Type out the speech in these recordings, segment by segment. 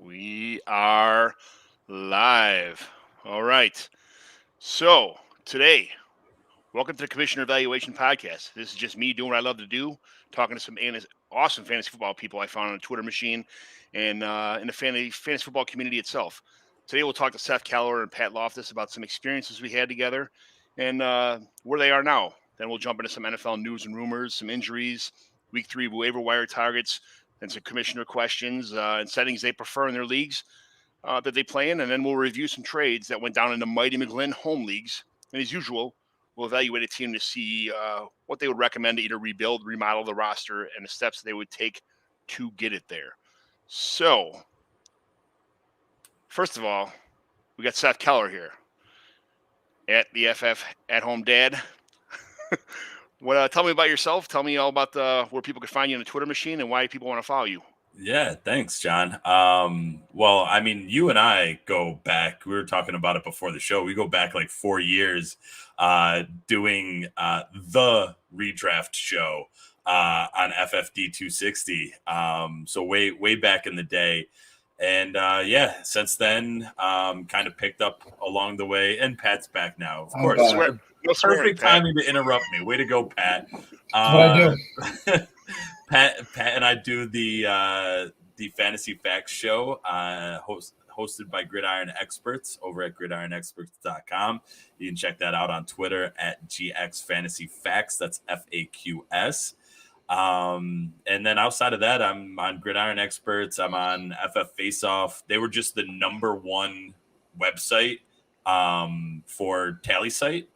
We are live. All right. So today, welcome to the Commissioner Evaluation Podcast. This is just me doing what I love to do, talking to some awesome fantasy football people I found on the Twitter machine and in the fantasy football community itself. Today, we'll talk to Seth Keller and Pat Loftus about some experiences we had together and where they are now. Then we'll jump into some NFL news and rumors, some injuries, week 3 waiver wire targets, and some commissioner questions and settings they prefer in their leagues that they play in. And then we'll review some trades that went down in the Mighty McGlynn home leagues. And as usual, we'll evaluate a team to see what they would recommend to either rebuild, remodel the roster, and the steps they would take to get it there. So, first of all, we got Seth Keller here at the FF at Home Dad. Tell me about yourself. Tell me all about where people can find you on the Twitter machine and why people want to follow you. Yeah, thanks, John. Well, I mean, you and I go back. We were talking about it before the show. We go back like 4 years doing the redraft show on FFD 260. So way back in the day. And yeah, since then, kind of picked up along the way. And Pat's back now, of course. Perfect timing to interrupt me. Way to go, Pat. That's what I do. Pat and I do the Fantasy Facts show, hosted by Gridiron Experts over at gridironexperts.com. You can check that out on Twitter at GX Fantasy Facts. That's FAQS. And then outside of that, I'm on Gridiron Experts. I'm on FF Faceoff. They were just the #1 website for Tally Site.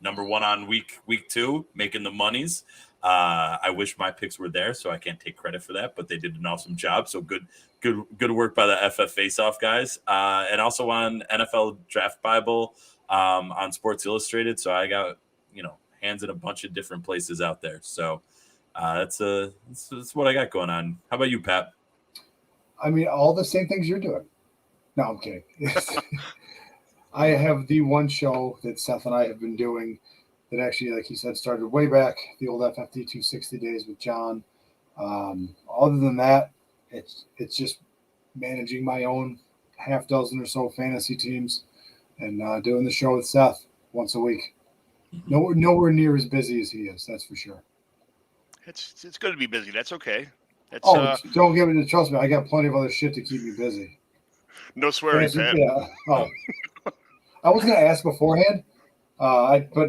#1 on week 2, making the monies. I wish my picks were there, so I can't take credit for that, but they did an awesome job. So good work by the FF Faceoff guys. And also on NFL Draft Bible on Sports Illustrated. So I got hands in a bunch of different places out there. So that's what I got going on. How about you, Pat? I mean, all the same things you're doing. No, I'm kidding. I have the one show that Seth and I have been doing that actually, like he said, started way back, the old FFD 260 days with John. Other than that, it's just managing my own half dozen or so fantasy teams and doing the show with Seth once a week. Nowhere near as busy as he is, that's for sure. It's good to be busy. That's okay. Don't get me to trust me. I got plenty of other shit to keep me busy. No swearing, Pat. Yeah. Oh. I was going to ask beforehand, I forgot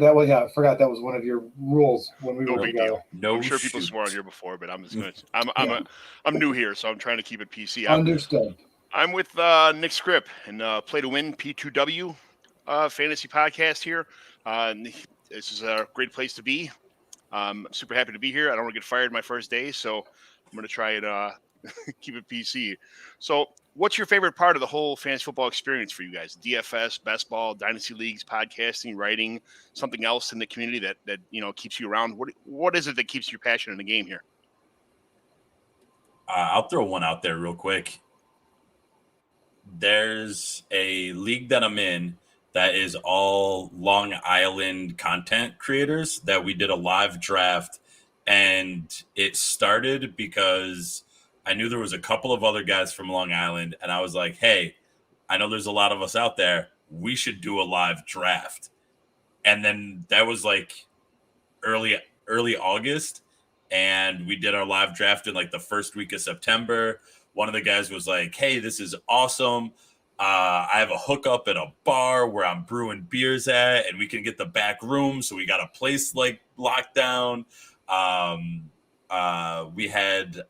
that was one of your rules when we were together. I'm sure people swore on here before, but I'm just going to. I'm new here, so I'm trying to keep it PC. Understood. I'm with Nick Scripp and Play to Win P2W fantasy podcast here. This is a great place to be. I'm super happy to be here. I don't want to get fired my first day, so I'm going to try and keep it PC. So, what's your favorite part of the whole fantasy football experience for you guys? DFS, best ball, dynasty leagues, podcasting, writing, something else in the community that keeps you around? What is it that keeps you passionate in the game here? I'll throw one out there real quick. There's a league that I'm in that is all Long Island content creators that we did a live draft, and it started because I knew there was a couple of other guys from Long Island, and I was like, hey, I know there's a lot of us out there. We should do a live draft. And then that was like early August, and we did our live draft in like the first week of September. One of the guys was like, hey, this is awesome. I have a hookup at a bar where I'm brewing beers at, and we can get the back room. So we got a place like locked down. We had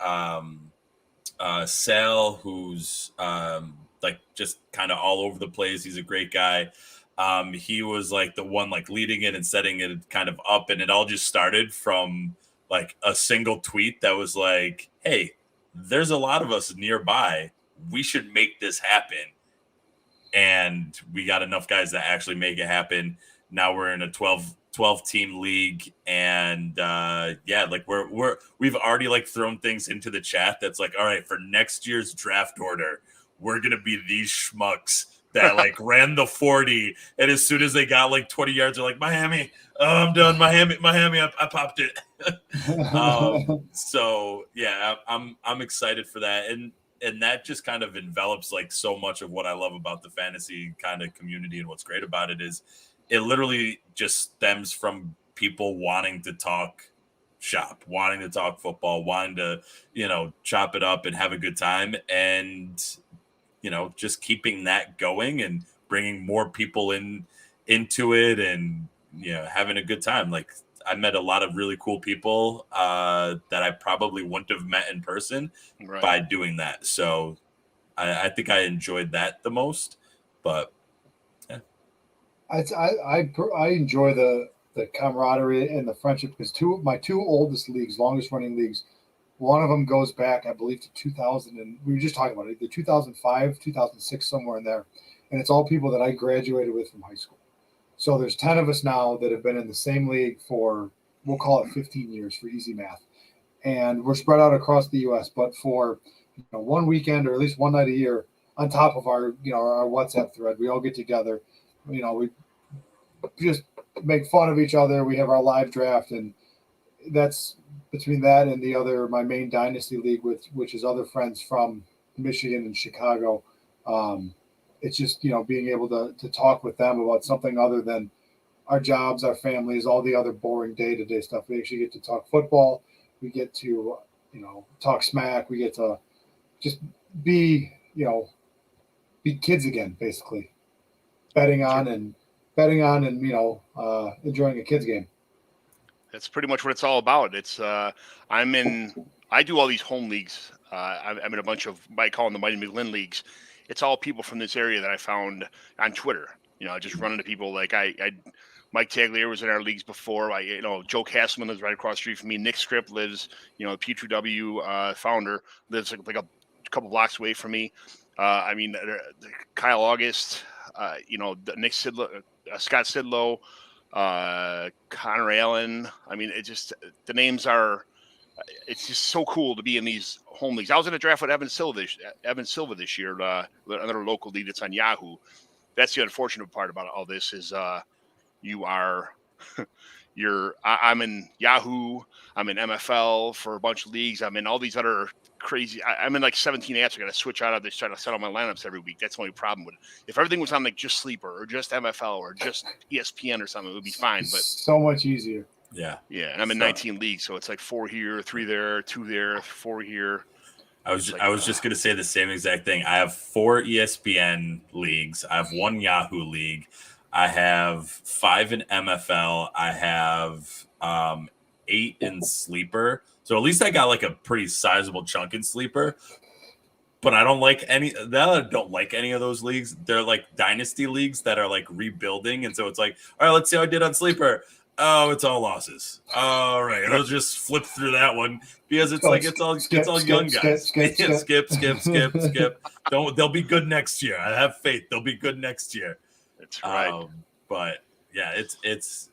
Sal, who's like just kind of all over the place. He's a great guy. He was like the one like leading it and setting it kind of up, and it all just started from like a single tweet that was like, hey, there's a lot of us nearby. We should make this happen. And we got enough guys that actually make it happen. Now we're in a 12 team league, and like we've already like thrown things into the chat that's like, all right, for next year's draft order, we're gonna be these schmucks that like ran the 40, and as soon as they got like 20 yards, they're like, Miami, I'm done. Miami, I popped it. So yeah, I'm excited for that, and that just kind of envelops like so much of what I love about the fantasy kind of community. And what's great about it is it literally just stems from people wanting to talk shop, wanting to talk football, wanting to, chop it up and have a good time. And, just keeping that going and bringing more people into it and, having a good time. Like, I met a lot of really cool people that I probably wouldn't have met in person by doing that. So I think I enjoyed that the most, but yeah. I enjoy the camaraderie and the friendship because my two oldest leagues, longest running leagues, one of them goes back, I believe, to 2000, and we were just talking about it, the 2005, 2006, somewhere in there. And it's all people that I graduated with from high school. So there's 10 of us now that have been in the same league for, we'll call it 15 years for easy math. And we're spread out across the U.S. But for one weekend or at least one night a year, on top of our our WhatsApp thread, we all get together. We just make fun of each other. We have our live draft, and that's between that and the other, my main dynasty league, which is other friends from Michigan and Chicago. It's just, being able to talk with them about something other than our jobs, our families, all the other boring day-to-day stuff. We actually get to talk football. We get to, talk smack. We get to just be kids again, basically. Betting on and enjoying a kids game. That's pretty much what it's all about. It's I do all these home leagues. I'm in a bunch of, I call them the Mighty McGlynn leagues. It's all people from this area that I found on Twitter. Just running to people like Mike Taglier was in our leagues before. Joe Castleman lives right across the street from me. Nick Script lives, the P2W founder lives like a couple blocks away from me. Kyle August, Nick Sidlow, Scott Sidlow, Connor Allen. It just, the names are, it's just so cool to be in these home leagues. I was in a draft with Evan Silva this year, another local league that's on Yahoo. That's the unfortunate part about all this is I'm in Yahoo, I'm in MFL for a bunch of leagues, I'm in all these other crazy, I'm in like 17 apps. I got to switch out of this, try to set all my lineups every week. That's the only problem with it. If everything was on like just Sleeper or just MFL or just ESPN or something, it would be fine. But so much easier. Yeah. And I'm in 19 leagues, so it's like 4 here, 3 there, 2 there, 4 here. I was just gonna say the same exact thing. I have 4 ESPN leagues. I have 1 Yahoo league. I have 5 in MFL. I have 8 in Sleeper. So at least I got like a pretty sizable chunk in Sleeper. But I don't like any of those leagues. They're like dynasty leagues that are like rebuilding, and so it's like, all right, let's see how I did on Sleeper. Oh, it's all losses. All right, I'll just flip through that one because it's it's all young guys. Skip. They'll be good next year. I have faith. They'll be good next year. That's right. But yeah, it's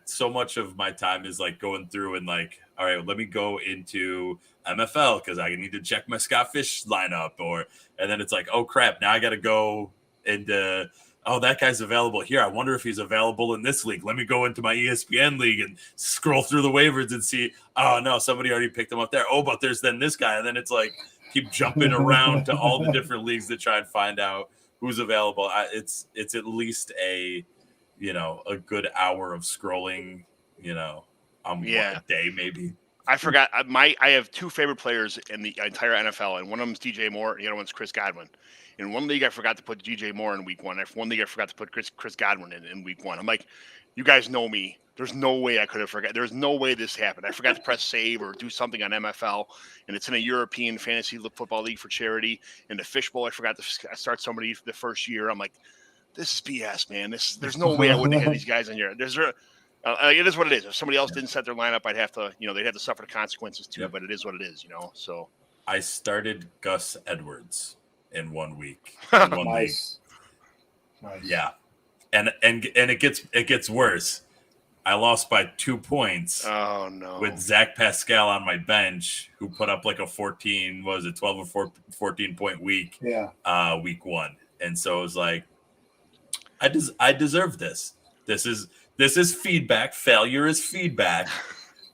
so much of my time is like going through and like, all right, let me go into MFL because I need to check my Scott Fish lineup, and then it's like, oh crap, now I got to go into. Oh, that guy's available here. I wonder if he's available in this league. Let me go into my ESPN league and scroll through the waivers and see, oh, no, somebody already picked him up there. Oh, but there's then this guy. And then it's like keep jumping around to all the different leagues to try and find out who's available. It's at least a good hour of scrolling, a day maybe. I forgot. I have 2 favorite players in the entire NFL, and one of them is DJ Moore, and the other one's Chris Godwin. In one league, I forgot to put DJ Moore in week 1. In one league, I forgot to put Chris Godwin in week 1. I'm like, you guys know me. There's no way I could have forgot. There's no way this happened. I forgot to press save or do something on MFL, and it's in a European fantasy football league for charity. In the fishbowl, I forgot to start somebody the first year. I'm like, this is BS, man. There's no way I wouldn't have had these guys in here. It is what it is. If somebody else didn't set their lineup, I'd have to, they'd have to suffer the consequences too. Yep. But it is what it is, So I started Gus Edwards in 1 week. Nice. Yeah, and it gets worse. I lost by 2 points. Oh no! With Zach Pascal on my bench, who put up like a 12 or 14 point week. Yeah. Week 1, and so it was like, I deserve this. This is feedback. Failure is feedback.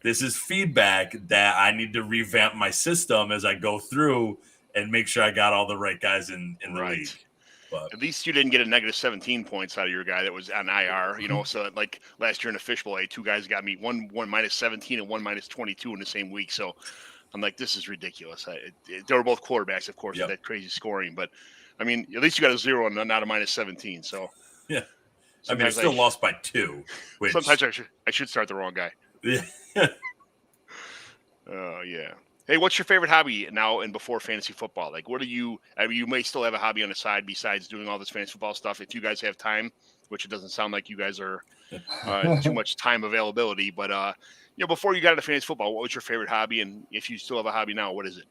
This is feedback that I need to revamp my system as I go through and make sure I got all the right guys in the Right. league. But at least you didn't get a negative 17 points out of your guy that was on IR, so like last year in the fishbowl, I had 2 guys got me one minus 17 and one minus 22 in the same week. So I'm like, this is ridiculous. They were both quarterbacks, of course, with that crazy scoring. But, I mean, at least you got a 0 and not a minus 17. So, yeah. I mean, I still lost by 2. Which... Sometimes I should start the wrong guy. Yeah. Oh, yeah. Hey, what's your favorite hobby now and before fantasy football? Like, you may still have a hobby on the side besides doing all this fantasy football stuff if you guys have time, which it doesn't sound like you guys are too much time availability. But, before you got into fantasy football, what was your favorite hobby? And if you still have a hobby now, what is it?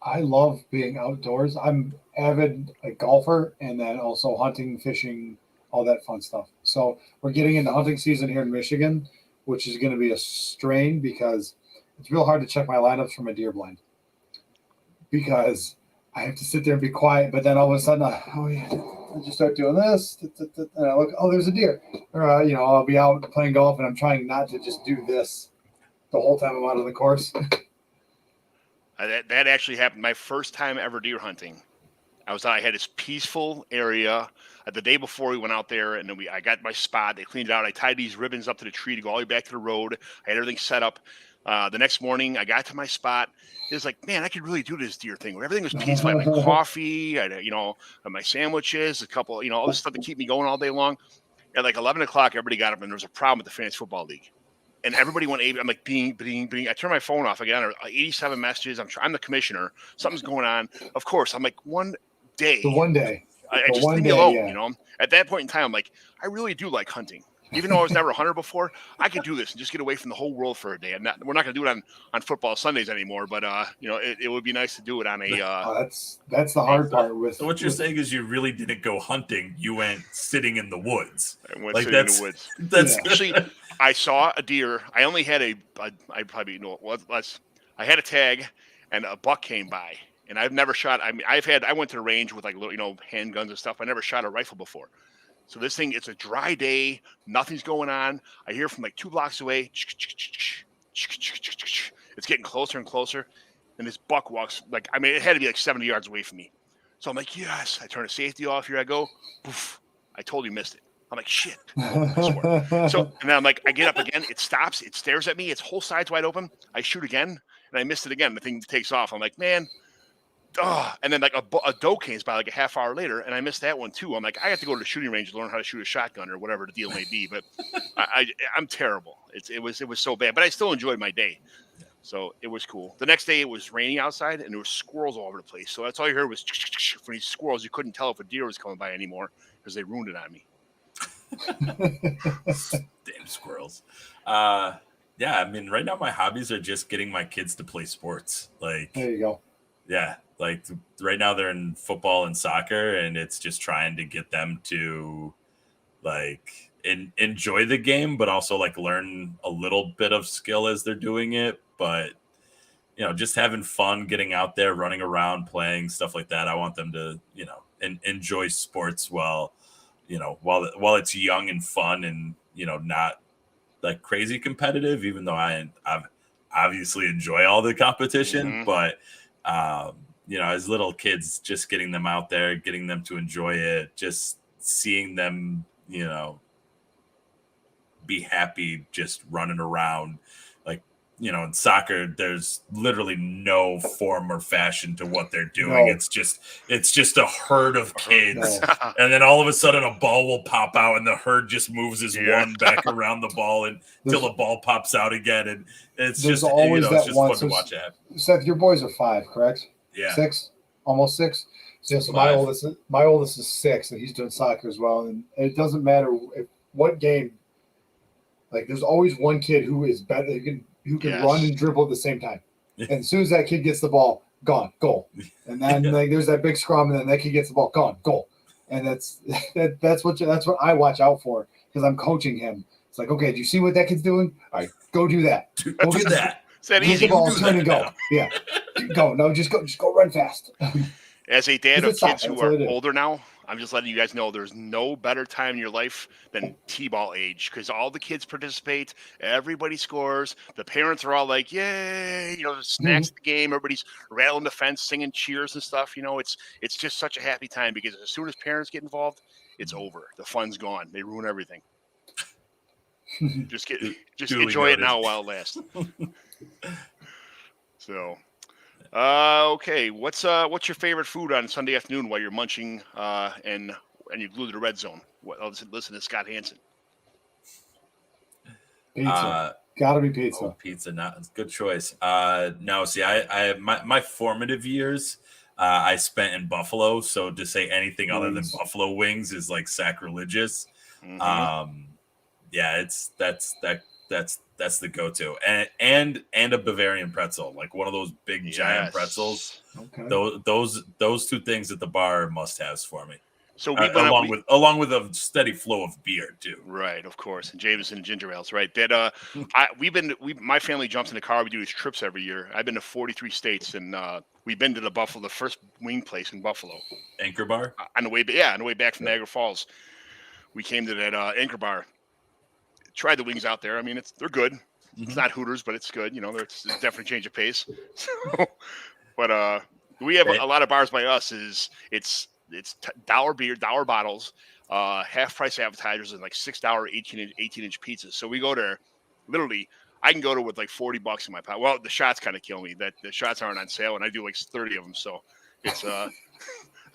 I love being outdoors. I'm avid golfer and then also hunting, fishing, all that fun stuff. So we're getting into hunting season here in Michigan, which is going to be a strain because it's real hard to check my lineups from a deer blind because I have to sit there and be quiet. But then all of a sudden, I just start doing this, and I look, there's a deer. Or, I'll be out playing golf, and I'm trying not to just do this the whole time I'm out of the course. That actually happened. My first time ever deer hunting. I had this peaceful area. The day before we went out there, and then I got my spot. They cleaned it out. I tied these ribbons up to the tree to go all the way back to the road. I had everything set up. The next morning, I got to my spot. It was like, man, I could really do this deer thing where everything was peaceful. I had my coffee, I had, my sandwiches, a couple, all this stuff to keep me going all day long. At like 11 o'clock, everybody got up, and there was a problem with the fantasy football league. And everybody went, I'm like, bing. I turned my phone off. I got 87 messages. I'm the commissioner. Something's going on. Of course, I'm like, one day. The one day. I just leave me alone, At that point in time, I'm like, I really do like hunting. Even though I was never a hunter before, I could do this and just get away from the whole world for a day. We're not going to do it on football Sundays anymore, but it would be nice to do it on a. That's the hard part with. So what you're saying is you really didn't go hunting; you went sitting in the woods. I went sitting in the woods. That's actually, I saw a deer. I only had I had a tag, and a buck came by, and I've never shot. I mean, I went to the range with handguns and stuff. I never shot a rifle before. So this thing, it's a dry day. Nothing's going on. I hear from like 2 blocks away. It's getting closer and closer. And this buck walks it had to be like 70 yards away from me. So I'm like, yes. I turn the safety off. Here I go. Poof. I totally missed it. I'm like, shit. I swore. So, and then I'm like, I get up again. It stops. It stares at me. Its whole side's wide open. I shoot again, and I missed it again. The thing takes off. I'm like, man. And then like a doe came by like a half hour later, and I missed that one too. I'm like, I have to go to the shooting range to learn how to shoot a shotgun or whatever the deal may be. But I'm terrible. It was so bad, but I still enjoyed my day. So it was cool. The next day it was raining outside, and there were squirrels all over the place. So that's all you heard was from these squirrels. You couldn't tell if a deer was coming by anymore because they ruined it on me. Damn squirrels. Yeah, I mean, right now my hobbies are just getting my kids to play sports. Like, there you go. Yeah. Like right now they're in football and soccer, and it's just trying to get them to like enjoy the game, but also like learn a little bit of skill as they're doing it. But, just having fun, getting out there, running around, playing, stuff like that. I want them to, enjoy sports while it's young and fun and, not like crazy competitive, even though I obviously enjoy all the competition, but, as little kids, just getting them out there, getting them to enjoy it, just seeing them, be happy, just running around. Like, in soccer, there's literally no form or fashion to what they're doing. No. It's just a herd of kids. No. And then all of a sudden a ball will pop out and the herd just moves as one back around the ball until the ball pops out again. And it's just always it's just fun to watch it. Seth, your boys are 5, correct? Yeah. 6, almost 6. So my oldest is 6, and he's doing soccer as well. And it doesn't matter what game. Like, there's always one kid who is better, who can run and dribble at the same time. And as soon as that kid gets the ball, gone, goal. And then there's that big scrum, and then that kid gets the ball, gone, goal. And that's what I watch out for because I'm coaching him. It's like, okay, do you see what that kid's doing? All right, go do that. Go do that. Is that easy? The ball, turn and go. Yeah, go. No, just go run fast. As a dad of kids who are older now, I'm just letting you guys know there's no better time in your life than T-ball age because all the kids participate, everybody scores, the parents are all like, yay, snacks at the game, everybody's rattling the fence, singing cheers and stuff. It's just such a happy time because as soon as parents get involved, it's over. The fun's gone. They ruin everything. Just enjoy it now while it lasts. So, okay, what's your favorite food on Sunday afternoon while you're munching and you glue to the red zone? I'll listen to Scott Hansen. Pizza. Gotta be pizza. Oh, pizza, good choice. No, see, I my formative years I spent in Buffalo, so to say anything other than buffalo wings is like sacrilegious. Mm-hmm. Yeah, that's the go-to, and a Bavarian pretzel, like one of those big giant pretzels. Okay. Those two things at the bar are must-haves for me. So along with a steady flow of beer too. Right, of course, and Jameson and ginger ales. Right, that my family jumps in the car. We do these trips every year. I've been to 43 states, and we've been to the first wing place in Buffalo, Anchor Bar. On the way back from Niagara Falls, we came to that Anchor Bar. Tried the wings out there. I mean, they're good. Mm-hmm. It's not Hooters, but it's good. It's definitely change of pace. So, but we have a lot of bars by us. It's dollar beer, dollar bottles, half price appetizers, and like $6 18-inch pizzas. So we go there. Literally, I can go to with like $40 in my pocket. Well, the shots kind of kill me. That the shots aren't on sale, and I do like 30 of them. So it's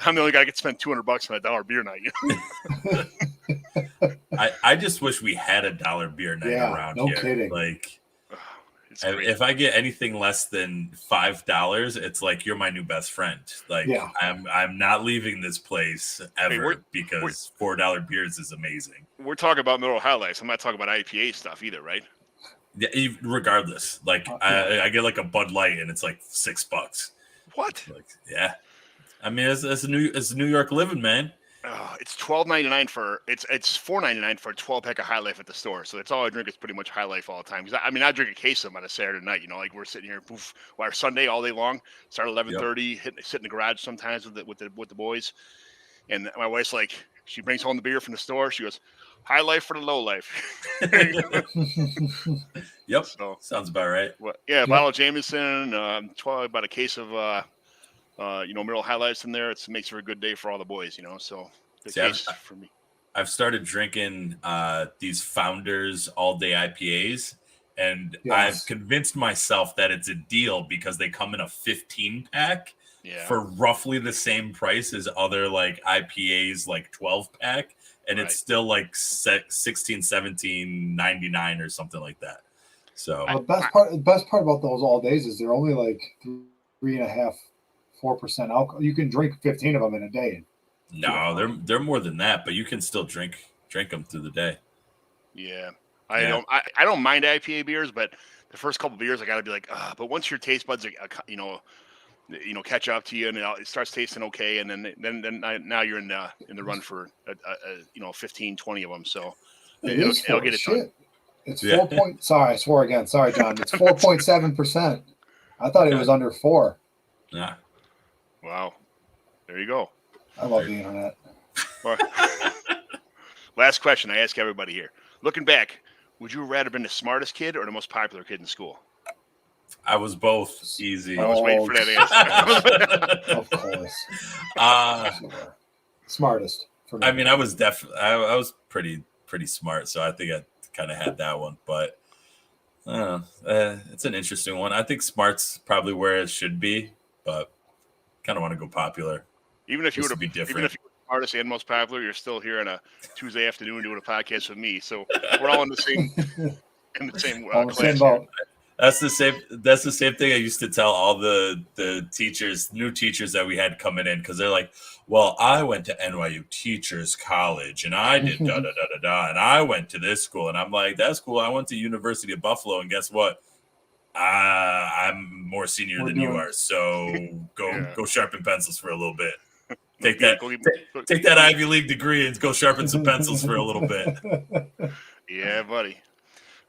I'm the only guy that can spend $200 on a dollar beer night. I just wish we had a dollar beer night around here. Kidding. Like, if I get anything less than $5, it's like you're my new best friend. Like, I'm not leaving this place ever because $4 beers is amazing. We're talking about Middle Highlights. I'm not talking about IPA stuff either, right? Yeah, regardless, like I get like a Bud Light and it's like $6. What? Like, yeah. I mean, it's New York living, man. It's $12.99 for it's $4.99 for a 12-pack of High Life at the store. So that's all I drink is pretty much High Life all the time. Because I drink a case of them on a Saturday night. Like we're sitting here, our Sunday all day long. Start at 11:30, sit in the garage sometimes with the boys. And my wife's like, she brings home the beer from the store. She goes, High Life for the low life. Yep. So, sounds about right. A bottle of Jameson, about a case of Middle Highlights in there. It makes for a good day for all the boys, So case for me. I've started drinking these Founders all day IPAs, and I've convinced myself that it's a deal because they come in a 15-pack for roughly the same price as other like IPAs, like 12-pack, and it's still like $16, $17, $99 or something like that. So the best part about those all days is they're only like 3.5-4% alcohol. You can drink 15 of them in a day. No, they're more than that, but you can still drink them through the day. Yeah. I don't mind IPA beers, but the first couple of beers I got to be like, but once your taste buds catch up to you and it starts tasting okay, and then now you're in the run for 15, 20 of them. So it'll get it done. It's 4 point. Sorry, I swore again. Sorry, John. It's 4.7%. I thought it was under 4. Yeah. Wow. There you go. I love the internet. Last question I ask everybody here. Looking back, would you rather been the smartest kid or the most popular kid in school? I was both. Easy. I was waiting for that answer. Of course. Smartest. For me. I mean, I was definitely. I was pretty smart, so I think I kind of had that one. But it's an interesting one. I think smart's probably where it should be, but kind of want to go popular. Even if you were to be different, even if you were the smartest and most popular, you're still here on a Tuesday afternoon doing a podcast with me. So we're all in the same class. That's the same thing I used to tell all the new teachers that we had coming in, because they're like, well, I went to NYU Teachers College and I did da da da da da, and I went to this school, and I'm like, that's cool. I went to University of Buffalo, and guess what? I'm more senior than you are, so go sharpen pencils for a little bit. Take that Ivy League degree and go sharpen some pencils for a little bit. Yeah, buddy.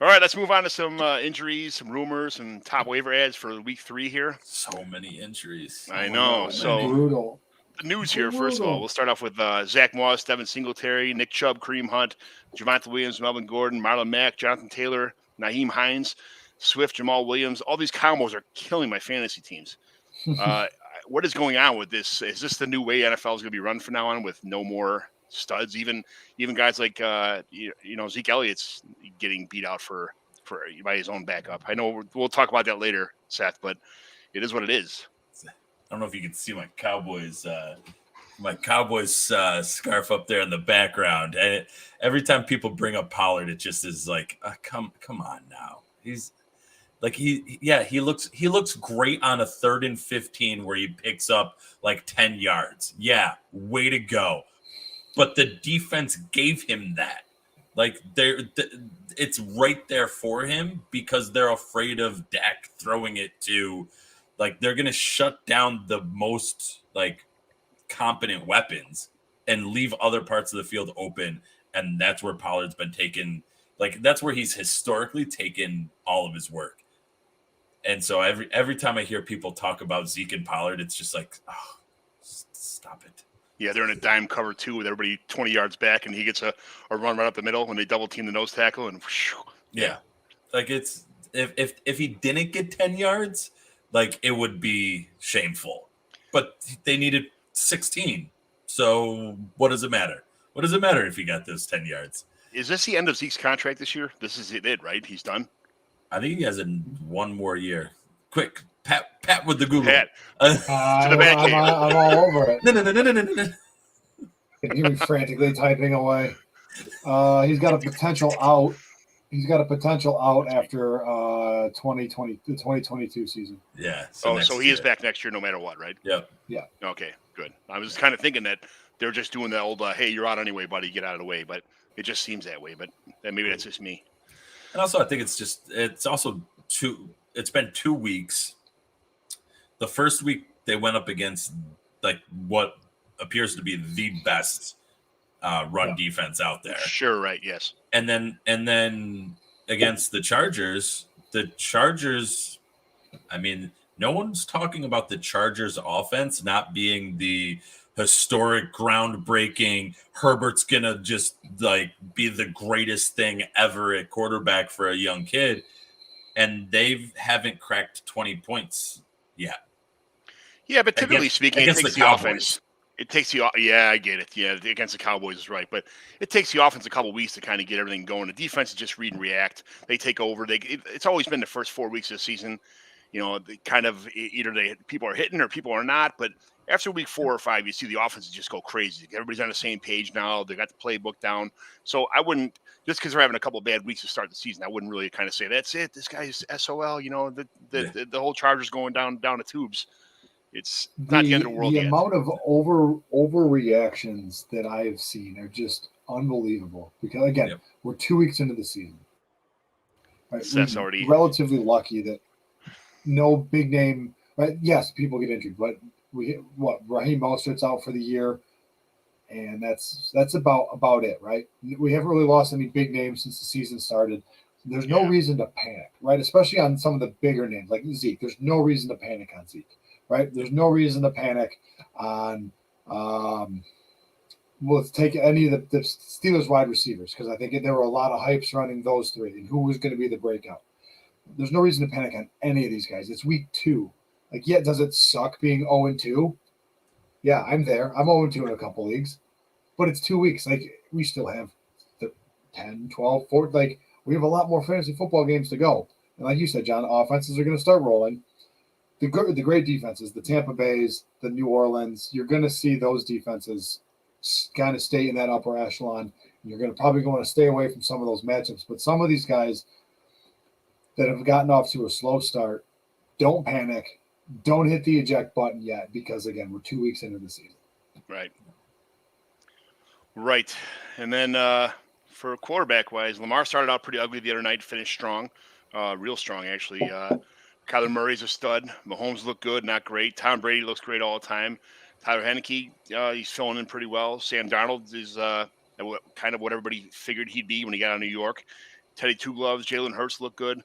All right, let's move on to some injuries, some rumors, some top waiver ads for week 3 here. So many injuries. I know. So brutal. the news here, first of all, we'll start off with Zach Moss, Devin Singletary, Nick Chubb, Kareem Hunt, Javonte Williams, Melvin Gordon, Marlon Mack, Jonathan Taylor, Naheem Hines, Swift, Jamal Williams. All these combos are killing my fantasy teams. What is going on with this? Is this the new way NFL is going to be run from now on with no more studs? Even guys like Zeke Elliott's getting beat out for by his own backup. I know we'll talk about that later, Seth, but it is what it is. I don't know if you can see my Cowboys scarf up there in the background. And every time people bring up Pollard, it just is like, come on now. He's like he looks great on a 3rd and 15 where he picks up like 10 yards. Yeah, way to go. But the defense gave him that. Like it's right there for him because they're afraid of Dak throwing it to, like, they're gonna shut down the most like competent weapons and leave other parts of the field open, and that's where Pollard's been taken. Like, that's where he's historically taken all of his work. And so every time I hear people talk about Zeke and Pollard, it's just like, oh, stop it. Yeah, they're in a dime cover too with everybody 20 yards back, and he gets a run right up the middle when they double team the nose tackle, and whoosh, yeah, like it's if he didn't get 10 yards, like, it would be shameful. But they needed 16, so what does it matter? What does it matter if he got those 10 yards? Is this the end of Zeke's contract this year? This is it, right? He's done. I think he has one more year. Quick, Pat with the Google. Pat, to the back. I'm all over it. No. You're frantically typing away. He's got a potential out. He's got a potential out after 2020, the 2022 season. Yeah. So he is back next year no matter what, right? Yep. Yeah. Okay, good. I was kind of thinking that they're just doing the old, hey, you're out anyway, buddy, get out of the way. But it just seems that way. But then maybe that's just me. And also, I think it's been 2 weeks. The first week they went up against like what appears to be the best run defense out there. Sure, right, yes. And then against the Chargers, I mean, no one's talking about the Chargers offense not being the historic, groundbreaking, Herbert's gonna just like be the greatest thing ever at quarterback for a young kid, and they haven't cracked 20 points yet. Yeah, but typically speaking, it takes the offense. It takes the I get it. Yeah, against the Cowboys is right, but it takes the offense a couple weeks to kind of get everything going. The defense is just read and react. They take over. It's always been the first 4 weeks of the season. You know, they kind of either people are hitting or people are not. But after week 4 or 5, you see the offenses just go crazy. Everybody's on the same page now. They got the playbook down. So I wouldn't, just because they're having a couple of bad weeks to start the season, I wouldn't really kind of say that's it. This guy's SOL. You know, the whole Chargers going down the tubes. It's not the end of the world. The amount of overreactions that I have seen are just unbelievable. Because again, we're 2 weeks into the season. Right? That's already relatively lucky that no big name. Right? Yes, people get injured, but Raheem Mostert's out for the year, and that's about it, right? We haven't really lost any big names since the season started. There's no reason to panic, right? Especially on some of the bigger names like Zeke. There's no reason to panic on Zeke. Right, there's no reason to panic on. Let's take any of the Steelers wide receivers because I think there were a lot of hypes running those three and who was going to be the breakout. There's no reason to panic on any of these guys. It's week 2. Like, yeah, does it suck being 0-2? Yeah, I'm there. I'm 0-2 in a couple leagues, but it's 2 weeks. Like, we still have 10, 12, 14. Like, we have a lot more fantasy football games to go. And like you said, John, offenses are going to start rolling. The great defenses, the Tampa Bays, the New Orleans, you're going to see those defenses kind of stay in that upper echelon. You're going to probably want to stay away from some of those matchups. But some of these guys that have gotten off to a slow start, don't panic. Don't hit the eject button yet because, again, we're 2 weeks into the season. Right. And then for quarterback-wise, Lamar started out pretty ugly the other night, finished strong, real strong, actually. Kyler Murray's a stud. Mahomes look good, not great. Tom Brady looks great all the time. Tyler Heineke, he's filling in pretty well. Sam Darnold is kind of what everybody figured he'd be when he got out of New York. Teddy Two Gloves, Jalen Hurts look good.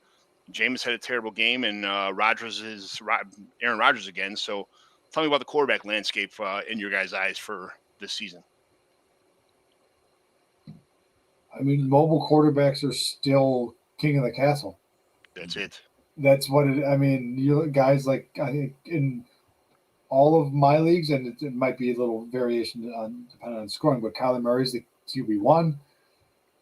Jameis had a terrible game, and Aaron Rodgers again. So Tell me about the quarterback landscape in your guys' eyes for this season. I mean, mobile quarterbacks are still king of the castle. That's it. That's what it. I mean, you guys like I think in all of my leagues, and it might be a little variation depending on scoring, but Kyler Murray's the QB1.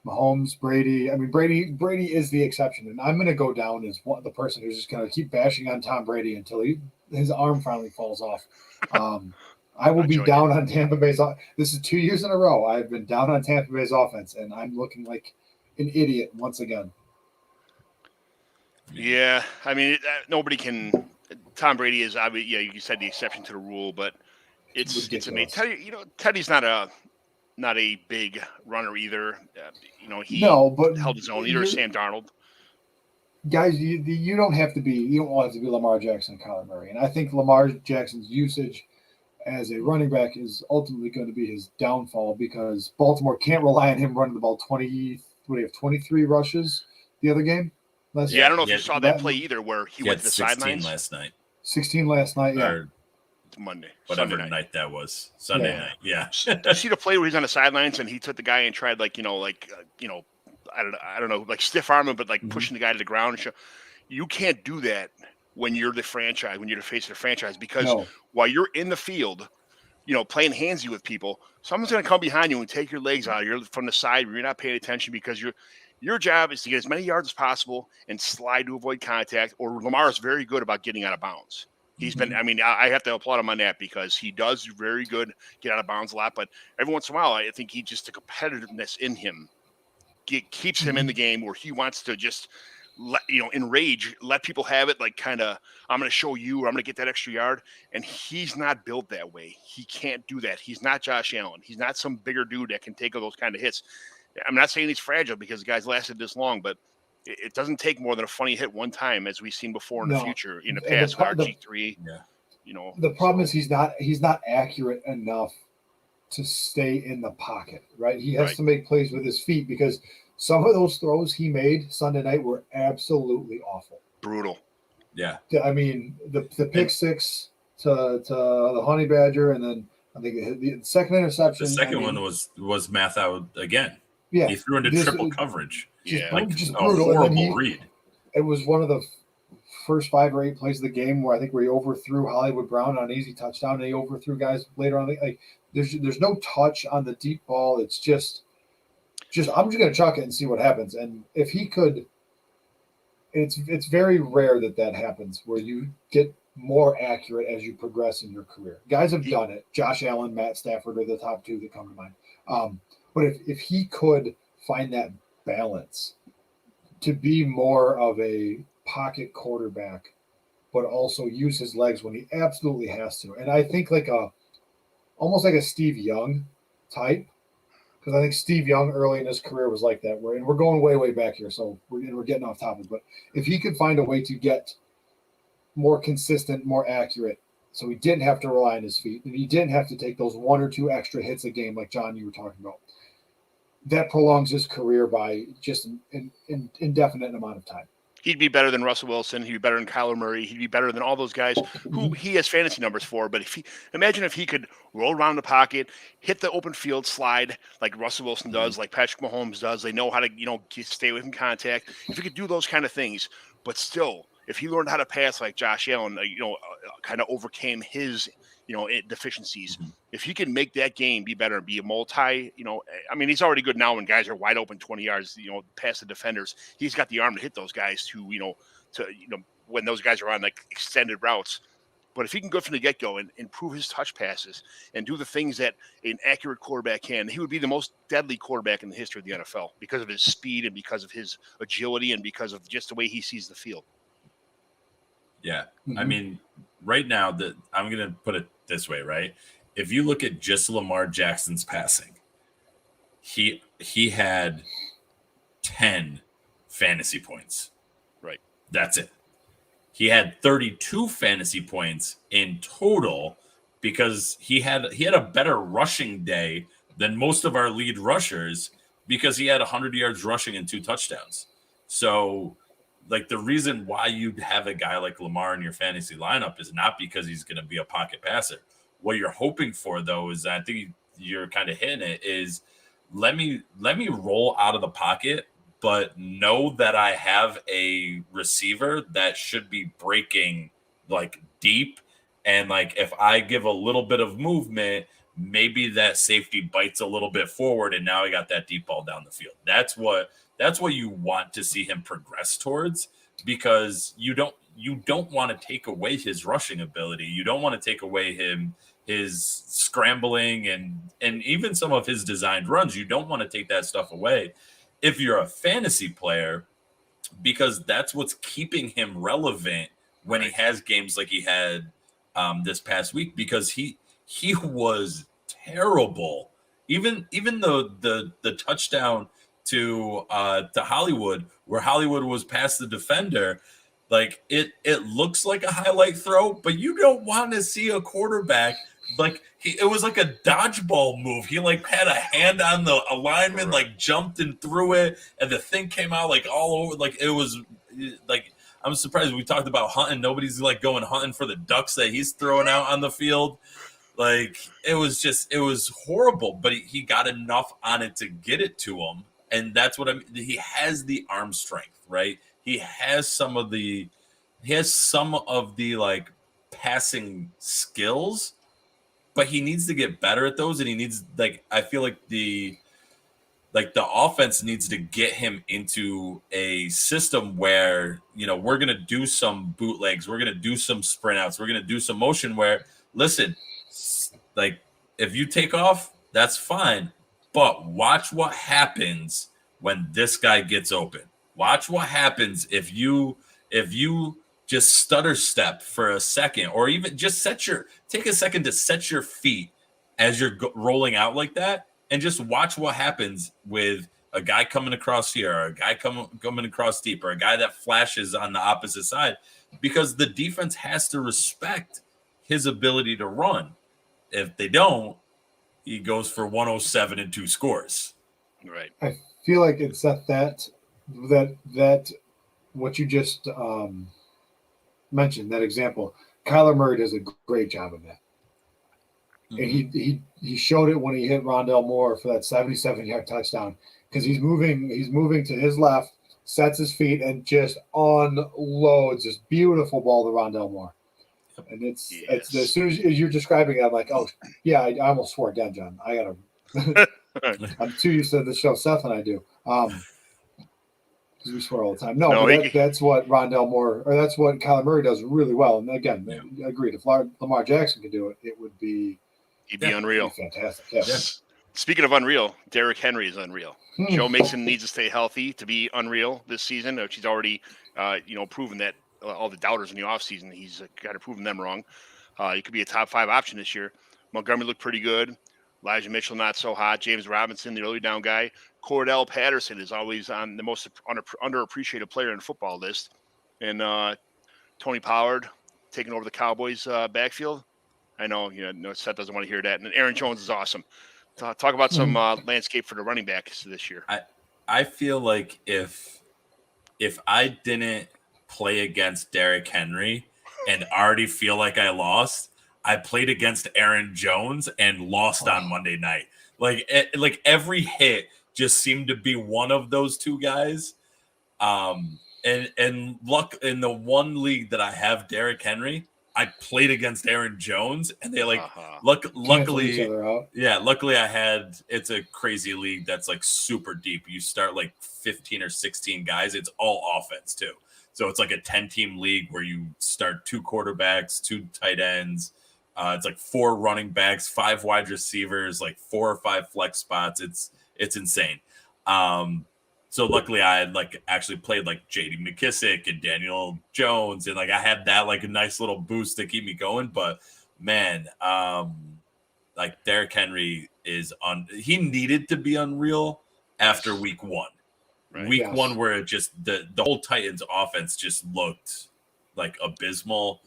Mahomes, Brady. I mean, Brady is the exception, and I'm going to go down as the person who's just going to keep bashing on Tom Brady until his arm finally falls off. I will be down on Tampa Bay's. This is 2 years in a row. I've been down on Tampa Bay's offense, and I'm looking like an idiot once again. Yeah, I mean, nobody can. Tom Brady is obviously, yeah, you said the exception to the rule, but it's amazing. Teddy's not a big runner either. He held his own. Either Sam Darnold. Guys, you don't have to be. You don't have to be Lamar Jackson and Kyler Murray, and I think Lamar Jackson's usage as a running back is ultimately going to be his downfall because Baltimore can't rely on him running the ball 23 rushes the other game. I don't know if you saw that play either where he went to the sidelines. 16 last night, yeah. Or Monday. Whatever night that was. Sunday night, yeah. Did you see the play where he's on the sidelines and he took the guy and tried I don't know, like stiff arm him, but like pushing the guy to the ground. You can't do that when you're the franchise, when you're the face of the franchise, because while you're in the field, playing handsy with people, someone's going to come behind you and take your legs out. You're from the side where you're not paying attention because your job is to get as many yards as possible and slide to avoid contact. Or Lamar is very good about getting out of bounds. He's been, I mean, I have to applaud him on that because he does very good get out of bounds a lot. But every once in a while, I think the competitiveness in him keeps him in the game where he wants to just enrage, let people have it. Like I'm going to show you, or I'm going to get that extra yard. And he's not built that way. He can't do that. He's not Josh Allen. He's not some bigger dude that can take those kind of hits. I'm not saying he's fragile because the guy's lasted this long, but it doesn't take more than a funny hit one time, as we've seen before in the future, in the past with RG3. The problem is he's not accurate enough to stay in the pocket, right? He has to make plays with his feet because some of those throws he made Sunday night were absolutely awful. Brutal. Yeah. I mean, the pick six to the Honey Badger, and then I think the second interception. The second one was math out again. Yeah. He threw into triple coverage. Just a brutal. horrible read. It was one of the first 5 or 8 plays of the game where he overthrew Hollywood Brown on an easy touchdown, and he overthrew guys later on. There's no touch on the deep ball. It's just I'm just gonna chuck it and see what happens. And if he could, it's very rare that happens where you get more accurate as you progress in your career. Guys have done it. Josh Allen, Matt Stafford are the top 2 that come to mind. But if he could find that balance to be more of a pocket quarterback, but also use his legs when he absolutely has to. And I think almost like a Steve Young type, because I think Steve Young early in his career was like that. And we're going way, way back here, so we're getting off topic. But if he could find a way to get more consistent, more accurate, so he didn't have to rely on his feet, and he didn't have to take those 1 or 2 extra hits a game like John, you were talking about, that prolongs his career by just an indefinite amount of time. He'd be better than Russell Wilson. He'd be better than Kyler Murray. He'd be better than all those guys who he has fantasy numbers for. But imagine if he could roll around the pocket, hit the open field slide like Russell Wilson does, like Patrick Mahomes does. They know how to, stay away from contact. If he could do those kind of things, but still, if he learned how to pass like Josh Allen, kind of overcame his, deficiencies. If he can make that game be better and be a multi, I mean, he's already good now when guys are wide open 20 yards, past the defenders. He's got the arm to hit those guys when those guys are on like extended routes. But if he can go from the get-go and improve his touch passes and do the things that an accurate quarterback can, he would be the most deadly quarterback in the history of the NFL because of his speed and because of his agility and because of just the way he sees the field. Yeah. I mean, right now, I'm going to put it this way, right? If you look at just Lamar Jackson's passing, he had 10 fantasy points. Right. That's it. He had 32 fantasy points in total because he had a better rushing day than most of our lead rushers because he had 100 yards rushing and 2 touchdowns. So like the reason why you have a guy like Lamar in your fantasy lineup is not because he's going to be a pocket passer. What you're hoping for, though, is I think you're kind of hitting it, is let me roll out of the pocket, but know that I have a receiver that should be breaking like deep. And like if I give a little bit of movement, maybe that safety bites a little bit forward, and now I got that deep ball down the field. That's what you want to see him progress towards, because you don't want to take away his rushing ability. You don't want to take away his scrambling and even some of his designed runs. You don't want to take that stuff away if you're a fantasy player, because that's what's keeping him relevant when he has games like he had this past week, because he was terrible. Even the touchdown to Hollywood, where Hollywood was past the defender, like it looks like a highlight throw, but you don't want to see a quarterback like it was like a dodgeball move. He like had a hand on the alignment, like jumped and threw it, and the thing came out like all over. Like it was like, I'm surprised we talked about hunting. Nobody's like going hunting for the ducks that he's throwing out on the field. Like it was horrible, but he got enough on it to get it to him. And that's what I mean. He has the arm strength, right? He has some of the like passing skills, but he needs to get better at those. And he needs, like, I feel like the offense needs to get him into a system where, you know, we're going to do some bootlegs. We're going to do some sprint outs. We're going to do some motion where, listen, like if you take off, that's fine. But watch what happens when this guy gets open. Watch what happens if you just stutter step for a second, or even just take a second to set your feet as you're rolling out like that, and just watch what happens with a guy coming across here, or a guy coming across deep, or a guy that flashes on the opposite side, because the defense has to respect his ability to run. If they don't, he goes for 107 and 2 scores. Right. I feel like it's that what you just mentioned, that example. Kyler Murray does a great job of that. Mm-hmm. And he showed it when he hit Rondale Moore for that 77-yard touchdown, because he's moving to his left, sets his feet, and just unloads this beautiful ball to Rondale Moore. And it's as soon as you're describing it, I'm like, oh yeah, I almost swore again, John. I gotta. I'm too used to the show Seth and I do, because we swear all the time. That's what Rondale Moore, or that's what Kyler Murray does really well. And again, I agreed. If Lamar Jackson could do it, it would be. He'd be unreal. Be fantastic. Yeah. Speaking of unreal, Derrick Henry is unreal. Joe Mixon needs to stay healthy to be unreal this season, which he's already, proven that. All the doubters in the offseason, he's got to prove them wrong. He could be a top 5 option this year. Montgomery looked pretty good. Elijah Mitchell not so hot. James Robinson, the early down guy. Cordell Patterson is always on the most underappreciated player in the football list. And Tony Pollard taking over the Cowboys backfield. I know, Seth doesn't want to hear that. And Aaron Jones is awesome. Talk about some landscape for the running backs this year. I feel like if I didn't play against Derrick Henry and already feel like I lost, I played against Aaron Jones and lost on Monday night. Like every hit just seemed to be one of those two guys. And luck in the one league that I have Derrick Henry, I played against Aaron Jones, and they luckily I had, it's a crazy league that's like super deep. You start like 15 or 16 guys. It's all offense too. So it's like a 10-team league where you start 2 quarterbacks, 2 tight ends. It's like 4 running backs, 5 wide receivers, like 4 or 5 flex spots. It's insane. So luckily I had like actually played like J.D. McKissick and Daniel Jones, and like I had that like a nice little boost to keep me going. But man, like Derrick Henry he needed to be unreal after week 1. Right. Week 1, where it just the whole Titans offense just looked like abysmal.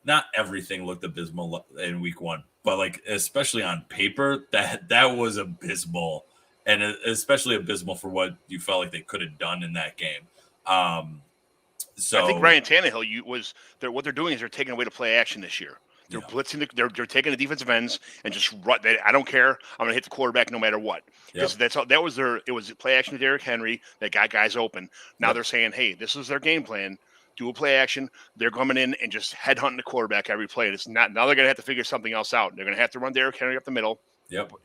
Not everything looked abysmal in week 1, but like especially on paper, that was abysmal. and especially abysmal for what you felt like they could have done in that game. So I think Ryan Tannehill what they're doing is they're taking away the play action this year. They're blitzing. They're taking the defensive ends and just run. I don't care. I'm going to hit the quarterback no matter what. Because that's all. That was it was play action to Derrick Henry that got guys open. Now they're saying, hey, this is their game plan. Do a play action. They're coming in and just headhunting the quarterback every play. It's not now. They're going to have to figure something else out. They're going to have to run Derrick Henry up the middle.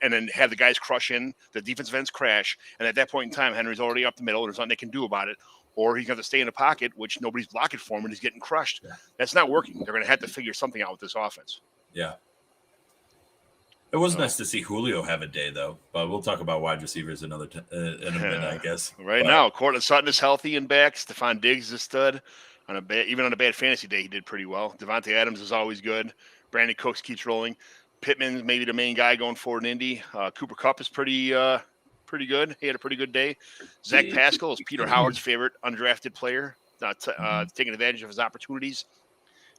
And then have the guys crush in. The defensive ends crash. And at that point in time, Henry's already up the middle. There's nothing they can do about it. Or he's going to stay in the pocket, which nobody's blocking for him, and he's getting crushed. That's not working. They're going to have to figure something out with this offense. Yeah. It was nice to see Julio have a day, though. But we'll talk about wide receivers in a minute, I guess. Now, Cortland Sutton is healthy and back. Stephon Diggs is a stud. Even on a bad fantasy day, he did pretty well. Devontae Adams is always good. Brandon Cooks keeps rolling. Pittman's maybe the main guy going forward in Indy. Cooper Kupp is pretty good. He had a pretty good day. Zach Pascal is Peter Howard's favorite undrafted player, taking advantage of his opportunities.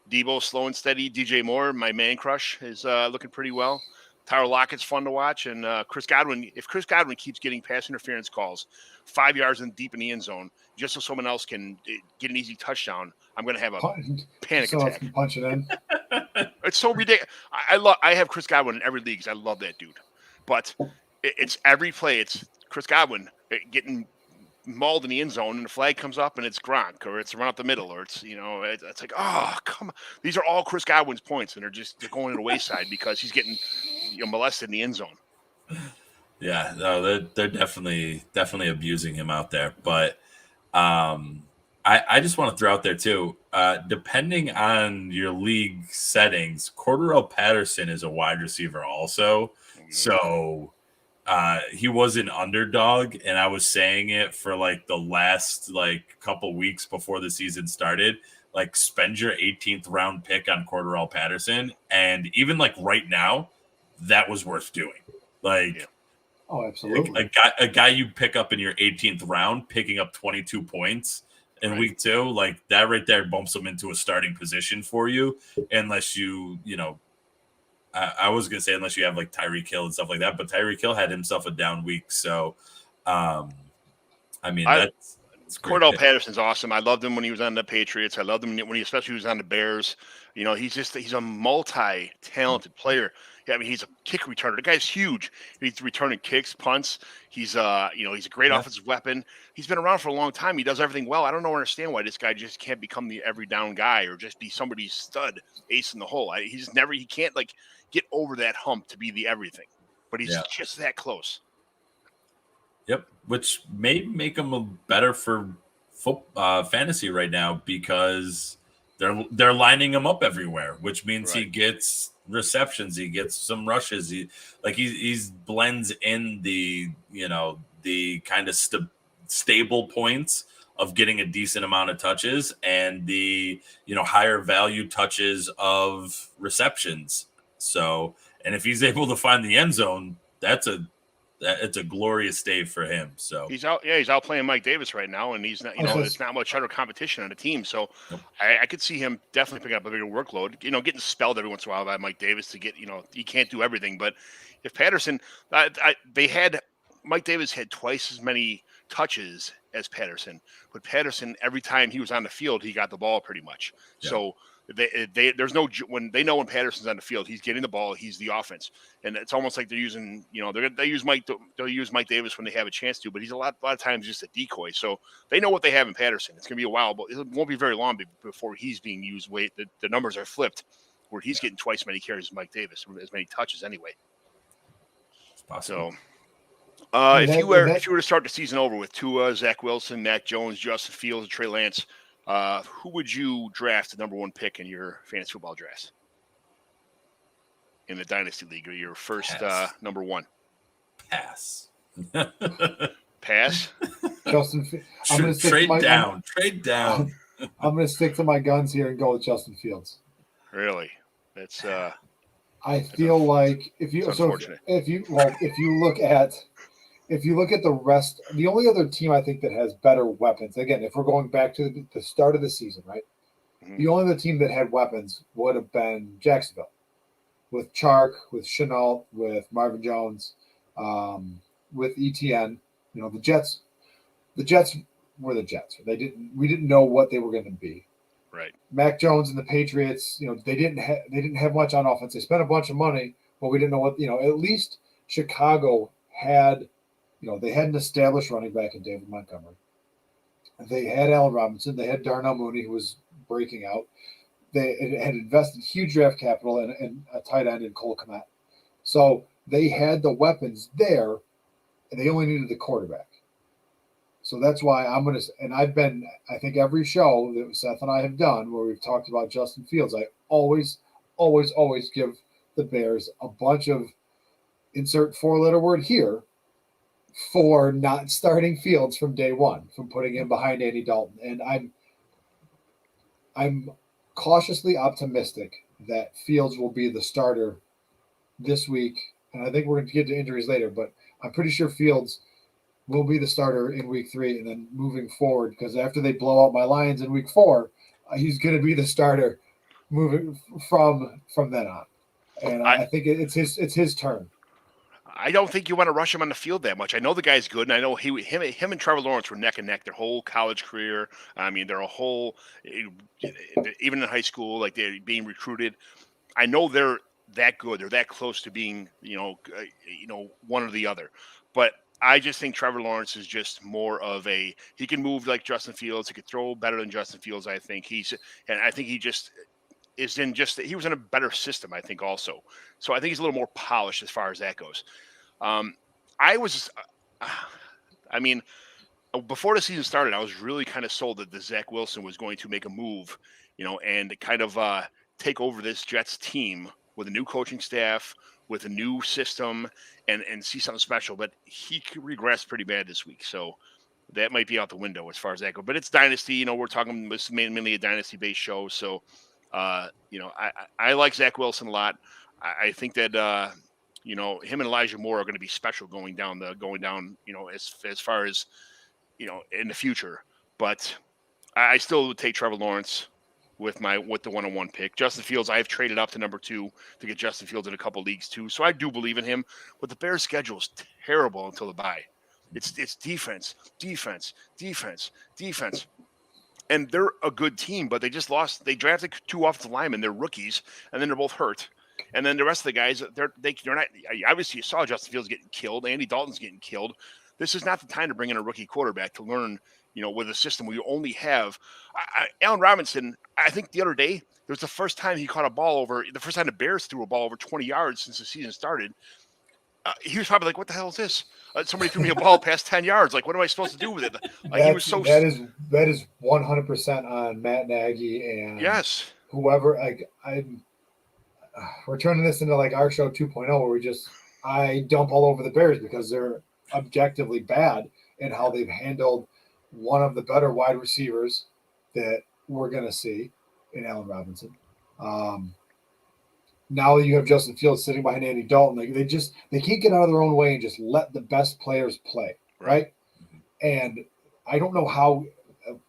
Debo slow and steady. DJ Moore, my man crush, is looking pretty well. Tyler Lockett's fun to watch. And Chris Godwin, if Chris Godwin keeps getting pass interference calls 5 yards deep in the end zone, just so someone else can get an easy touchdown, I'm going to have a panic attack. Punch it in. It's so ridiculous. I have Chris Godwin in every league because I love that dude. But it's every play. It's Chris Godwin getting mauled in the end zone, and the flag comes up, and it's Gronk, or it's run up the middle, or it's it's like, oh, come on. These are all Chris Godwin's points, and they're going to the wayside because he's getting molested in the end zone. Yeah, no, they're definitely abusing him out there. But I just want to throw out there too, depending on your league settings, Corduro Patterson is a wide receiver also. So he was an underdog, and I was saying it for like the last couple weeks before the season started. Like, spend your 18th round pick on Cordero Patterson, and even right now, that was worth doing. Oh, absolutely. A guy you pick up in your 18th round, picking up 22 points in week 2, that right there bumps him into a starting position for you, unless I was going to say unless you have Tyreek Hill and stuff like that, but Tyreek Hill had himself a down week. So, that's Cordell Patterson's awesome. I loved him when he was on the Patriots. I loved him especially when he was on the Bears. He's a multi-talented player. Yeah, I mean, he's a kick returner. The guy's huge. He's returning kicks, punts. He's he's a great offensive weapon. He's been around for a long time. He does everything well. I don't understand why this guy just can't become the every down guy or just be somebody's stud ace in the hole. He can't get over that hump to be the everything, but he's just that close. Yep, which may make him better for fantasy right now because they're lining him up everywhere, which means he gets receptions, he gets some rushes, he blends in the kind of stable points of getting a decent amount of touches and the higher value touches of receptions. So, and if he's able to find the end zone, it's a glorious day for him. So he's out playing Mike Davis right now, and he's not, it's not much other competition on the team. So I could see him definitely picking up a bigger workload. Getting spelled every once in a while by Mike Davis to get, he can't do everything. But if Patterson, Mike Davis had twice as many touches as Patterson, but Patterson every time he was on the field, he got the ball pretty much. Yeah. So. There's no when they know when Patterson's on the field, he's getting the ball, he's the offense, and it's almost like they're using they'll use Mike Davis when they have a chance to, but he's a lot of times just a decoy. So they know what they have in Patterson. It's gonna be a while, but it won't be very long before he's being used. The numbers are flipped, where he's getting twice as many carries as Mike Davis, as many touches anyway. It's possible. So if you were to start the season over with Tua, Zach Wilson, Mac Jones, Justin Fields, and Trey Lance. Who would you draft the number 1 pick in your fantasy football draft in the Dynasty League, or your first number 1? Pass. Pass? Justin. Trade down. I'm going to stick to my guns here and go with Justin Fields. Really? That's. I feel like if you look at the rest, the only other team I think that has better weapons, again, if we're going back to the start of the season, right? Mm-hmm. The only other team that had weapons would have been Jacksonville, with Chark, with Chenault, with Marvin Jones. with ETN. You know, the Jets were the Jets. We didn't know what they were going to be. Right. Mac Jones and the Patriots, you know, they didn't have much on offense. They spent a bunch of money, but we didn't know what, you know, at least Chicago had, you know, they had an established running back in David Montgomery. They had Allen Robinson. They had Darnell Mooney, who was breaking out. They had invested huge draft capital in a tight end in Cole Kmet. So they had the weapons there, and they only needed the quarterback. So that's why I think every show that Seth and I have done where we've talked about Justin Fields, I always give the Bears a bunch of insert 4-letter word here for not starting Fields from day one, from putting him behind Andy Dalton. And I'm cautiously optimistic that Fields will be the starter this week. And I think we're going to get to injuries later, but I'm pretty sure Fields will be the starter in week 3 and then moving forward, because after they blow out my Lions in week 4, he's going to be the starter moving from then on. And I think it's his turn. I don't think you want to rush him on the field that much. I know the guy's good, and I know him and Trevor Lawrence were neck and neck their whole college career. I mean, they're a whole, even in high school, like they're being recruited. I know they're that good. They're that close to being, one or the other. But I just think Trevor Lawrence is just more of he can move like Justin Fields. He could throw better than Justin Fields. I think he was in a better system, I think, also. So I think he's a little more polished as far as that goes. Before the season started, I was really kind of sold that the Zach Wilson was going to make a move, and kind of take over this Jets team with a new coaching staff, with a new system, and see something special. But he regressed pretty bad this week. So that might be out the window as far as that goes. But it's Dynasty. We're talking this mainly a Dynasty-based show. So, I like Zach Wilson a lot. I think that him and Elijah Moore are going to be special going down. As far as in the future. But I still would take Trevor Lawrence with the 101 pick. Justin Fields, I have traded up to number 2 to get Justin Fields in a couple leagues too. So I do believe in him. But the Bears' schedule is terrible until the bye. It's defense. And they're a good team, but they just lost. They drafted 2 offensive linemen. They're rookies, and then they're both hurt. And then the rest of the guys, they're not. Obviously, you saw Justin Fields getting killed. Andy Dalton's getting killed. This is not the time to bring in a rookie quarterback to learn, with a system where you only have Allen Robinson. I think the other day, it was the first time he caught a ball the first time the Bears threw a ball over 20 yards since the season started. He was probably like, "What the hell is this? Somebody threw me a ball past 10 yards. Like, what am I supposed to do with it?" He was so. That is 100% on Matt Nagy and yes, whoever. We're turning this into like our show 2.0, where I dump all over the Bears because they're objectively bad in how they've handled one of the better wide receivers that we're going to see in Allen Robinson. Now you have Justin Fields sitting behind Andy Dalton. They can't get out of their own way and just let the best players play, right? And I don't know how.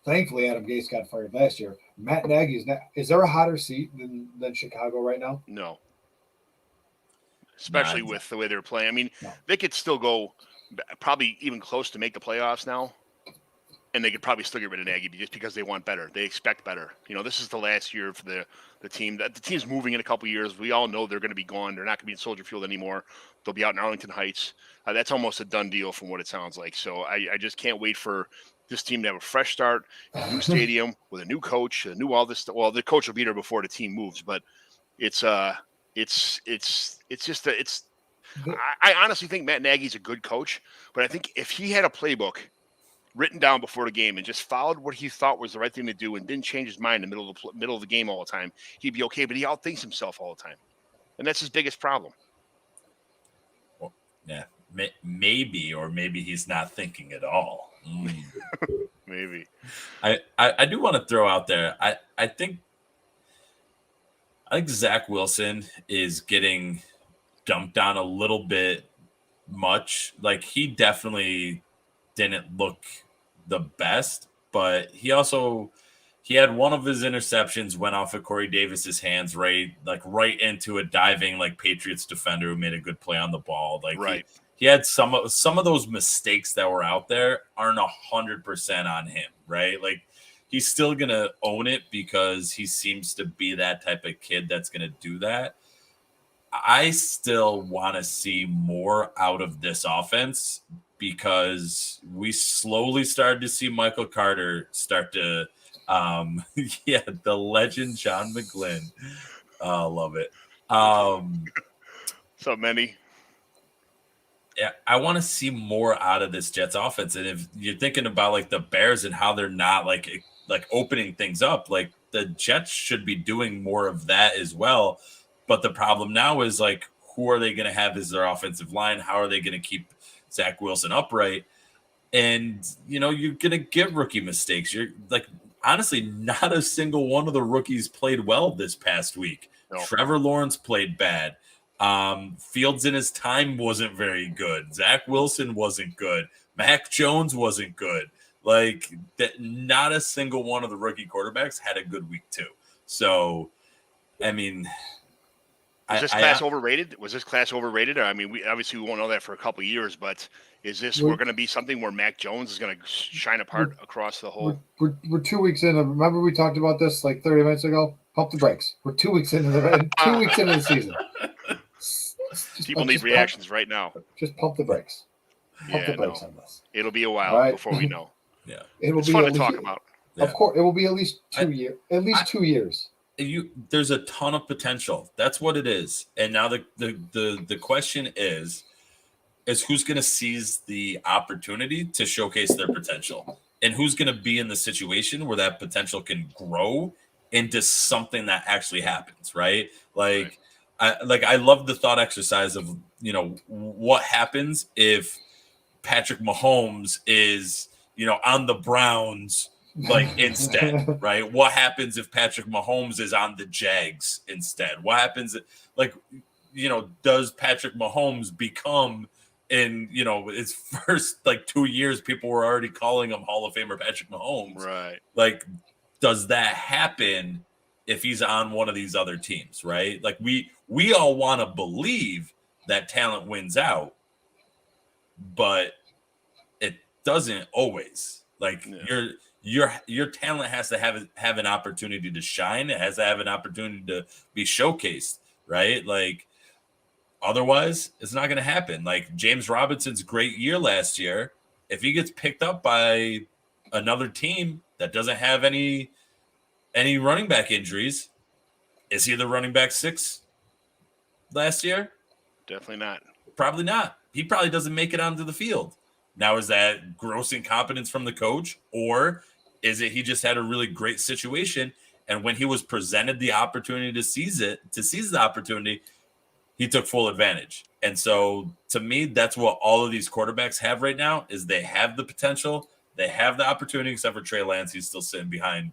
Thankfully, Adam Gase got fired last year. Matt Nagy is there a hotter seat than Chicago right now? No. Especially with the way they're playing. I mean, They could still go probably even close to make the playoffs now. And they could probably still get rid of Nagy just because they want better. They expect better. This is the last year for the team. The team's moving in a couple of years. We all know they're going to be gone. They're not going to be in Soldier Field anymore. They'll be out in Arlington Heights. That's almost a done deal from what it sounds like. So I just can't wait for this team to have a fresh start, a new stadium with a new coach, all this. Well, the coach will be there before the team moves, but I honestly think Matt Nagy's a good coach, but I think if he had a playbook written down before the game and just followed what he thought was the right thing to do and didn't change his mind in the middle of the game all the time, he'd be okay. But he outthinks himself all the time, and that's his biggest problem. Well, yeah, maybe he's not thinking at all. Maybe. I do want to throw out there. I think Zach Wilson is getting dumped on a little bit much. Like, he definitely didn't look the best, but he had one of his interceptions went off of Corey Davis's hands, right into a diving Patriots defender who made a good play on the ball. he had some of those mistakes that were out there aren't 100% on him, right? Like he's still gonna own it because he seems to be that type of kid that's gonna do that. I still want to see more out of this offense because we slowly started to see Michael Carter start to, the legend John McGlynn. Oh, love it. So many. Yeah, I want to see more out of this Jets offense. And if you're thinking about like the Bears and how they're not like opening things up, like the Jets should be doing more of that as well. But the problem now is like, who are they going to have as their offensive line? How are they going to keep Zach Wilson upright? And, you're going to get rookie mistakes. You're like, honestly, not a single one of the rookies played well this past week. No. Trevor Lawrence played bad. Fields in his time wasn't very good. Zach Wilson wasn't good. Mac Jones wasn't good. Like that, not a single one of the rookie quarterbacks had a good week too. So, I mean, was this class overrated? Was this class overrated? Or, I mean, we won't know that for a couple of years, but is this we're going to be something where Mac Jones is going to shine apart across the whole? We're 2 weeks in. Remember we talked about this like 30 minutes ago. Pump the brakes. We're 2 weeks into the season. People need reactions right now. Just pump the brakes. Pump the brakes on this. It'll be a while before we know. Yeah, it's fun to talk about. Of course, it will be at least 2 years. At least 2 years. There's a ton of potential. That's what it is. And now the question is who's going to seize the opportunity to showcase their potential, and who's going to be in the situation where that potential can grow into something that actually happens, right? Like, I love the thought exercise of, what happens if Patrick Mahomes is, on the Browns like instead, right? What happens if Patrick Mahomes is on the Jags instead? What happens, does Patrick Mahomes become in, his first 2 years, people were already calling him Hall of Famer Patrick Mahomes. Right. Like, does that happen if he's on one of these other teams, right? Like we all want to believe that talent wins out, but it doesn't always. Like your talent has to have an opportunity to shine. It has to have an opportunity to be showcased, right? Like otherwise, it's not going to happen. Like James Robinson's great year last year, if he gets picked up by another team that doesn't have any running back injuries, is he the running back 6 last year? Definitely not. Probably not. He probably doesn't make it onto the field. Now, is that gross incompetence from the coach, or is it he just had a really great situation, and when he was presented the opportunity to seize the opportunity, he took full advantage? And so, to me, that's what all of these quarterbacks have right now: is they have the potential, they have the opportunity. Except for Trey Lance, he's still sitting behind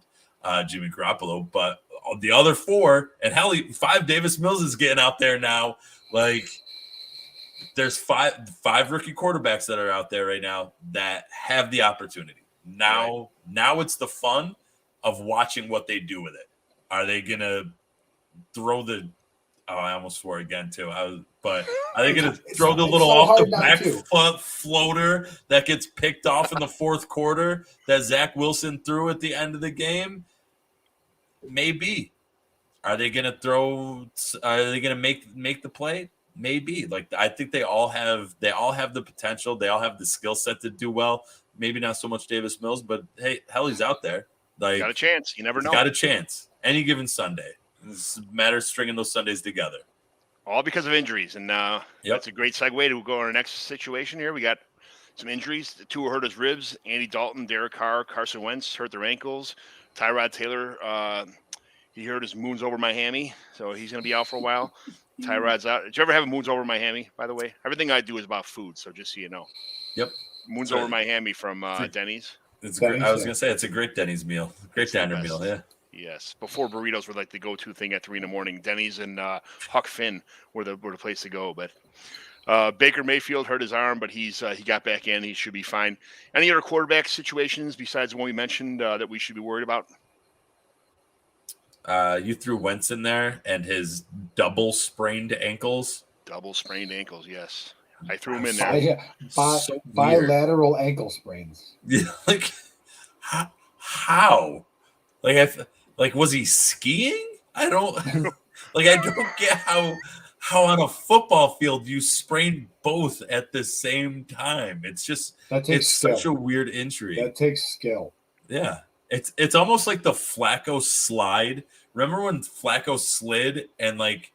Jimmy Garoppolo, but the other 4, and hell, 5 Davis Mills is getting out there now. Like there's five rookie quarterbacks that are out there right now that have the opportunity. Now it's the fun of watching what they do with it. Are they gonna throw the? Oh, I almost swore again too. But are they gonna throw the little off the back foot floater that gets picked off in the fourth quarter that Zach Wilson threw at the end of the game? Maybe. Are they gonna make the play? Maybe. Like I think they all have the potential. They all have the skill set to do well. Maybe not so much Davis Mills, but hey, hell, he's out there. Like got a chance. You never know. Got a chance. Any given Sunday. It's a matter of stringing those Sundays together. All because of injuries. And that's a great segue to go on our next situation here. We got some injuries. The 2 hurt his ribs. Andy Dalton, Derek Carr, Carson Wentz hurt their ankles. Tyrod Taylor, he hurt his moons over my hammy, so he's going to be out for a while. Tyrod's out. Did you ever have a moons over my hammy, by the way? Everything I do is about food, so just so you know. Yep. Moons over my hammy from Denny's. It's great. I was going to say, it's a great Denny's meal. Great diner meal, yeah. Yes. Before burritos were like the go-to thing at 3 a.m, Denny's and Huck Finn were the place to go. But Baker Mayfield hurt his arm, but he got back in. He should be fine. Any other quarterback situations besides the one we mentioned that we should be worried about? You threw Wentz in there and his double sprained ankles. Double sprained ankles, yes. I threw him in there. Bilateral ankle sprains. Yeah, like how? Like was he skiing? I don't get how on a football field you sprain both at the same time. It's just such a weird injury. That takes skill. Yeah. It's almost like the Flacco slide. Remember when Flacco slid and like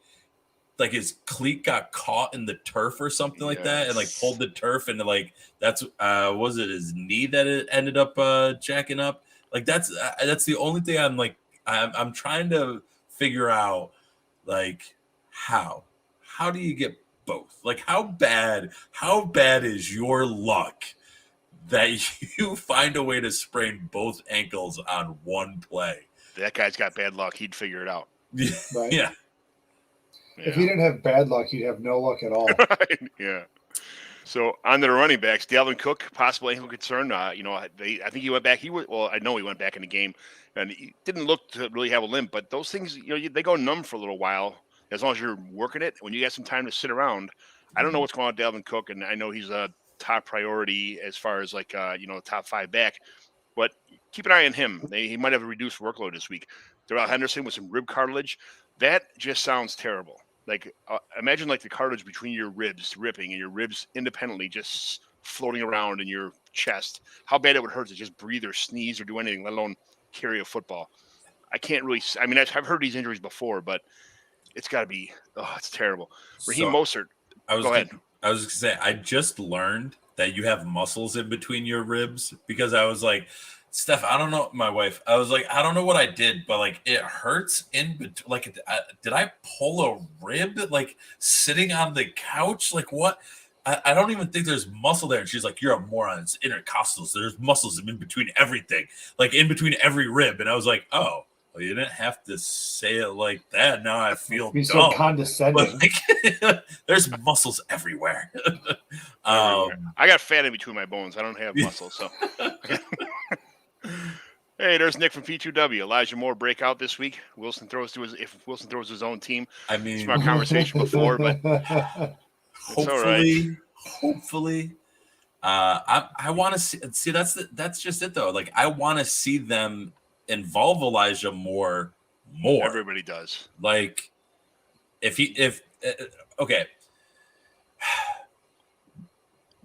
his cleat got caught in the turf or something like that, and like pulled the turf, and like that's was it his knee that it ended up jacking up? Like that's the only thing I'm trying to figure out, like how do you get both? Like how bad is your luck that you find a way to sprain both ankles on one play? That guy's got bad luck. He'd figure it out. Right? Yeah. If he didn't have bad luck, he'd have no luck at all. Yeah. So on to the running backs, Dalvin Cook, possible ankle concern. I think he went back. I know he went back in the game, and he didn't look to really have a limp. But those things, they go numb for a little while as long as you're working it. When you got some time to sit around, I don't know what's going on with Dalvin Cook, and I know he's a top priority as far as top 5 back. But keep an eye on him. He might have a reduced workload this week. Darrell Henderson with some rib cartilage. That just sounds terrible. Like imagine like the cartilage between your ribs ripping and your ribs independently just floating around in your chest. How bad it would hurt to just breathe or sneeze or do anything, let alone carry a football. I can't really. I mean, I've heard these injuries before, but it's got to be. Oh, it's terrible. Raheem Mostert. Go ahead. I was going to say, I just learned that you have muscles in between your ribs, because I was like, Steph, I don't know, my wife, I was like, I don't know what I did, but like it hurts in between. Like, did I pull a rib like sitting on the couch? Like what? I don't even think there's muscle there. And she's like, you're a moron. It's intercostals. There's muscles in between everything, like in between every rib. And I was like, oh, well, you didn't have to say it like that. Now I feel dumb. So condescending. Like, there's muscles everywhere. I got fat in between my bones. I don't have muscles, so. Hey, there's Nick from P2W. Elijah Moore breakout this week. If Wilson throws his own team. I mean, it's our conversation before, but hopefully, I want to see. That's just it though. Like I want to see them involve Elijah more. Everybody does. Like okay.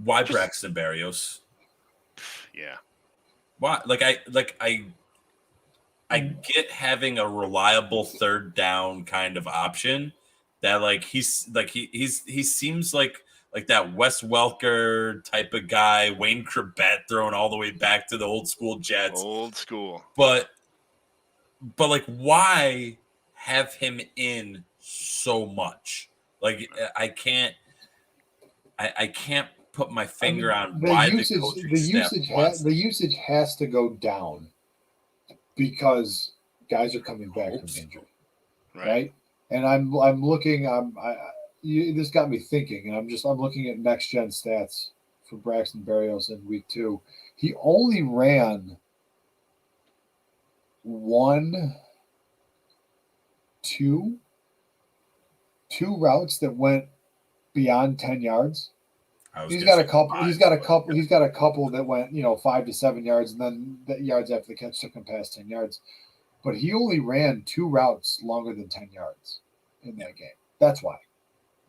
Why Braxton Berrios? Yeah. Why? I get having a reliable third down kind of option that like he seems like that Wes Welker type of guy, Wayne Krebet thrown all the way back to the old school Jets. Old school. But like why have him in so much? Like I can't put my finger on why the usage has to go down because guys are coming back from injury, right? And I'm looking. This got me thinking, and I'm looking at next gen stats for Braxton Berrios in week 2. He only ran two routes that went beyond 10 yards. He's got a couple that went, 5 to 7 yards, and then the yards after the catch took him past 10 yards. But he only ran 2 routes longer than 10 yards in that game. That's why.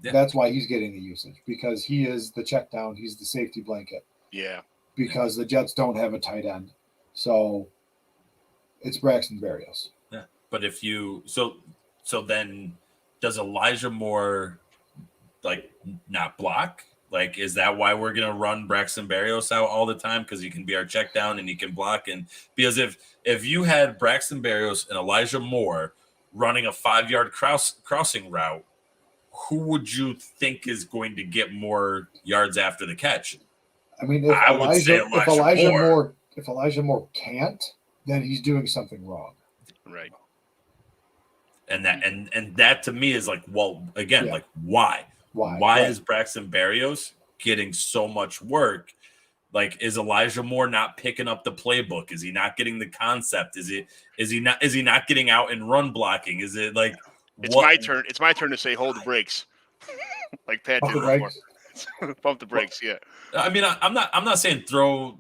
Yeah. That's why he's getting the usage, because he is the check down. He's the safety blanket. Yeah. Because the Jets don't have a tight end. So it's Braxton Berrios. Yeah. But if you so then does Elijah Moore like not block? Like, is that why we're going to run Braxton Berrios out all the time? Because he can be our check down and he can block. And because if you had Braxton Berrios and Elijah Moore running a 5-yard crossing route, who would you think is going to get more yards after the catch? I mean, if Elijah Moore can't, then he's doing something wrong. Right. And that to me is like, well, again, like why? Why is Braxton Berrios getting so much work? Like, is Elijah Moore not picking up the playbook? Is he not getting the concept? Is he not getting out and run blocking? Is it like it's my turn? It's my turn to say hold the brakes, like Pat did before. Pump the brakes. Yeah. I mean, I'm not saying throw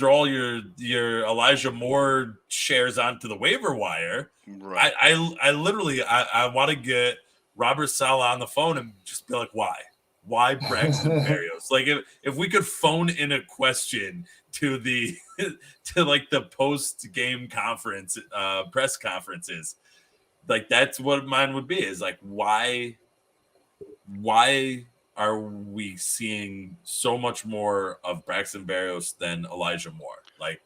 all your Elijah Moore shares onto the waiver wire. Right. I literally want to get Robert Saleh on the phone and just be like, why Braxton Berrios? Like if we could phone in a question to the the post game conference press conferences, like that's what mine would be, is like why are we seeing so much more of Braxton Berrios than Elijah Moore? Like,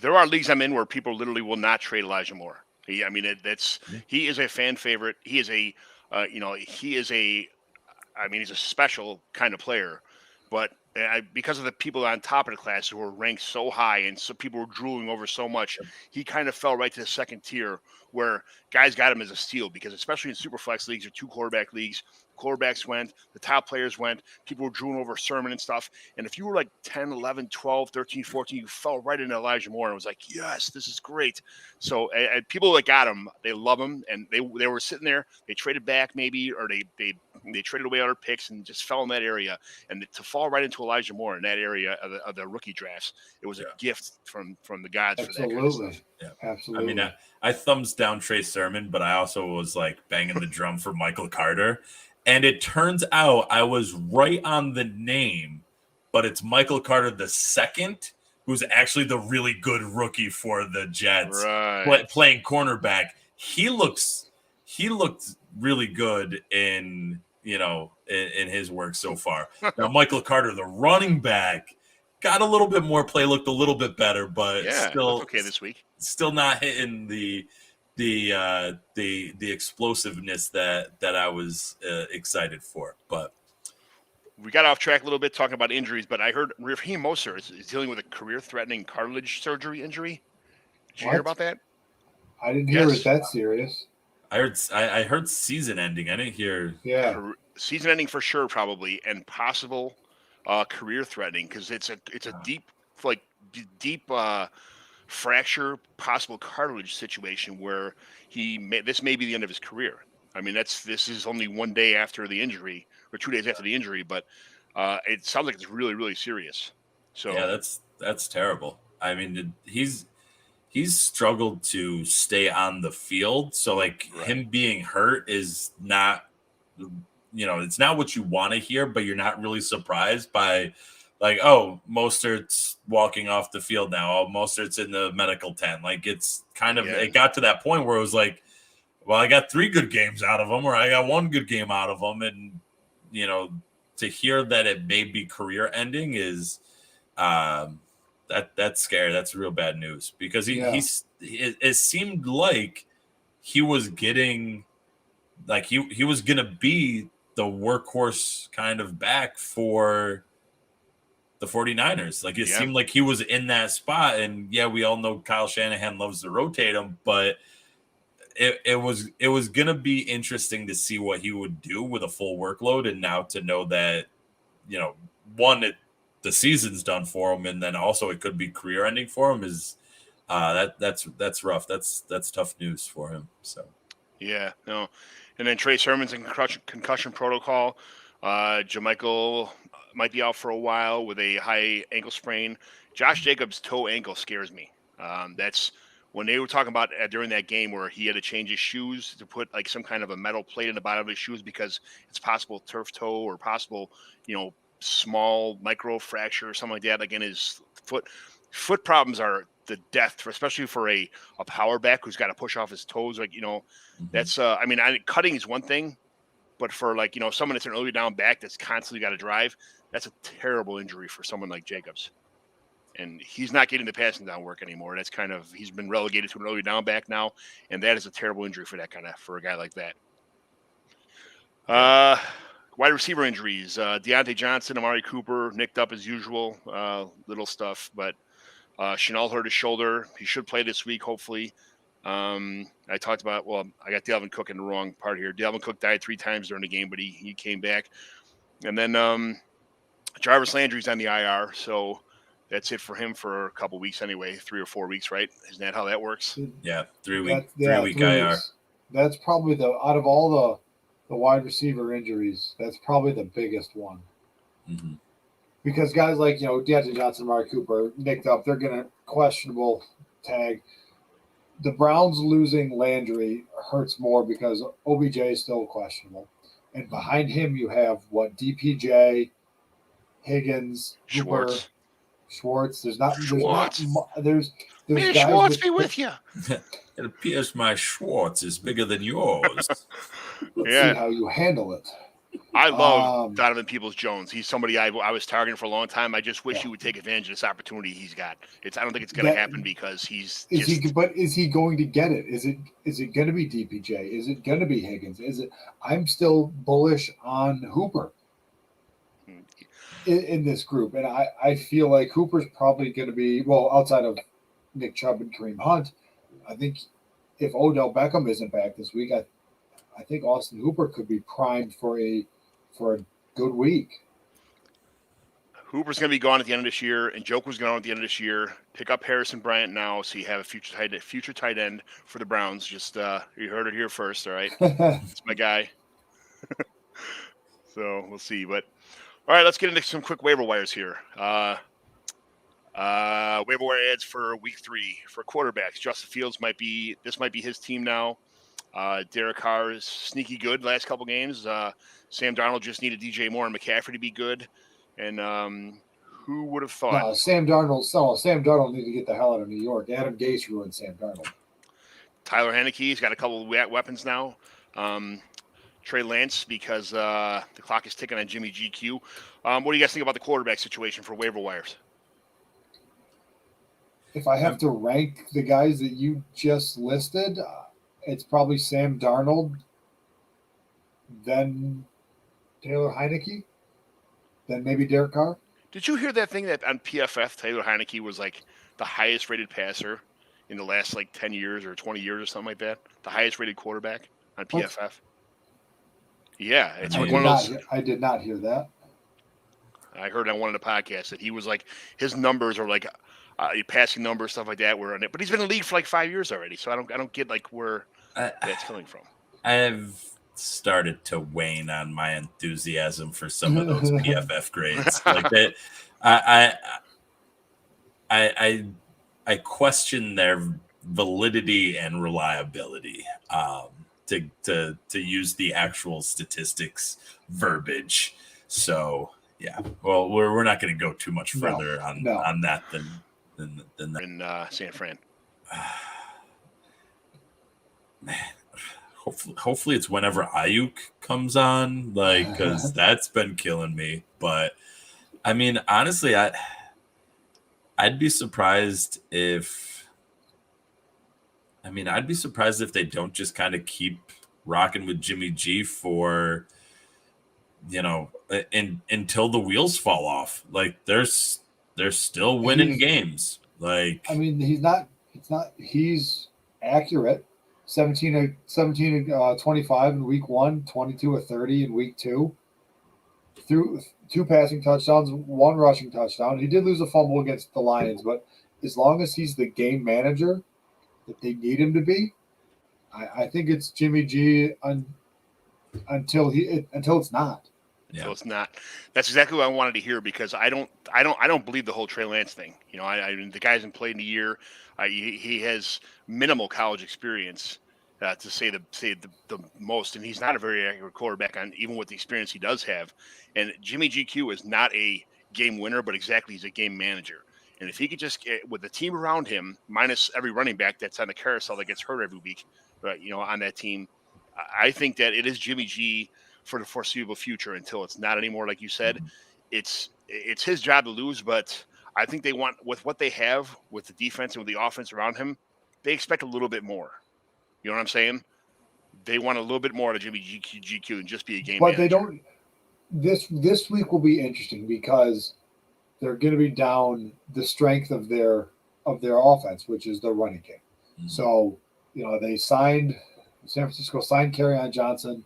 there are leagues I'm in where people literally will not trade Elijah Moore. He is a fan favorite. He is he's a special kind of player, but because of the people on top of the class who were ranked so high and so people were drooling over so much, he kind of fell right to the second tier where guys got him as a steal, because especially in super flex leagues or 2 quarterback leagues, quarterbacks went, the top players went, people were drooling over Sermon and stuff. And if you were like 10, 11, 12, 13, 14, you fell right into Elijah Moore and was like, yes, this is great. So people that got him, they love him. And they were sitting there, they traded back maybe, or they traded away other picks and just fell in that area. And to fall right into Elijah Moore in that area of the rookie drafts, it was a gift from the gods. Absolutely. For that kind of stuff. Yeah. Absolutely. I mean, I thumbs down Trey Sermon, but I also was like banging the drum for Michael Carter. And it turns out I was right on the name, but it's Michael Carter II, who's actually the really good rookie for the Jets, playing cornerback. He looked really good in his work so far. Now Michael Carter, the running back, got a little bit more play, looked a little bit better, but still okay this week. Still not hitting the explosiveness that I was excited for. But we got off track a little bit talking about injuries, but I heard Raheem Mostert is dealing with a career-threatening cartilage surgery injury. Did you hear about that? I didn't hear it that serious. I heard season ending. I didn't hear. Yeah, season ending for sure, probably, and possible career-threatening, because it's a deep fracture, possible cartilage situation where this may be the end of his career. I mean, this is only 1 day after the injury or 2 days after the injury, but it sounds like it's really, really serious. So yeah, that's terrible. I mean, he's struggled to stay on the field. So him being hurt is not, it's not what you want to hear, but you're not really surprised by like, oh, Mostert's walking off the field now. Oh, Mostert's in the medical tent. Like it's kind of, it got to that point where it was like, well, I got 3 good games out of him, or I got 1 good game out of him. And, to hear that it may be career ending is, that's scary. That's real bad news, because it seemed like he was getting, like he was going to be the workhorse kind of back for the 49ers. Like it seemed like he was in that spot, and we all know Kyle Shanahan loves to rotate him, but it was going to be interesting to see what he would do with a full workload. And now to know that, the season's done for him, and then also it could be career ending for him is that's rough. That's tough news for him. So no. And then Trey Sermon's in concussion protocol. Jermichael might be out for a while with a high ankle sprain. Josh Jacobs' toe ankle scares me. That's when they were talking about during that game where he had to change his shoes to put like some kind of a metal plate in the bottom of his shoes because it's possible turf toe or possible, small micro fracture or something like that. Like in his foot. Foot problems are the death, especially for a power back who's got to push off his toes. Like, that's cutting is one thing, but for someone that's an early down back that's constantly got to drive, that's a terrible injury for someone like Jacobs. And he's not getting the passing down work anymore. That's he's been relegated to an early down back now, and that is a terrible injury for a guy like that. Wide receiver injuries: Deontay Johnson, Amari Cooper nicked up as usual, little stuff, but Chanel hurt his shoulder. He should play this week, hopefully. I talked about, I got Dalvin Cook in the wrong part here. Dalvin Cook died 3 times during the game, but he came back. And then Jarvis Landry's on the IR, so that's it for him for a couple weeks anyway, 3 or 4 weeks, right? Isn't that how that works? Yeah, 3 week IR. That's probably out of all the wide receiver injuries. That's probably the biggest one. Mm-hmm. Because guys like, Deontay Johnson, Amari Cooper, nicked up, they're going to questionable tag. The Browns losing Landry hurts more because OBJ is still questionable. And behind him, you have DPJ, Higgins, Hooper, Schwartz. There's May guys Schwartz be with you. It appears my Schwartz is bigger than yours. Let's see how you handle it. I love Donovan Peoples-Jones. He's somebody I was targeting for a long time. I just wish he would take advantage of this opportunity he's got. I don't think it's going to happen because Is he going to get it? Is it going to be DPJ? Is it going to be Higgins? I'm still bullish on Hooper in this group, and I feel like Hooper's probably going to be outside of Nick Chubb and Kareem Hunt. I think if Odell Beckham isn't back this week, I think Austin Hooper could be primed for a good week. Hooper's going to be gone at the end of this year, and Joker's going at the end of this year. Pick up Harrison Bryant now, so you have a future tight end for the Browns. Just you heard it here first, all right? It's my guy. So we'll see. But all right, let's get into some quick waiver wires here. Waiver wire ads for week 3 for quarterbacks. Justin Fields might be his team now. Derek Carr is sneaky good last couple games. Sam Darnold just needed DJ Moore and McCaffrey to be good. And who would have thought? No, Sam Darnold needed to get the hell out of New York. Adam Gase ruined Sam Darnold. Tyler Heineke's got a couple of weapons now. Trey Lance, because the clock is ticking on Jimmy GQ. What do you guys think about the quarterback situation for waiver wires? If I have to rank the guys that you just listed, it's probably Sam Darnold, then Taylor Heineke, then maybe Derek Carr. Did you hear that thing that on PFF, Taylor Heineke was like the highest rated passer in the last 10 years or 20 years or something like that? The highest rated quarterback on PFF. What? Yeah, it's one of those. I did not hear that. I heard on one of the podcasts that he was his numbers are passing numbers, stuff like that were on it. But he's been in the league for 5 years already, so I don't get where that's coming from. I've started to wane on my enthusiasm for some of those PFF grades. I question their validity and reliability. To use the actual statistics verbiage. So yeah, well, we're not going to go too much further on that than that. In San Fran. Man, hopefully it's whenever Ayuk comes on, because that's been killing me. But I mean, honestly, I'd be surprised if they don't just kind of keep rocking with Jimmy G for, until the wheels fall off. They're still winning games. He's accurate. 17 25 in week 1, 22 of 30 in week 2. Through 2 passing touchdowns, 1 rushing touchdown. He did lose a fumble against the Lions, but as long as he's the game manager that they need him to be, I think it's Jimmy G until it's not. Yeah. So it's not. That's exactly what I wanted to hear, because I don't believe the whole Trey Lance thing. The guy hasn't played in a year. He has minimal college experience, to say the most, and he's not a very accurate quarterback even with the experience he does have. And Jimmy GQ is not a game winner, but exactly, he's a game manager. And if he could just get with the team around him, minus every running back that's on the carousel that gets hurt every week, on that team, I think that it is Jimmy G for the foreseeable future until it's not anymore. Like you said, it's his job to lose, but I think they want, with what they have with the defense and with the offense around him, they expect a little bit more. You know what I'm saying? They want a little bit more out of Jimmy GQ and just be a game manager. They don't. This week will be interesting because they're going to be down the strength of their offense, which is the running game. Mm-hmm. So, San Francisco signed Kerryon Johnson.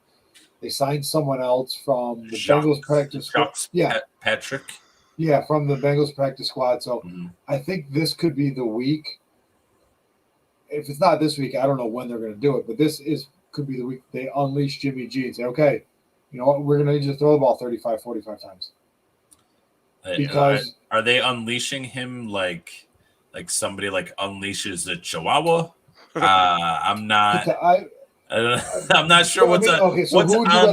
They signed someone else from the Bengals practice squad. Patrick. Yeah, from the Bengals practice squad. So I think this could be the week. If it's not this week, I don't know when they're going to do it, but this is could be the week they unleash Jimmy G and say, okay, you know what, we're going to need you to throw the ball 35, 45 times. Because are they unleashing him like somebody like unleashes a chihuahua? I'm not. I'm not sure what's on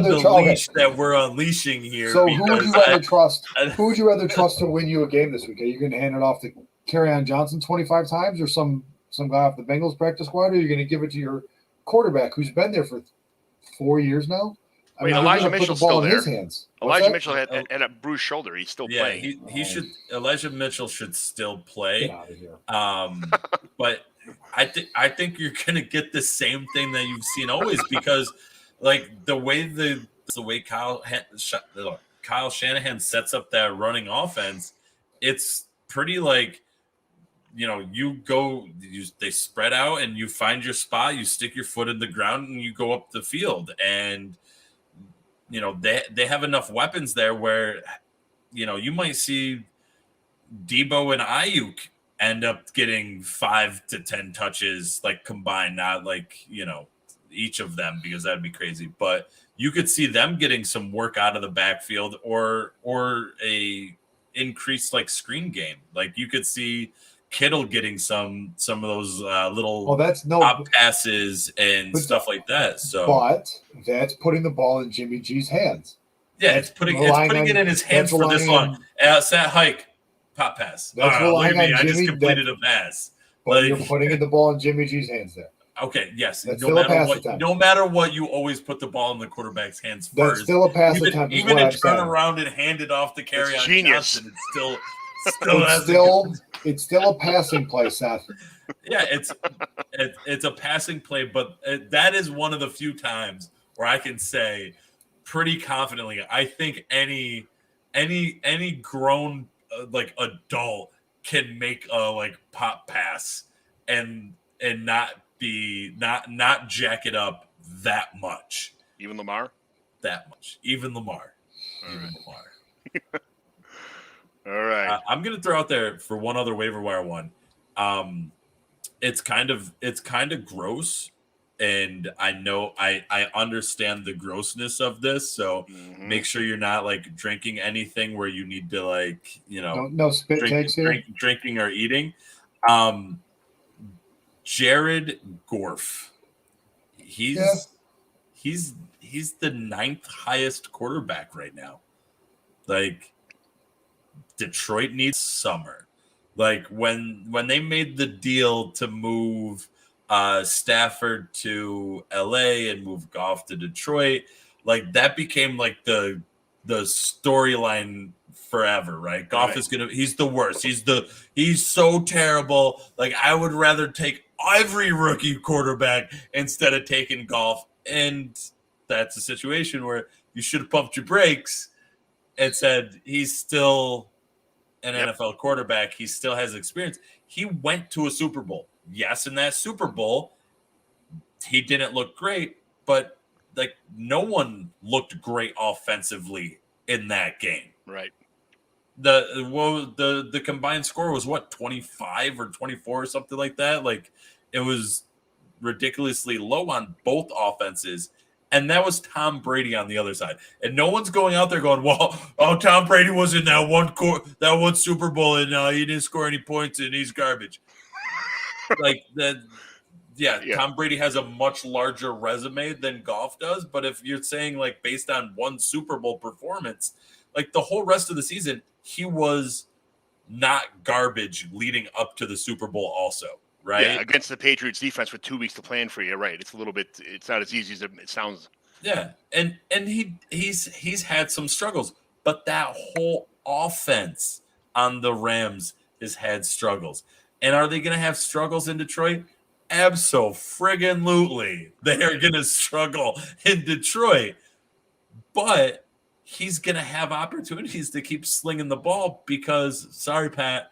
the leash that we're unleashing here. So who would you rather trust? Who would you rather trust to win you a game this week? Are you going to hand it off to Kerryon Johnson 25 times, or some guy off the Bengals practice squad? Or are you going to give it to your quarterback who's been there for 4 years now? Wait, Elijah Mitchell's still there. Elijah Mitchell had a bruised shoulder. He's still playing. He should. Elijah Mitchell should still play. Get out of here. But I think you're gonna get the same thing that you've seen always, because like the way Kyle Shanahan sets up that running offense, it's pretty like, you know, they spread out and you find your spot, you stick your foot in the ground and you go up the field. And you know, they have enough weapons there where, you know, you might see Debo and Ayuk end up getting 5 to 10 touches, like combined, not like, you know, each of them, because that'd be crazy. But you could see them getting some work out of the backfield, or a increased like screen game. Like you could see Kittle getting some of those little pop passes and stuff like that. So, but that's putting the ball in Jimmy G's hands. Yeah, it's putting it in his hands for this long. Set hike. Pop pass. Look at me. I just completed a pass. But you're putting the ball in Jimmy G's hands there. Okay, yes. No matter what, you always put the ball in the quarterback's hands first. That's still a pass attempt. Even to turn around and hand it off to Kerryon Johnson, it's still a passing play, Seth. Yeah, it's a passing play, but that is one of the few times where I can say pretty confidently, I think any grown like adult can make a like pop pass and not jack it up that much. Even Lamar? That much. Even Lamar. All right. I'm gonna throw out there for one other waiver wire one. It's kind of gross, and I know I understand the grossness of this, so make sure you're not like drinking anything where you need to, like, you know, no spit takes here. Drinking or eating. Jared Goff. He's the 9th highest quarterback right now. Like, Detroit needs summer. Like when they made the deal to move Stafford to LA and move Goff to Detroit, like that became like the storyline forever, right? Goff is he's the worst. He's so terrible. Like, I would rather take every rookie quarterback instead of taking Goff. And that's a situation where you should have pumped your brakes and said, he's still an NFL quarterback. He still has experience. He went to a Super Bowl. Yes, in that Super Bowl, he didn't look great, but like no one looked great offensively in that game. Right. The combined score was what, 25 or 24 or something like that. Like, it was ridiculously low on both offenses. And that was Tom Brady on the other side. And no one's going out there going, well, Tom Brady was in that one Super Bowl and he didn't score any points and he's garbage. Like that. Yeah, Tom Brady has a much larger resume than Goff does. But if you're saying like based on one Super Bowl performance, like the whole rest of the season, he was not garbage leading up to the Super Bowl also. Right. Yeah, against the Patriots defense with 2 weeks to plan for you. Right. It's not as easy as it sounds. Yeah. And he's had some struggles, but that whole offense on the Rams has had struggles. And are they going to have struggles in Detroit? Abso-friggin-lutely. They are going to struggle in Detroit, but he's going to have opportunities to keep slinging the ball because, sorry, Pat,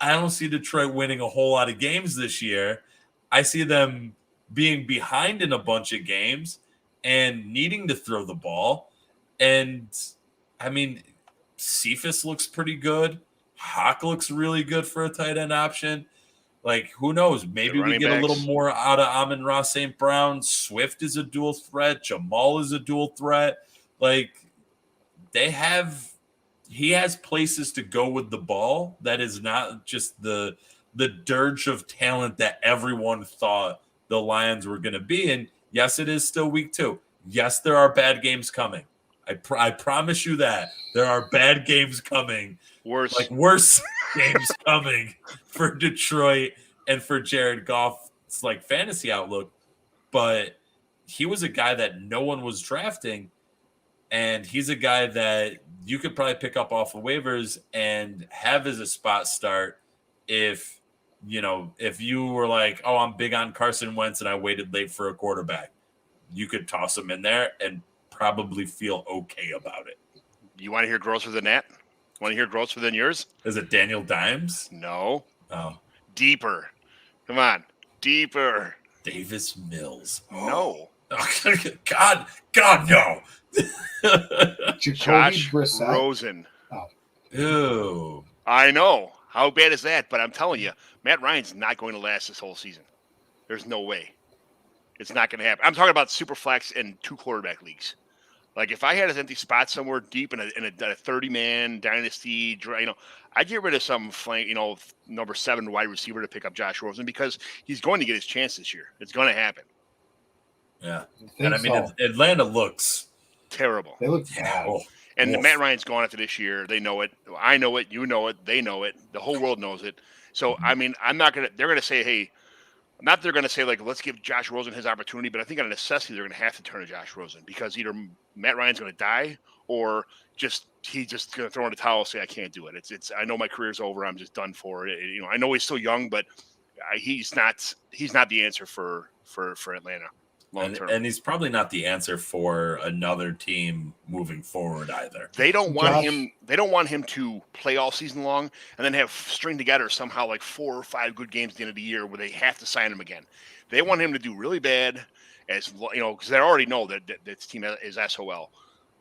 I don't see Detroit winning a whole lot of games this year. I see them being behind in a bunch of games and needing to throw the ball. And, I mean, Cephas looks pretty good. Hawk looks really good for a tight end option. Like, who knows? Maybe we get a little backs. more out of Amon-Ra St. Brown. Swift is a dual threat. Jamal is a dual threat. Like, he has places to go with the ball that is not just the dirge of talent that everyone thought the Lions were going to be. And yes, it is still week 2. Yes, there are bad games coming. I promise you that. There are bad games coming. Worse games coming for Detroit and for Jared Goff's like fantasy outlook. But he was a guy that no one was drafting. And he's a guy that you could probably pick up off of waivers and have as a spot start if you were like, oh, I'm big on Carson Wentz and I waited late for a quarterback. You could toss him in there and probably feel okay about it. You want to hear grosser than that? Want to hear grosser than yours? Is it Daniel Dimes? No. Oh. Deeper. Come on. Deeper. Davis Mills. No. Oh, God, no. Josh Rosen. Oh. Ew. I know. How bad is that? But I'm telling you, Matt Ryan's not going to last this whole season. There's no way. It's not going to happen. I'm talking about super flex and 2 quarterback leagues. Like, if I had an empty spot somewhere deep in a 30-man dynasty, I'd get rid of some flank, number 7 wide receiver to pick up Josh Rosen because he's going to get his chance this year. It's going to happen. Yeah. And I mean, Atlanta looks terrible. They look terrible. And Matt Ryan's gone after this year. They know it. I know it. You know it. They know it. The whole world knows it. So, I mean, they're going to say, hey, not they're going to say, like, let's give Josh Rosen his opportunity, but I think out of necessity, they're going to have to turn to Josh Rosen because either Matt Ryan's going to die or he's just going to throw in the towel and say, I can't do it. I know my career's over. I'm just done for it. I know he's still young, but he's not the answer for Atlanta. And he's probably not the answer for another team moving forward either. They don't want him. They don't want him to play all season long and then have string together somehow like 4 or 5 good games at the end of the year where they have to sign him again. They want him to do really bad, because they already know that this team is SOL.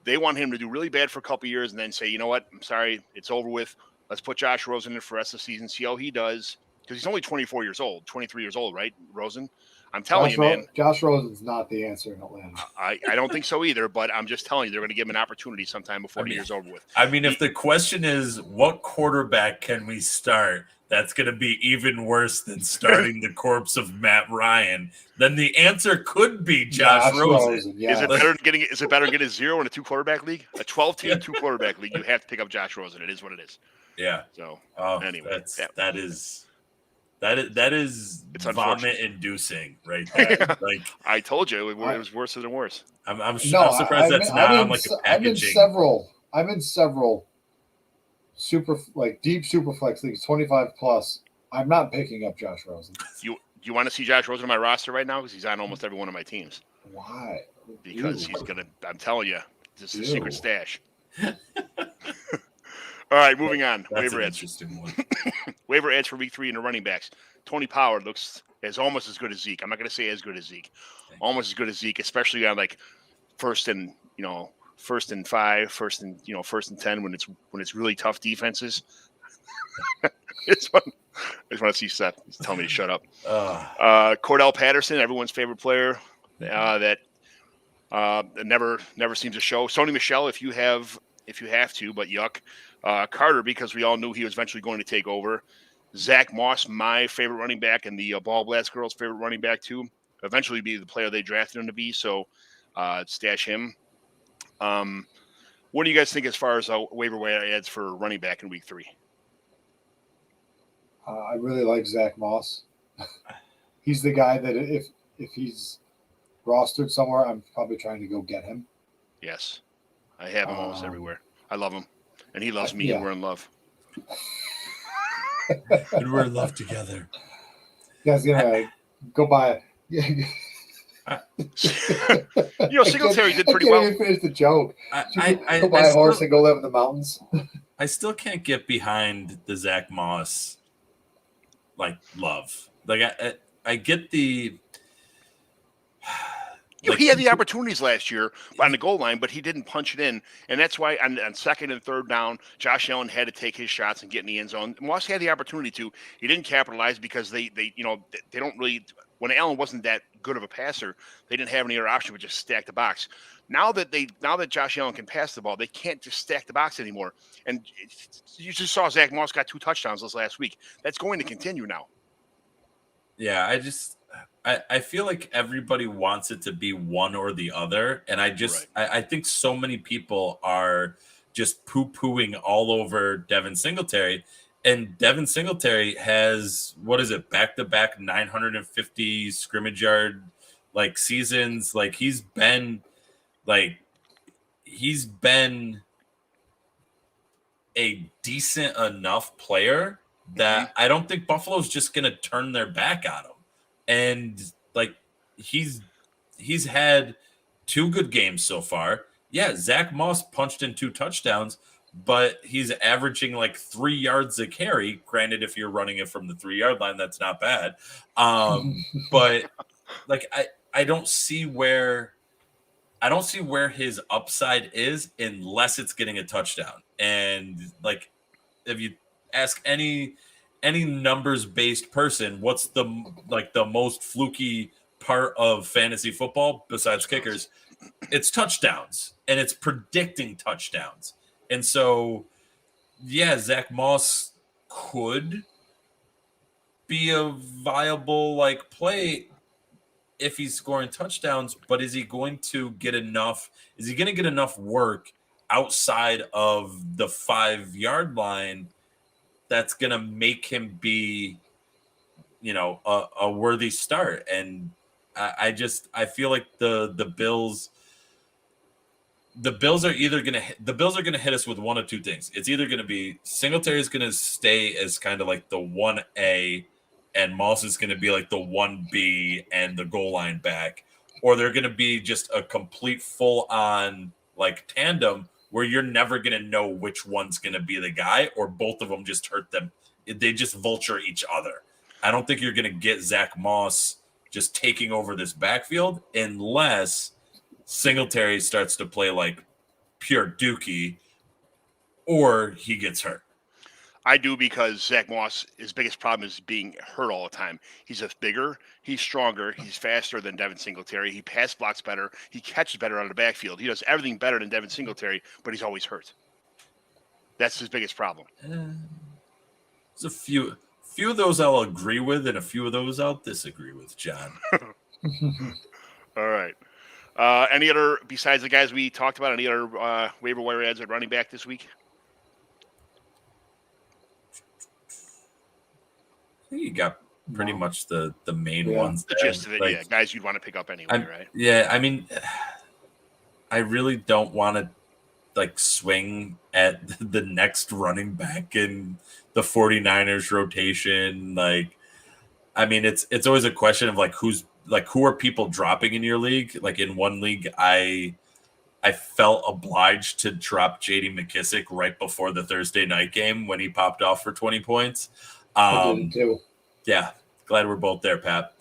They want him to do really bad for a couple of years and then say, you know what, I'm sorry, it's over with. Let's put Josh Rosen in for the rest of the season, see how he does, because he's only 23 years old, right, Rosen? I'm telling you, man. Josh Rosen's not the answer in Atlanta. I don't think so either, but I'm just telling you, they're going to give him an opportunity sometime before the year's over with. I mean, if the question is, what quarterback can we start that's going to be even worse than starting the corpse of Matt Ryan, then the answer could be Josh Rosen. Yes. Is it better getting a 0 in a 2 quarterback league? A 12-team 2 quarterback league, you have to pick up Josh Rosen. It is what it is. Yeah. So, anyway. That is vomit inducing right there. Like I told you, it was worse than worse. I'm surprised that's not on like a packaging. I'm in several deep super flex leagues, 25 plus. I'm not picking up Josh Rosen. You want to see Josh Rosen on my roster right now because he's on almost every one of my teams. Why? Because he's gonna. I'm telling you, this is a secret stash. All right, moving on. That's Waiver an ads. interesting one. Waiver ads for week 3 in the running backs. Tony Pollard looks almost as good as Zeke. I'm not going to say as good as Zeke. Almost as good as Zeke, especially on like first and 5, first and 10 when it's really tough defenses. I just want to see Seth tell me to shut up. Corduro Patterson, everyone's favorite player, that never seems to show. Sony Michel, if you have to, but yuck. Carter, because we all knew he was eventually going to take over. Zach Moss, my favorite running back, and the Ball Blast Girls' favorite running back too. Eventually be the player they drafted him to be, so stash him. What do you guys think as far as waiver ads for running back in week 3? I really like Zach Moss. He's the guy that if he's rostered somewhere, I'm probably trying to go get him. Yes, I have him almost everywhere. I love him, and he loves me, and we're in love. And we're in love together. You guys gonna go buy it? Singletary did pretty well. I can't even finish the joke. I go buy a horse and go live in the mountains. I still can't get behind the Zach Moss love. Like I get the Like, he had the opportunities last year on the goal line, but he didn't punch it in, and that's why on second and third down, Josh Allen had to take his shots and get in the end zone. Moss had the opportunity to. He didn't capitalize because they don't really. When Allen wasn't that good of a passer, they didn't have any other option but just stack the box. Now that Josh Allen can pass the ball, they can't just stack the box anymore. And you just saw Zach Moss got 2 touchdowns this last week. That's going to continue now. Yeah, I feel like everybody wants it to be one or the other. And I think so many people are just poo-pooing all over Devin Singletary. And Devin Singletary has, back-to-back 950 scrimmage yard seasons. He's been a decent enough player that I don't think Buffalo's just going to turn their back on him. And he's had 2 good games so far. Yeah, Zach Moss punched in 2 touchdowns, but he's averaging 3 yards a carry. Granted, if you're running it from the 3-yard line, that's not bad. But I don't see where his upside is unless it's getting a touchdown. And if you ask any numbers based person, what's the most fluky part of fantasy football besides kickers? It's touchdowns, and it's predicting touchdowns. And so, yeah, Zach Moss could be a viable play if he's scoring touchdowns, but is he going to get enough? Is he going to get enough work outside of the 5-yard line that's going to make him be, a worthy start? And I feel like the Bills are either going to hit us with one of 2 things. It's either going to be Singletary is going to stay as kind of the 1A, and Moss is going to be the 1B and the goal line back, or they're going to be just a complete full-on tandem where you're never going to know which one's going to be the guy, or both of them just hurt them. They just vulture each other. I don't think you're going to get Zach Moss just taking over this backfield unless Singletary starts to play pure dookie or he gets hurt. I do, because Zach Moss, his biggest problem is being hurt all the time. He's bigger, he's stronger, he's faster than Devin Singletary. He pass blocks better, he catches better out of the backfield. He does everything better than Devin Singletary, but he's always hurt. That's his biggest problem. There's a few of those I'll agree with, and a few of those I'll disagree with, John. All right. Any other, besides the guys we talked about, any other waiver wire ads at running back this week? I think you got pretty much the main ones. The gist of it, guys you'd want to pick up anyway, right? Yeah, I mean, I really don't want to swing at the next running back in the 49ers rotation. I mean, it's always a question of who are people dropping in your league? In one league, I felt obliged to drop J.D. McKissick right before the Thursday night game when he popped off for 20 points. I did too. Yeah, glad we're both there, Pat.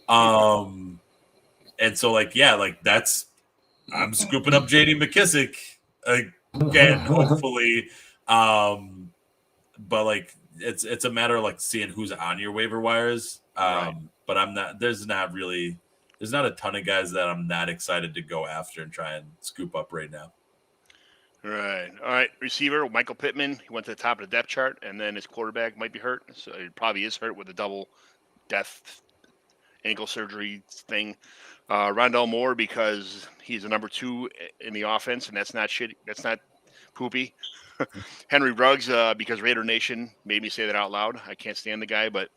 And so that's, I'm scooping up J.D. McKissick again, hopefully. But it's a matter of seeing who's on your waiver wires. Right. But there's not a ton of guys that I'm not excited to go after and try and scoop up right now. All right. Receiver, Michael Pittman. He went to the top of the depth chart, and then his quarterback might be hurt. So he probably is hurt with a double death ankle surgery thing. Rondell Moore, because he's a number 2 in the offense, and that's not shit. That's not poopy. Henry Ruggs, because Raider Nation made me say that out loud. I can't stand the guy, but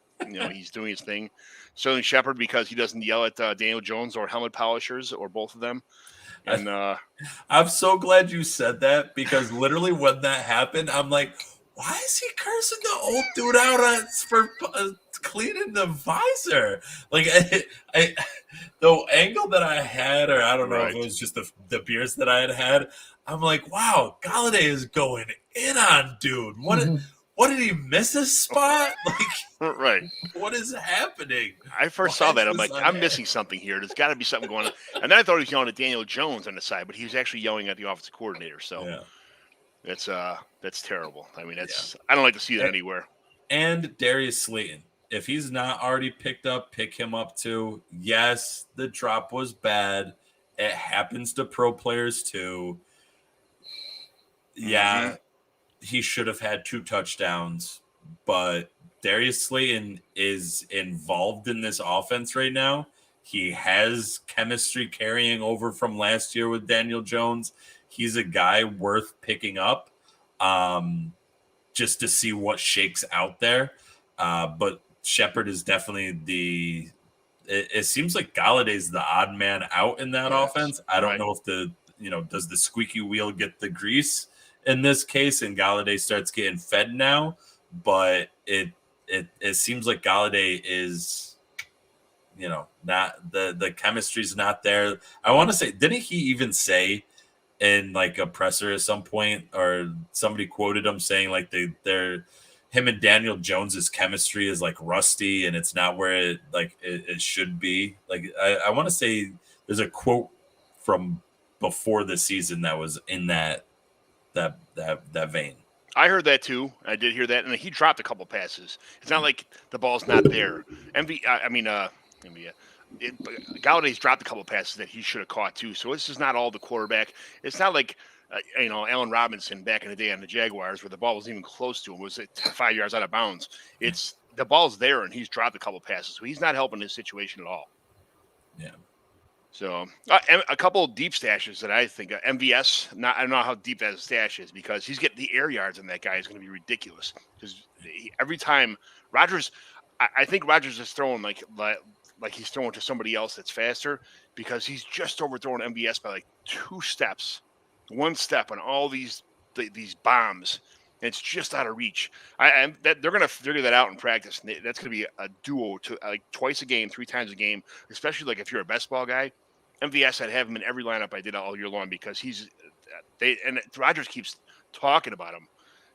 he's doing his thing. Sterling Shepard, because he doesn't yell at Daniel Jones or helmet polishers or both of them. And I'm so glad you said that, because literally when that happened, I'm like, why is he cursing the old dude out for cleaning the visor? The angle that I had, or I don't know if it was just the beers that I had, I'm like, wow, Galladay is going in on dude. What what did he miss a spot? Like, Right. what is happening? I first saw that. I'm like, I'm missing something here. There's got to be something going on. And then I thought he was yelling at Daniel Jones on the side, but he was actually yelling at the offensive coordinator. So that's terrible. I mean, I don't like to see that anywhere. And Darius Slayton, if he's not already picked up, pick him up too. Yes, the drop was bad. It happens to pro players too. Yeah, he should have had 2 touchdowns, but Darius Slayton is involved in this offense right now. He has chemistry carrying over from last year with Daniel Jones. He's a guy worth picking up just to see what shakes out there. But Shepard is definitely it seems like Galladay's the odd man out in that offense. I don't know if does the squeaky wheel get the grease in this case, and Galladay starts getting fed now, but it seems like Galladay is, not the chemistry's not there. I want to say, didn't he even say in like a presser at some point, or somebody quoted him saying like him and Daniel Jones's chemistry is like rusty and it's not where it should be. Like I want to say there's a quote from before the season that was in that vein. I heard that too. I did hear that, and he dropped a couple passes. It's not like the ball's not there. Galladay's dropped a couple passes that he should have caught too. So this is not all the quarterback. It's not like Allen Robinson back in the day on the Jaguars where the ball wasn't even close to him. It was 5 yards out of bounds. It's the ball's there, and he's dropped a couple passes, so he's not helping his situation at all. Yeah. So a couple of deep stashes that I think MVS. I don't know how deep that stash is because he's getting the air yards on that guy is going to be ridiculous. Because every time Rodgers, I think Rodgers is throwing like he's throwing to somebody else that's faster because he's just overthrowing MVS by like 2 steps, 1 step on all these bombs. And it's just out of reach. They're going to figure that out in practice. That's going to be a duo to like twice a game, 3 times a game, especially like if you're a best ball guy. MVS, I'd have him in every lineup I did all year long because and Rodgers keeps talking about him.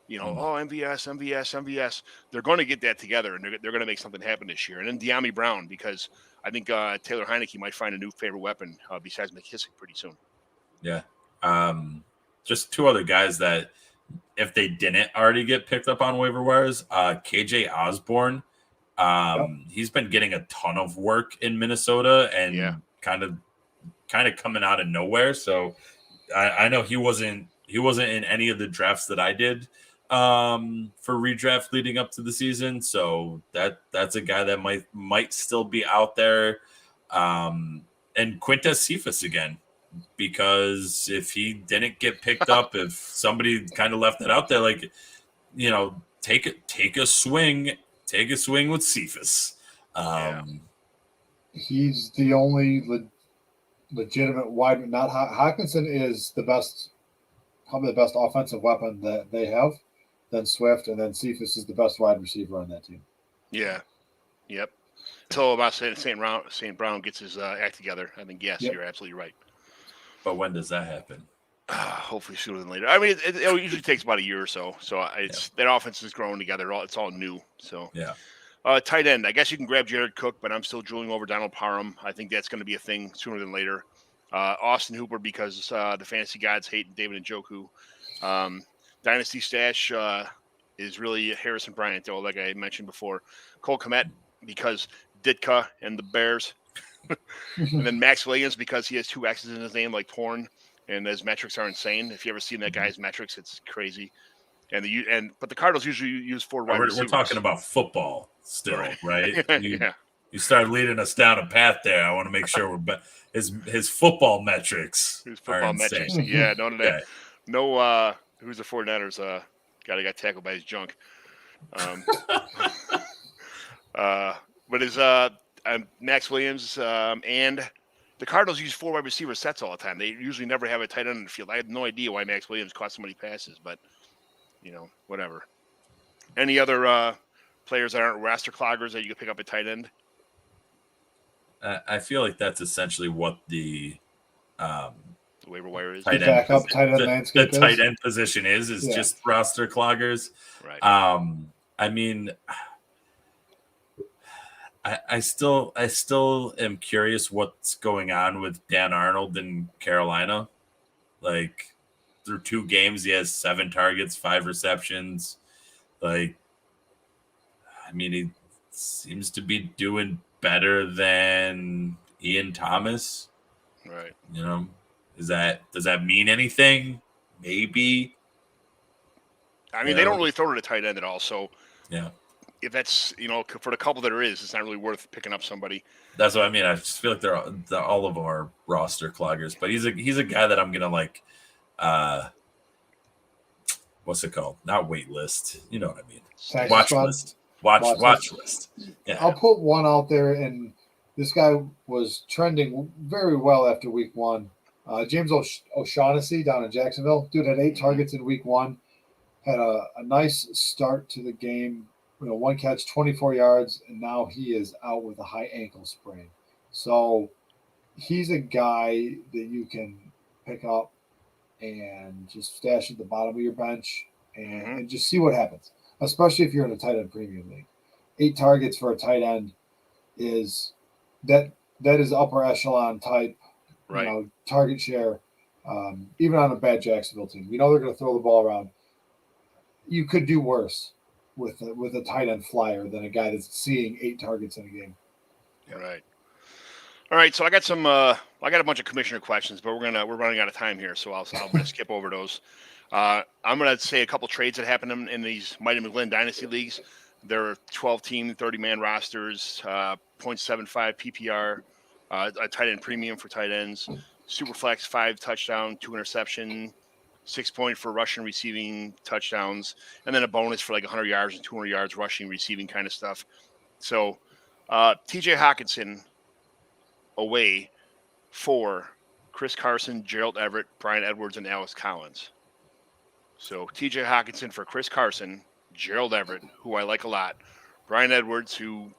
MVS. They're going to get that together, and they're going to make something happen this year. And then De'Ami Brown, because I think Taylor Heineke might find a new favorite weapon besides McKissick pretty soon. Yeah. Just 2 other guys that, if they didn't already get picked up on waiver wires, KJ Osborne, he's been getting a ton of work in Minnesota and kind of coming out of nowhere. So I know he wasn't in any of the drafts that I did for redraft leading up to the season. So that's a guy that might still be out there. And Quintez Cephas again. Because if he didn't get picked up, if somebody kind of left that out there, take a swing with Cephas. He's the only legitimate wide. Not Hawkinson is probably the best offensive weapon that they have. Then Swift, and then Cephas is the best wide receiver on that team. Yeah. Yep. Until about St. Brown gets his act together. I think you're absolutely right. But when does that happen? Hopefully sooner than later. I mean, it usually takes about a year or so. So that offense is growing together. It's all new. So tight end. I guess you can grab Jared Cook, but I'm still drooling over Donald Parham. I think that's going to be a thing sooner than later. Austin Hooper because the fantasy gods hate David Njoku. Dynasty stash is really Harrison Bryant, though, like I mentioned before. Cole Kmet because Ditka and the Bears. And then Max Williams because he has 2 X's in his name like porn, and his metrics are insane. If you ever seen that guy's metrics, it's crazy. But the Cardinals usually use 4 wide receivers. We're talking about football still, right? You started leading us down a path there. I want to make sure his football metrics. His football metrics. Yeah, none of that. Okay. No, who's the 49ers guy that got tackled by his junk. But his Max Williams and the Cardinals use 4 wide receiver sets all the time. They usually never have a tight end in the field. I had no idea why Max Williams caught so many passes, but whatever. Any other players that aren't roster cloggers that you could pick up at tight end? I feel like that's essentially what the The waiver wire is. The backup tight end landscape the tight end position is just roster cloggers. Right. I mean, I still am curious what's going on with Dan Arnold in Carolina. Like, through 2 games, he has 7 targets, 5 receptions. Like, I mean, he seems to be doing better than Ian Thomas. Right. You know, does that mean anything? Maybe. I mean, they don't really throw to the tight end at all. So yeah, if that's, for the couple that there is, it's not really worth picking up somebody. That's what I mean. I just feel like they're all of them are roster cloggers. But he's a guy that I'm gonna like. What's it called? Not wait list. You know what I mean? Watch list. Watch list. Yeah. I'll put one out there, and this guy was trending very well after week 1. James O'Shaughnessy down in Jacksonville. Dude had 8 targets in week 1. Had a nice start to the game. 1 catch, 24 yards, and now he is out with a high ankle sprain. So he's a guy that you can pick up and just stash at the bottom of your bench and just see what happens, especially if you're in a tight end premium league. 8 targets for a tight end is that is upper echelon type, right. Target share, even on a bad Jacksonville team. They're going to throw the ball around. You could do worse with a tight end flyer than a guy that's seeing 8 targets in a game. Right. All right, so I got I got a bunch of commissioner questions, but we're running out of time here, so I'm going to skip over those. I'm going to say a couple trades that happened in these Mighty McGlynn dynasty leagues. There are 12-team, 30-man rosters, 0.75 PPR, a tight end premium for tight ends, Superflex 5 touchdown, 2 interception, 6 point for rushing, receiving touchdowns, and then a bonus for like 100 yards and 200 yards rushing, receiving kind of stuff. So TJ Hawkinson away for Chris Carson, Gerald Everett, Brian Edwards, and Alex Collins. So TJ Hawkinson for Chris Carson, Gerald Everett, who I like a lot, Brian Edwards, who,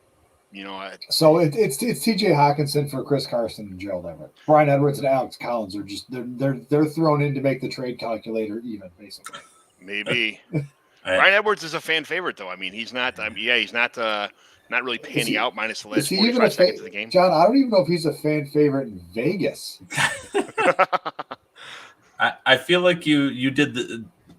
So it's TJ Hawkinson for Chris Carson and Gerald Everett. Brian Edwards and Alex Collins are just they're thrown in to make the trade calculator even, basically. Maybe. Brian Edwards is a fan favorite, though. I mean, he's not. He's not really panning out minus the last 45 seconds of the game. John, I don't even know if he's a fan favorite in Vegas. I feel like you did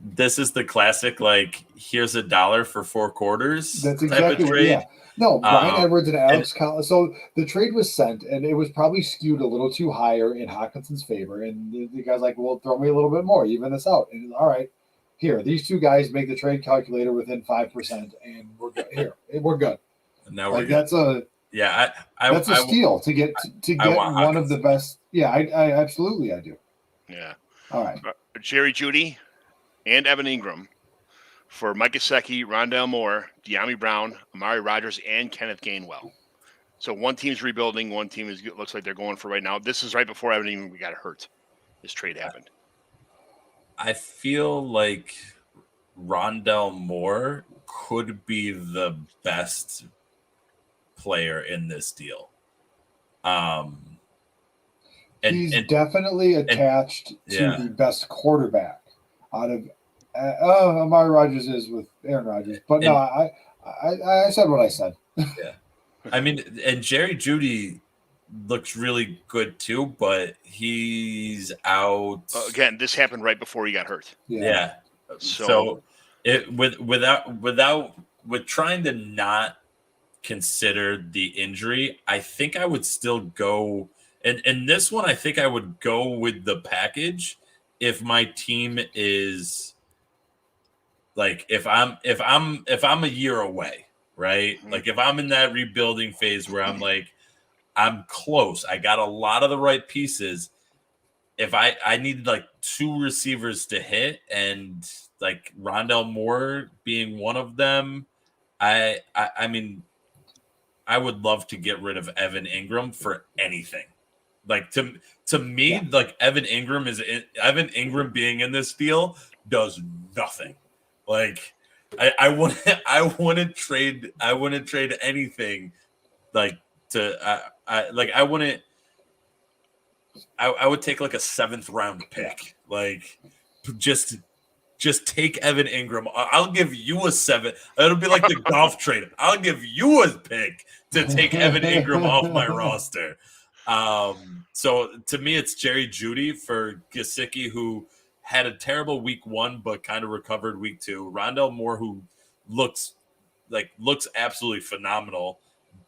this is the classic, like, here's $1 for 4 quarters. That's exactly what, yeah. No, Brian Edwards and Alex Collins. So the trade was sent, and it was probably skewed a little too higher in Hawkinson's favor. And the guy's like, well, throw me a little bit more, even this out. And all right, here, these 2 guys make the trade calculator within 5%, and we're good. Here, we're good. And now we're good. That's a that's a steal to get one of the best. Yeah, I absolutely I do. Yeah. All right. Jerry Jeudy and Evan Ingram for Mike Gesicki, Rondale Moore, De'Ami Brown, Amari Rodgers, and Kenneth Gainwell. So one team's rebuilding, one team looks like they're going for right now. This is right before Evan Ingram got hurt. This trade happened. I feel like Rondale Moore could be the best player in this deal. He's definitely attached to the best quarterback out of Amari Rodgers is with Aaron Rodgers. But no, I said what I said. Yeah. I mean, and Jerry Jeudy looks really good too, but he's out. Again, this happened right before he got hurt. Yeah. So it with trying to not consider the injury, I think I would still go. And this one, I think I would go with the package if my team is like if I'm a year away, right? Mm-hmm. Like if I'm in that rebuilding phase where I'm like I'm close, I got a lot of the right pieces. If I need like 2 receivers to hit, and like Rondale Moore being one of them, I mean, I would love to get rid of Evan Ingram for anything. Like to me, like Evan Ingram being in this deal does nothing. Like I wouldn't trade anything like to I wouldn't I would take like a 7th round pick. Like just take Evan Ingram. I'll give you a 7. It'll be like the golf trade. I'll give you a pick to take Evan Ingram off my roster. So to me, it's Jerry Jeudy for Gesicki, who had a terrible week 1, but kind of recovered week 2. Rondell Moore, who looks absolutely phenomenal.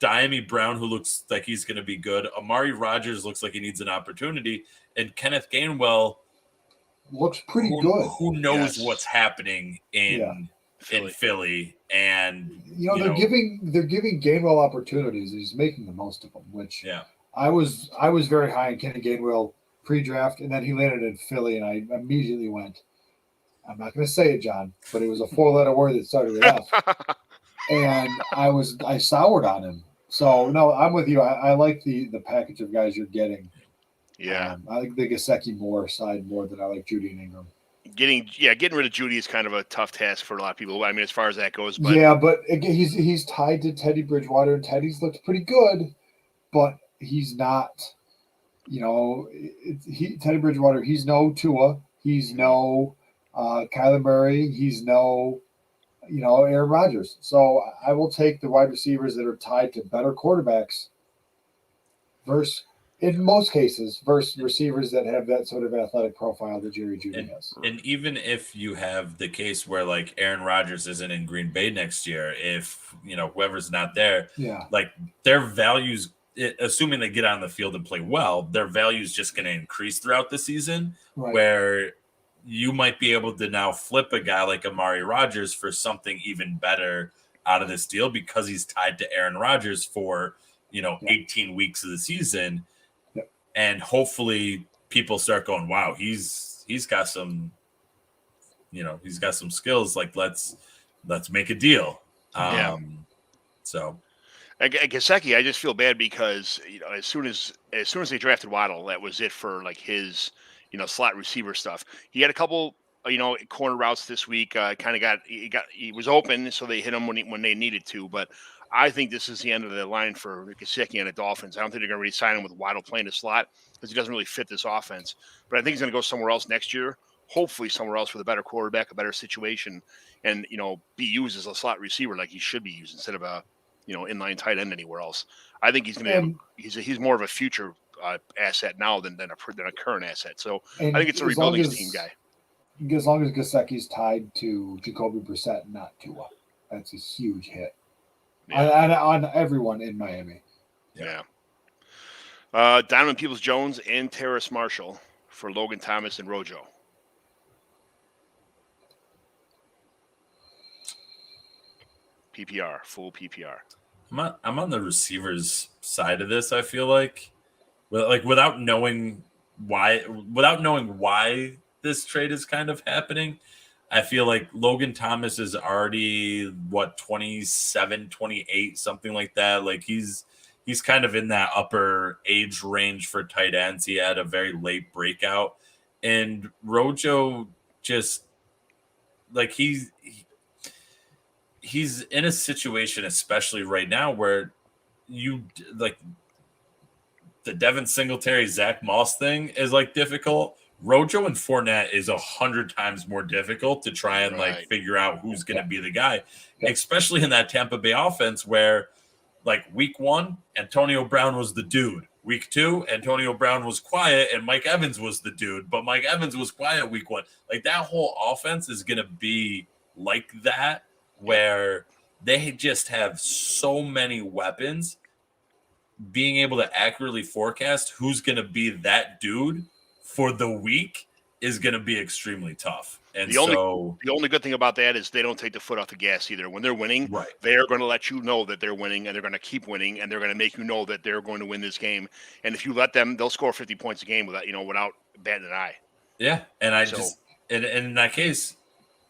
Diami Brown, who looks like he's going to be good. Amari Rogers looks like he needs an opportunity. And Kenneth Gainwell looks pretty good. Who knows what's happening in Philly? And they're giving Gainwell opportunities. He's making the most of them. Which I was very high on Kenny Gainwell pre-draft, and then he landed in Philly, and I immediately went, I'm not going to say it, John, but it was a 4-letter word that started with F. And I soured on him. So no, I'm with you. I like the package of guys you're getting. Yeah, I like the Gesicki Moore side more than I like Jeudy and Ingram. Getting rid of Jeudy is kind of a tough task for a lot of people. I mean, as far as that goes, but but again, he's tied to Teddy Bridgewater, and Teddy's looked pretty good, but he's not. Teddy Bridgewater. He's no Tua. He's no Kyler Murray. He's no. Aaron Rodgers. So I will take the wide receivers that are tied to better quarterbacks in most cases, versus receivers that have that sort of athletic profile that Jerry Jeudy has. And even if you have the case where like Aaron Rodgers isn't in Green Bay next year, if whoever's not there, like their values, assuming they get on the field and play well, their value is just going to increase throughout the season. Right. Where you might be able to now flip a guy like Amari Rodgers for something even better out of this deal because he's tied to Aaron Rodgers for 18 weeks of the season. And hopefully people start going, wow, he's got some, he's got some skills. Like let's make a deal. So Gesicki, I just feel bad because as soon as they drafted Waddle, that was it for like his slot receiver stuff. He had a couple corner routes this week. He was open, so they hit him when they needed to. But I think this is the end of the line for Gesicki and the Dolphins. I don't think they're going to re-sign him with Waddle playing the slot because he doesn't really fit this offense. But I think he's going to go somewhere else next year, hopefully somewhere else with a better quarterback, a better situation, and be used as a slot receiver like he should be used instead of a inline tight end anywhere else. I think he's going to he's more of a future asset now than a current asset. So I think it's a rebuilding team guy. As long as Gesicki's tied to Jacoby Brissett, not Tua, that's a huge hit. On everyone in Miami. Yeah. Donovan Peoples-Jones and Terrace Marshall for Logan Thomas and Rojo. PPR, full PPR. I'm on the receivers side of this. I feel like without knowing why this trade is kind of happening. I feel like Logan Thomas is already 27, 28, something like that. Like he's kind of in that upper age range for tight ends. He had a very late breakout, and Rojo just like he's in a situation, especially right now, where you like the Devin Singletary, Zach Moss thing is like difficult. Rojo and Fournette is 100 times more difficult to try and figure out who's going to be the guy, especially in that Tampa Bay offense where like week 1, Antonio Brown was the dude. Week 2, Antonio Brown was quiet and Mike Evans was the dude, but Mike Evans was quiet week 1. Like that whole offense is going to be like that where they just have so many weapons. Being able to accurately forecast who's going to be that dude for the week is going to be extremely tough. And the only good thing about that is they don't take the foot off the gas either. When they're winning, they are going to let you know that they're winning, and they're going to keep winning, and they're going to make you know that they're going to win this game. And if you let them, they'll score 50 points a game without batting an eye. Yeah, and and in that case,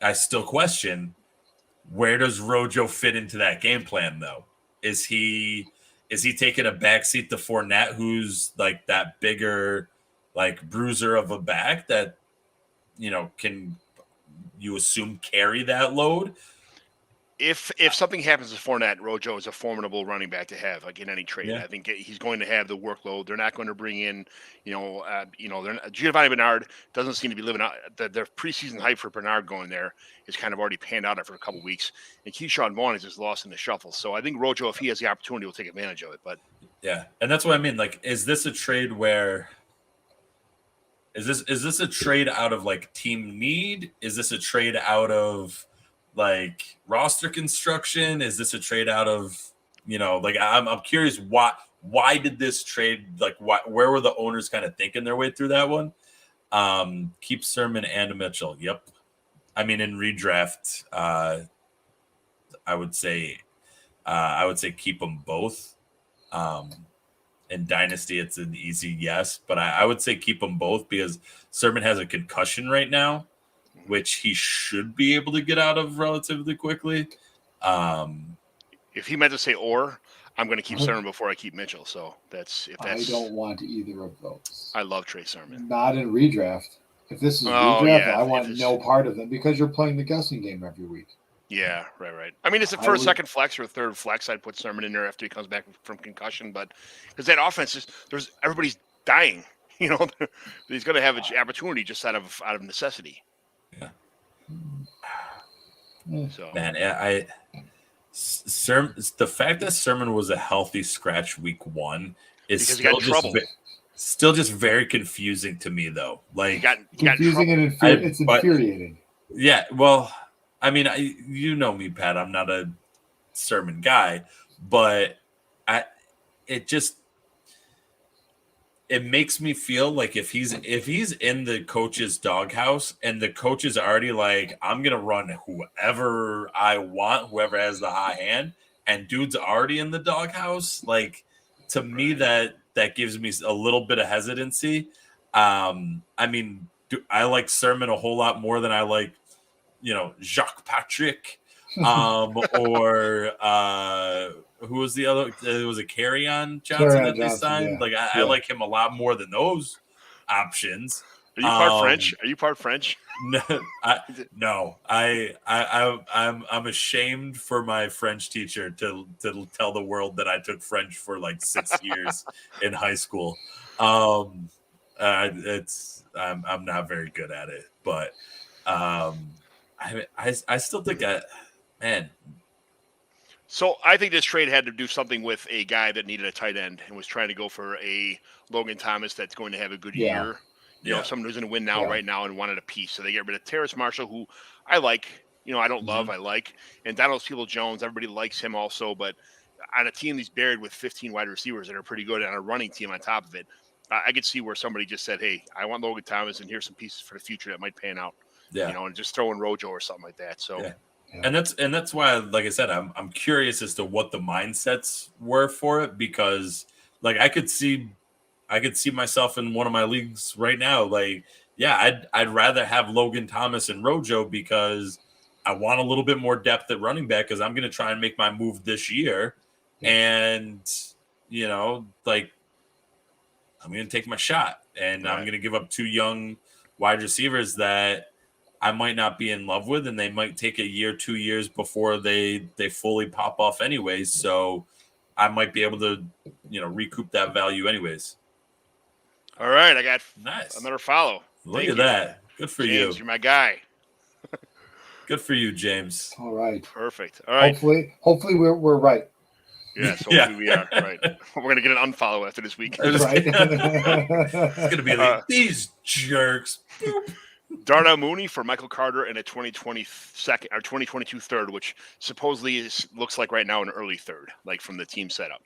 I still question where does Rojo fit into that game plan though? Is he taking a backseat to Fournette, who's like that bigger like bruiser of a back that can you assume carry that load? if something happens to Fournette, Rojo is a formidable running back to have, like in any trade. Yeah. I think he's going to have the workload. They're not going to bring in, Giovanni Bernard doesn't seem to be living out. Their preseason hype for Bernard going there is kind of already panned out after a couple weeks. And Keyshawn Vaughn is just lost in the shuffle. So I think Rojo, if he has the opportunity, will take advantage of it. But yeah, and that's what I mean. Like, is this a trade where? Is this a trade out of like team need? Is this a trade out of like roster construction? Is this a trade out of, like I'm curious why did this trade, like where were the owners kind of thinking their way through that one? Keep Sermon and Mitchell. Yep. I mean, in redraft, I would say keep them both. In Dynasty, it's an easy yes, but I would say keep them both because Sermon has a concussion right now, which he should be able to get out of relatively quickly. If he meant to say or, I'm going to keep Sermon before I keep Mitchell. So I don't want either of those. I love Trey Sermon. Not in redraft. If this is redraft, I want no part of them because you're playing the guessing game every week. Yeah, right. I mean, it's a first, second flex or a third flex. I'd put Sermon in there after he comes back from concussion, but because that offense everybody's dying. He's going to have an opportunity just out of necessity. Yeah. So man, the fact that Sermon was a healthy scratch week 1 is still just very confusing to me, though. Like confusing and it's infuriating. Yeah, well. I mean, you know me, Pat. I'm not a Sermon guy, but it makes me feel like if he's in the coach's doghouse and the coach is already like, I'm gonna run whoever I want, whoever has the high hand, and dude's already in the doghouse, like to me that gives me a little bit of hesitancy. I mean, I like Sermon a whole lot more than I like, Jacques Patrick, or who was the other? It was a Carry-On Johnson that they signed. Yeah. Like I like him a lot more than those options. Are you part French? Are you part French? No, I'm ashamed for my French teacher to tell the world that I took French for like 6 years in high school. I'm not very good at it, but. I still think man. So I think this trade had to do something with a guy that needed a tight end and was trying to go for a Logan Thomas that's going to have a good year. Someone who's going to win right now and wanted a piece. So they get rid of Terrace Marshall, who I like. I don't love, I like. And Donald Peoples-Jones, everybody likes him also. But on a team that's buried with 15 wide receivers that are pretty good, and a running team on top of it, I could see where somebody just said, hey, I want Logan Thomas, and here's some pieces for the future that might pan out. Yeah. And just throw in Rojo or something like that. So, yeah. And that's why, like I said, I'm curious as to what the mindsets were for it, because like I could see myself in one of my leagues right now. Like, yeah, I'd rather have Logan Thomas and Rojo because I want a little bit more depth at running back because I'm going to try and make my move this year, and like I'm going to take my shot, and I'm going to give up 2 young wide receivers that I might not be in love with, and they might take a year, 2 years before they fully pop off anyways. So I might be able to, recoup that value anyways. All right. I got nice another follow. Look at that. Good for James, you. You're my guy. Good for you, James. All right. Perfect. All right. Hopefully we're right. Yes, hopefully we are. Right. We're going to get an unfollow after this week. Right. It's going to be like, these jerks. Darnell Mooney for Michael Carter in a 2022 third, which supposedly looks like right now an early third, like from the team setup.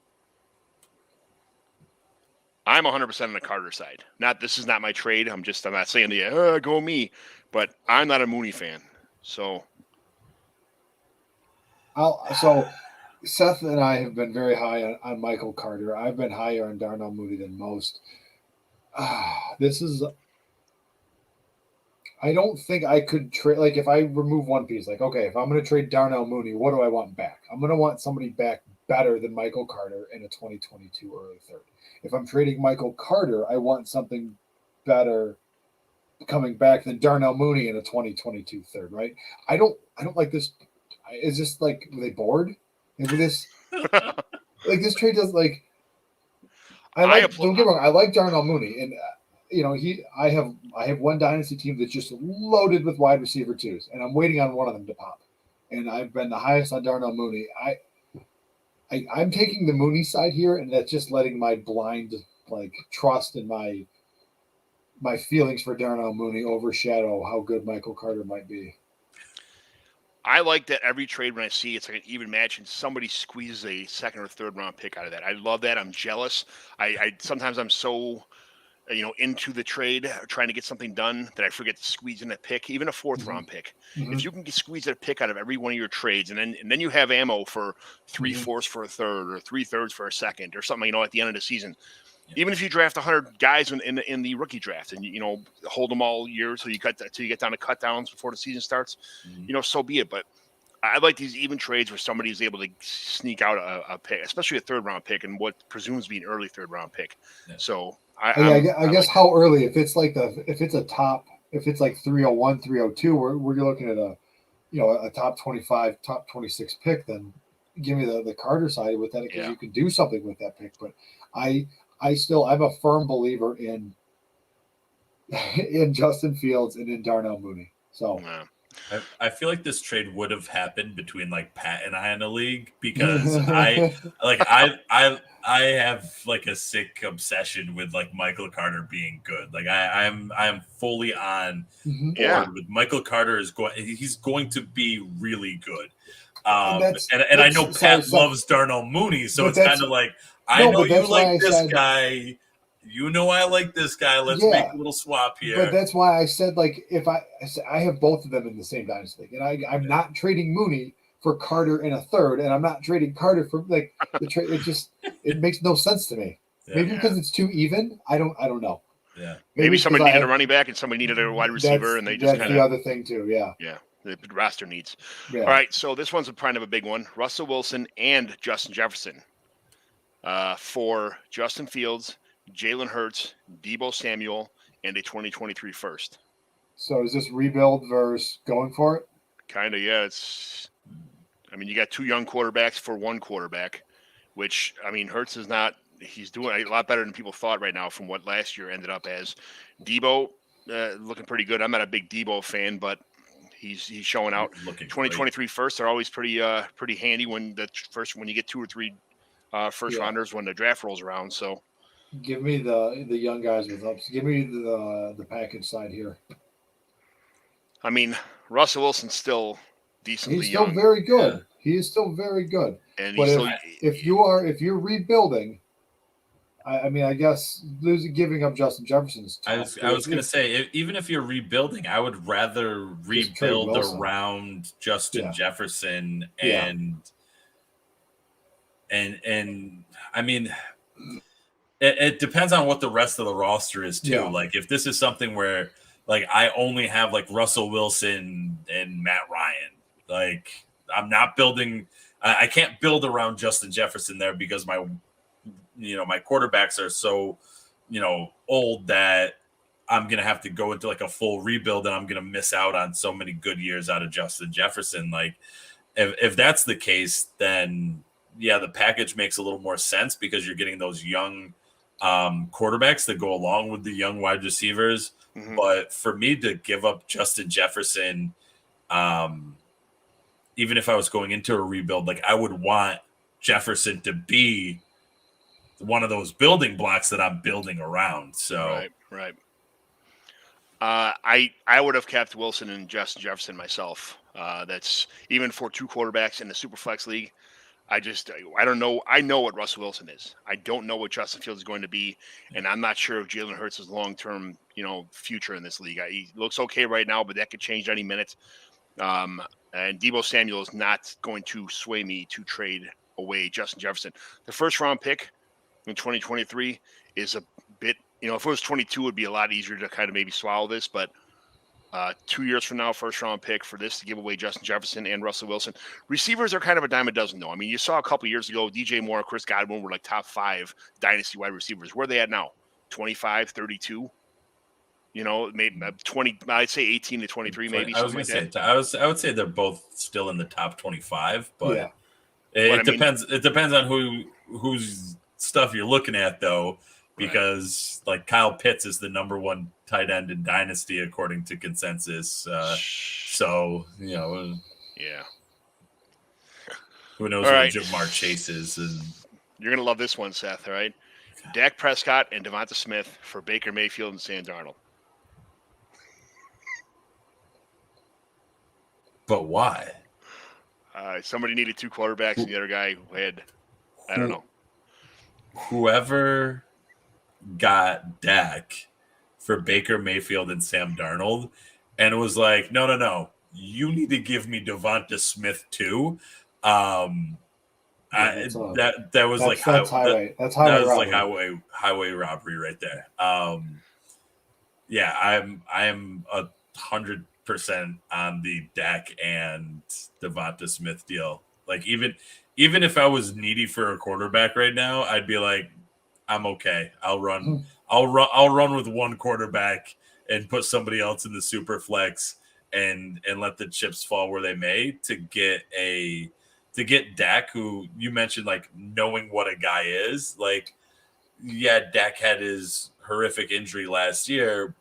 I'm 100% on the Carter side. This is not my trade. I'm not saying go me, but I'm not a Mooney fan. So Seth and I have been very high on Michael Carter. I've been higher on Darnell Mooney than most. I don't think I could trade. Like, if I remove one piece, like, okay, if I'm going to trade Darnell Mooney, what do I want back? I'm going to want somebody back better than Michael Carter in a 2022 early third. If I'm trading Michael Carter, I want something better coming back than Darnell Mooney in a 2022 third, right? I don't like this. is this like, were they bored? And with this, like this trade does like, don't get me wrong, I like Darnell Mooney, and I have one dynasty team that's just loaded with wide receiver twos, and I'm waiting on one of them to pop. And I've been the highest on Darnell Mooney. I'm taking the Mooney side here, and that's just letting my blind trust and my feelings for Darnell Mooney overshadow how good Michael Carter might be. I like that every trade when I see it's like an even match and somebody squeezes a second or third round pick out of that. I love that. I'm jealous. I sometimes I'm so into the trade, trying to get something done that I forget to squeeze in a pick, even a fourth round pick. Mm-hmm. If you can squeeze a pick out of every one of your trades, and then you have ammo for 3/4 for a third or 3/3 for a second or something, at the end of the season. Even if you draft 100 guys in the rookie draft and hold them all year till you get down to cut downs before the season starts, so be it. But I like these even trades where somebody is able to sneak out a pick, especially a third round pick, and what presumes to be an early third round pick. Yeah. So I guess how early? If it's like if it's like 301, 302, we're looking at a top 25, top 26 pick. Then give me the Carter side with that because you can do something with that pick. But I'm a firm believer in Justin Fields and in Darnell Mooney. So I feel like this trade would have happened between like Pat and I in the league because I have like a sick obsession with like Michael Carter being good. Like I'm fully on board with Michael Carter he's going to be really good. And I know Pat loves Darnell Mooney, so it's kind of like I know you like this guy. I like this guy. Let's make a little swap here. But that's why I said, like, if I have both of them in the same dynasty league, and I'm not trading Mooney for Carter in a third, and I'm not trading Carter for like the trade. It makes no sense to me. Maybe because it's too even. I don't know. Yeah. Maybe somebody needed a running back and somebody needed a wide receiver, and they just that's the other thing too. Yeah. Yeah. The roster needs. Yeah. All right. So this one's kind of a big one. Russell Wilson and Justin Jefferson. For Justin Fields, Jalen Hurts, Deebo Samuel, and a 2023 first. So is this rebuild versus going for it? Kind of, yeah. You got two young quarterbacks for one quarterback, which, Hurts is not – he's doing a lot better than people thought right now from what last year ended up as. Deebo, looking pretty good. I'm not a big Deebo fan, but he's showing out. 2023 firsts are always pretty handy when you get two or three first rounders when the draft rolls around, so – Give me the young guys with ups. Give me the package side here. Russell Wilson's still decently young. He's still very good. Yeah. He is still very good. And if you're rebuilding, I guess giving up Justin Jefferson's. I was going to say, even if you're rebuilding, I would rather rebuild around Justin Jefferson and It depends on what the rest of the roster is too. Yeah. Like if this is something where like I only have like Russell Wilson and Matt Ryan, like I'm not building. I can't build around Justin Jefferson there because my quarterbacks are so old that I'm gonna have to go into like a full rebuild and I'm gonna miss out on so many good years out of Justin Jefferson. Like if that's the case, then the package makes a little more sense because you're getting those young quarterbacks that go along with the young wide receivers. Mm-hmm. But for me to give up Justin Jefferson, even if I was going into a rebuild, like I would want Jefferson to be one of those building blocks that I'm building around. So right. I would have kept Wilson and Justin Jefferson myself. That's even for two quarterbacks in the Superflex league. I don't know. I know what Russell Wilson is. I don't know what Justin Fields is going to be, and I'm not sure of Jalen Hurts' long-term, future in this league. He looks okay right now, but that could change any minute. And Deebo Samuel is not going to sway me to trade away Justin Jefferson. The first-round pick in 2023 is a bit, if it was 22, it would be a lot easier to kind of maybe swallow this, but 2 years from now, first-round pick for this to give away Justin Jefferson and Russell Wilson. Receivers are kind of a dime a dozen, though. You saw a couple years ago, DJ Moore, Chris Godwin were like top 5 dynasty wide receivers. Where are they at now? 25, 32? Maybe 20. I'd say 18 to 23, maybe I was something gonna like say that. I would say they're both still in the top 25, but Yeah. it depends. It depends on whose stuff you're looking at, though, because like Kyle Pitts is the number one tight end in Dynasty according to consensus. So yeah. Who knows All what right. Jamar Chase is? And You're gonna love this one, Seth. All right. Dak Prescott and Devonta Smith for Baker Mayfield and Sam Darnold. But why? Somebody needed 2 quarterbacks, and the other guy had, I don't know. Whoever got Dak for Baker Mayfield and Sam Darnold, and it was like, no, you need to give me Devonta Smith too. That was like highway. That's highway robbery. Like highway robbery right there. Yeah, I am 100% on the Dak and Devonta Smith deal. Like even if I was needy for a quarterback right now, I'd be like, I'm okay. I'll run with one quarterback and put somebody else in the super flex and let the chips fall where they may to get Dak, who you mentioned, like knowing what a guy is. Like, yeah, Dak had his horrific injury last year,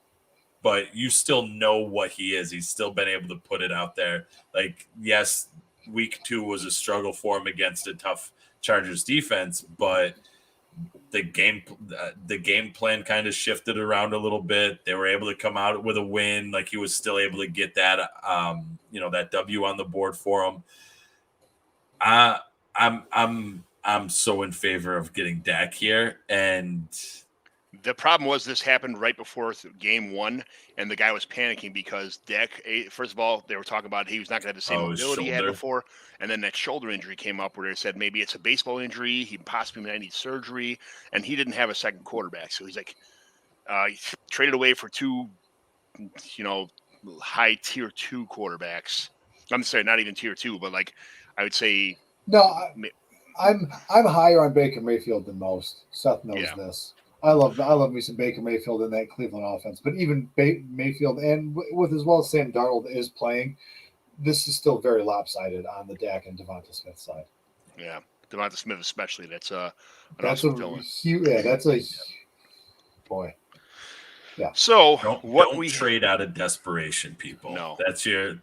but you still know what he is. He's still been able to put it out there. Like, yes, week 2 was a struggle for him against a tough Chargers defense, but the game plan kind of shifted around a little bit. They were able to come out with a win. Like, he was still able to get that, that W on the board for him. I'm so in favor of getting Dak here, and the problem was this happened right before game 1, and the guy was panicking because Dak, first of all, they were talking about he was not going to have the same mobility he had before, and then that shoulder injury came up where they said maybe it's a baseball injury, he possibly might need surgery, and he didn't have a second quarterback, so he's like, he traded away for 2, high tier 2 quarterbacks. I'm sorry, not even tier 2, but like I would say. No, I'm higher on Baker Mayfield than most. Seth knows this. I love me some Baker Mayfield in that Cleveland offense, but even Mayfield and with as well as Sam Darnold is playing, this is still very lopsided on the Dak and Devonta Smith side. Yeah, Devonta Smith especially. That's a boy. Yeah. So don't trade out of desperation, people. No. That's your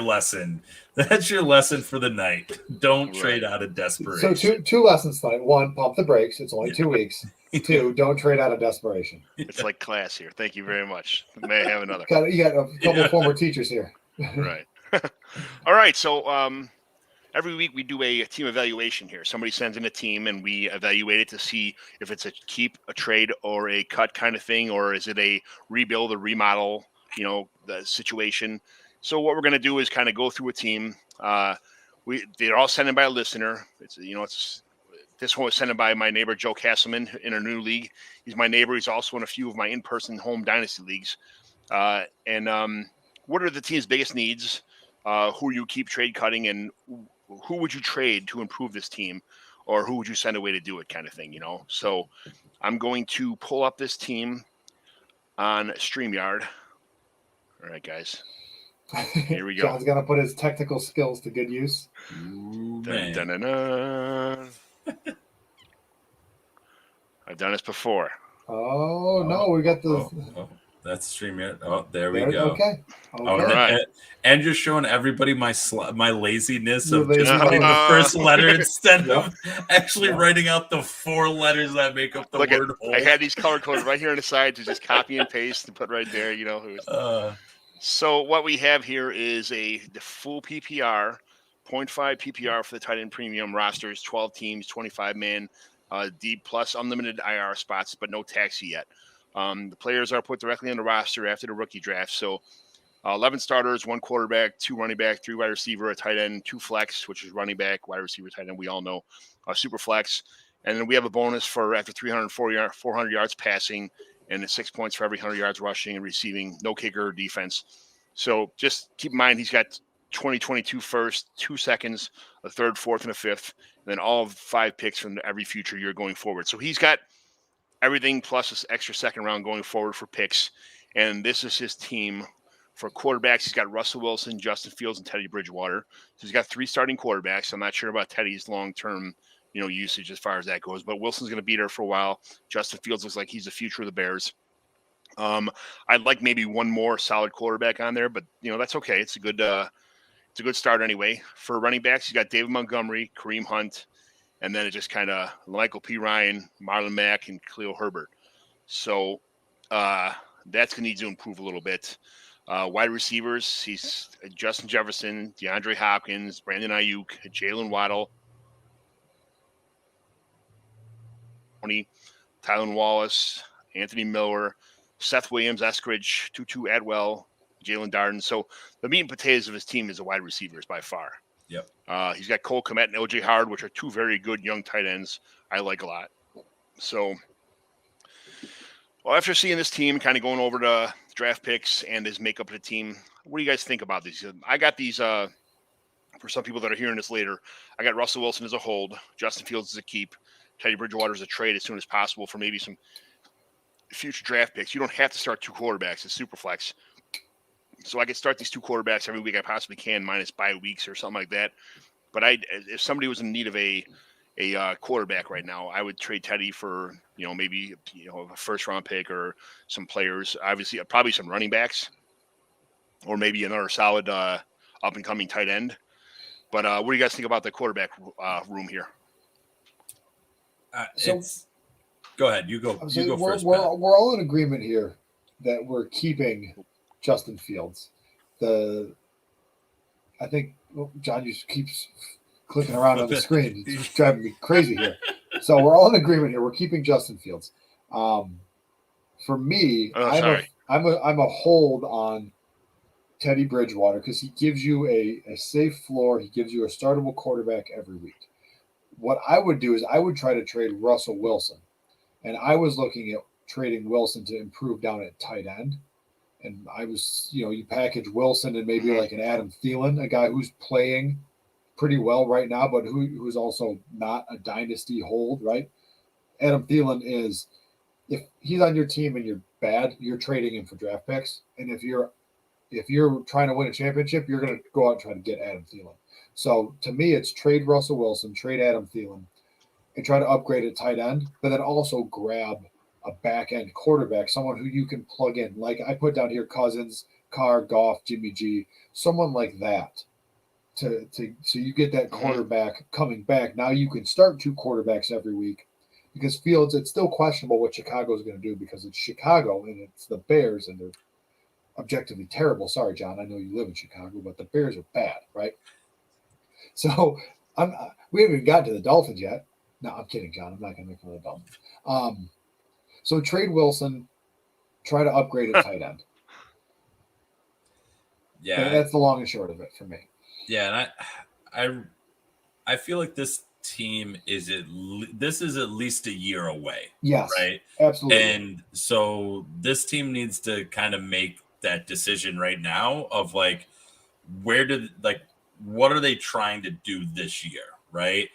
lesson. That's your lesson for the night. Don't trade out of desperation. So two lessons tonight. 1, pump the brakes. It's only 2 weeks. 2, don't trade out of desperation. It's like class here. Thank you very much. May I have another? You got a couple of former teachers here. Right. All right. So every week we do a team evaluation here. Somebody sends in a team and we evaluate it to see if it's a keep, a trade, or a cut kind of thing, or is it a rebuild or remodel, the situation. So what we're going to do is kind of go through a team. They're all sent in by a listener. This one was sent in by my neighbor, Joe Castleman, in our new league. He's my neighbor. He's also in a few of my in-person home dynasty leagues. What are the team's biggest needs? Who you keep trade cutting, and who would you trade to improve this team, or who would you send away to do it kind of thing, So I'm going to pull up this team on StreamYard. All right, guys. Here we go. John's going to put his technical skills to good use. Ooh, I've done this before. Oh, no, we got the... That's StreamYard. Oh, there we go. Okay. All right. And you're showing everybody my laziness of just putting the first letter instead of actually writing out the 4 letters that make up the word whole. I had these color codes right here on the side to just copy and paste and put right there, So what we have here is the full PPR, 0.5 PPR for the tight end premium rosters, 12 teams, 25-man, deep plus unlimited IR spots, but no taxi yet. The players are put directly on the roster after the rookie draft. So 11 starters, 1 quarterback, 2 running back, 3 wide receiver, a tight end, 2 flex, which is running back, wide receiver, tight end. We all know super flex. And then we have a bonus for after 400 yards passing and 6 points for every 100 yards rushing and receiving, no kicker or defense. So just keep in mind, he's got 2022 first, 2 seconds, a third, fourth, and a fifth, and then all 5 picks from every future year going forward. So he's got everything plus this extra second round going forward for picks. And this is his team. For quarterbacks, he's got Russell Wilson, Justin Fields, and Teddy Bridgewater. So he's got 3 starting quarterbacks. I'm not sure about Teddy's long-term, usage as far as that goes. But Wilson's going to be there for a while. Justin Fields looks like he's the future of the Bears. I'd like maybe one more solid quarterback on there, but that's okay. It's a good start anyway. For running backs, you got David Montgomery, Kareem Hunt, and then it just kind of Michael P. Ryan, Marlon Mack, and Khalil Herbert. So that's going to need to improve a little bit. Wide receivers, he's Justin Jefferson, DeAndre Hopkins, Brandon Ayuk, Jalen Waddle, Tylen Wallace, Anthony Miller, Seth Williams, Eskridge, Tutu Atwell, Jalen Darden. So the meat and potatoes of his team is the wide receivers by far. Yep. He's got Cole Kmet and OJ Howard, which are 2 very good young tight ends I like a lot. So, after seeing this team, kind of going over the draft picks and his makeup of the team, what do you guys think about these? I got these, for some people that are hearing this later, I got Russell Wilson as a hold, Justin Fields as a keep, Teddy Bridgewater as a trade as soon as possible for maybe some future draft picks. You don't have to start 2 quarterbacks. It's super flex. So I could start these 2 quarterbacks every week I possibly can, minus bye weeks or something like that. But if somebody was in need of a quarterback right now, I would trade Teddy for maybe a first round pick or some players. Obviously, probably some running backs, or maybe another solid up and coming tight end. But what do you guys think about the quarterback room here? Go ahead. You go. You go first. We're all in agreement here that we're keeping Justin Fields. I think John just keeps clicking around on the screen. He's driving me crazy here. So we're all in agreement here. We're keeping Justin Fields. For me, I'm a hold on Teddy Bridgewater because he gives you a safe floor. He gives you a startable quarterback every week. What I would do is I would try to trade Russell Wilson. And I was looking at trading Wilson to improve down at tight end. And I was, you package Wilson and maybe like an Adam Thielen, a guy who's playing pretty well right now, but who's also not a dynasty hold, right? Adam Thielen is, if he's on your team and you're bad, you're trading him for draft picks. And if you're trying to win a championship, you're going to go out and try to get Adam Thielen. So to me, it's trade Russell Wilson, trade Adam Thielen, and try to upgrade at tight end, but then also grab a back-end quarterback, someone who you can plug in. Like I put down here Cousins, Carr, Goff, Jimmy G, someone like that. So you get that quarterback coming back. Now you can start 2 quarterbacks every week because Fields, it's still questionable what Chicago is going to do because it's Chicago and it's the Bears and they're objectively terrible. Sorry, John, I know you live in Chicago, but the Bears are bad, right? So we haven't even gotten to the Dolphins yet. No, I'm kidding, John. I'm not going to make fun of the Dolphins. So trade Wilson, try to upgrade at tight end. Yeah, and that's the long and short of it for me. Yeah, and I feel like this team is at least a year away. Yes, right, absolutely. And so this team needs to kind of make that decision right now of like what are they trying to do this year, right?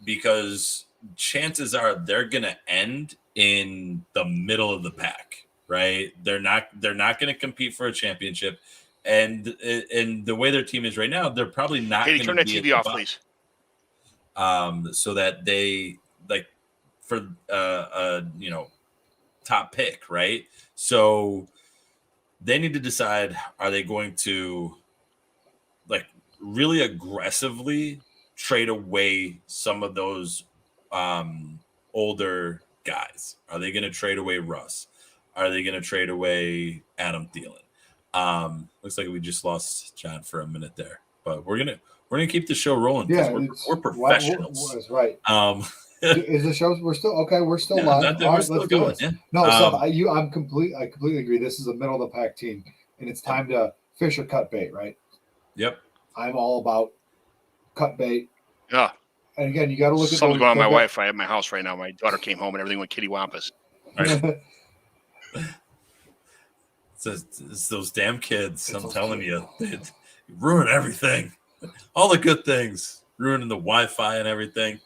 Because chances are they're going to end in the middle of the pack, right? They're not going to compete for a championship, and the way their team is right now, they're probably not. Hey, turn that TV off, please. So that they for top pick, right? So they need to decide: are they going to really aggressively trade away some of those older guys? Are they going to trade away Russ? Are they going to trade away Adam Thielen? Looks like we just lost John for a minute there, but we're gonna keep the show rolling because we're professionals. That's right. Is the show? We're still okay. We're still live. We're still going. Yeah. No, I completely agree. This is a middle of the pack team, and it's time to fish or cut bait, right? Yep. I'm all about cut bait. Yeah. And again, you got to look at something's going on my Wi-Fi at my house right now. My daughter came home and everything went kitty wampus. Right. It's those damn kids. I'm telling you, they ruin everything. All the good things, ruining the Wi-Fi and everything.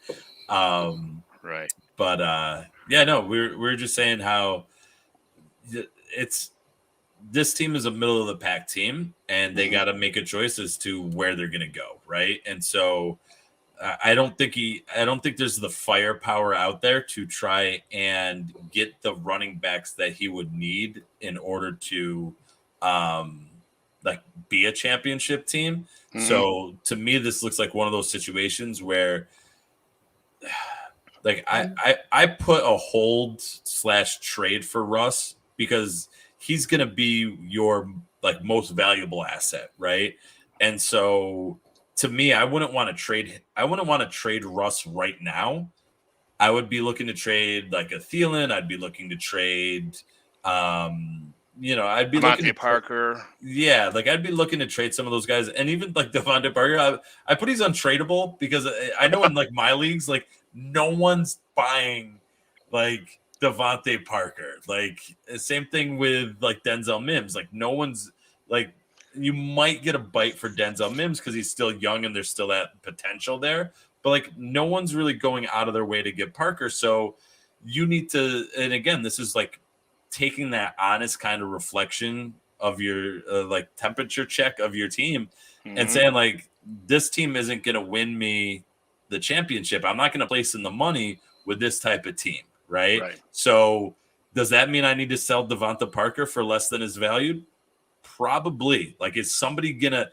Right. But yeah, no, we're just saying how it's this team is a middle of the pack team, and they got to make a choice as to where they're going to go, right? And so I don't think there's the firepower out there to try and get the running backs that he would need in order to like be a championship team. So to me, this looks like one of those situations where like I put a hold / trade for Russ because he's going to be your like most valuable asset, right? And so to me, I wouldn't want to trade Russ right now. I would be looking to trade like a Thielen. I'd be looking to trade I'd be looking at Parker. Yeah, like I'd be looking to trade some of those guys, and even like Devontae Parker. I put he's untradeable because I know in like my leagues, like no one's buying like Devontae Parker. Like same thing with like Denzel Mims. Like no one's like you might get a bite for Denzel Mims because he's still young and there's still that potential there. But like no one's really going out of their way to get Parker. So you need to, and again, this is like taking that honest kind of reflection of your like temperature check of your team and saying like, this team isn't going to win me the championship. I'm not going to place in the money with this type of team. Right. So does that mean I need to sell Devonta Parker for less than his valued? Probably. Like, is somebody gonna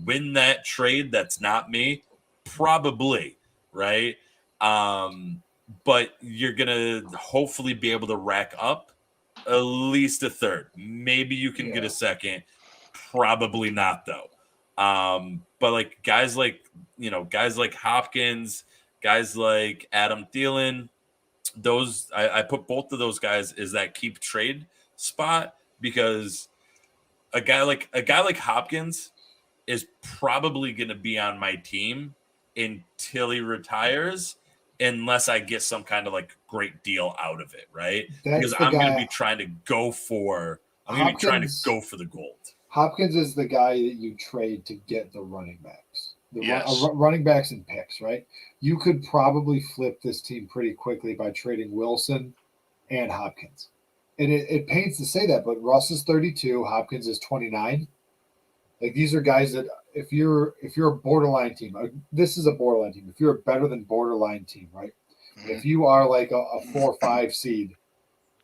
win that trade that's not me? Probably. Right. But you're gonna hopefully be able to rack up at least a third. Maybe you can get a second. Probably not though. But like guys like Hopkins, guys like Adam Thielen, those I put both of those guys as that keep trade spot because a guy like Hopkins is probably going to be on my team until he retires, unless I get some kind of like great deal out of it, right? Because I'm going to be trying to go for the gold. Hopkins is the guy that you trade to get the running backs. Running backs and picks, right? You could probably flip this team pretty quickly by trading Wilson and Hopkins. And it pains to say that, but Russ is 32, Hopkins is 29. Like these are guys that if you're a borderline team, this is a borderline team. If you're a better than borderline team, right? If you are like a 4 or 5 seed,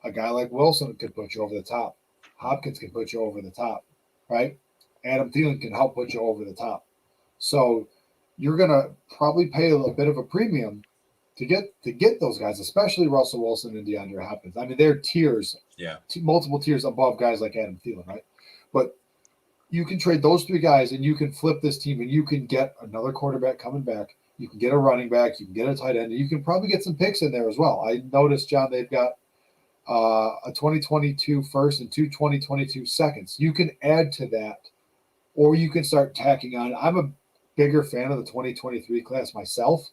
a guy like Wilson could put you over the top. Hopkins can put you over the top, right? Adam Thielen can help put you over the top. So you're gonna probably pay a bit of a premium to get those guys, especially Russell Wilson and DeAndre Hopkins. I mean, they're tiers, multiple tiers above guys like Adam Thielen, right? But you can trade those 3 guys, and you can flip this team, and you can get another quarterback coming back. You can get a running back. You can get a tight end. And you can probably get some picks in there as well. I noticed, John, they've got a 2022 first and 2 2022 seconds. You can add to that, or you can start tacking on. I'm a bigger fan of the 2023 class myself.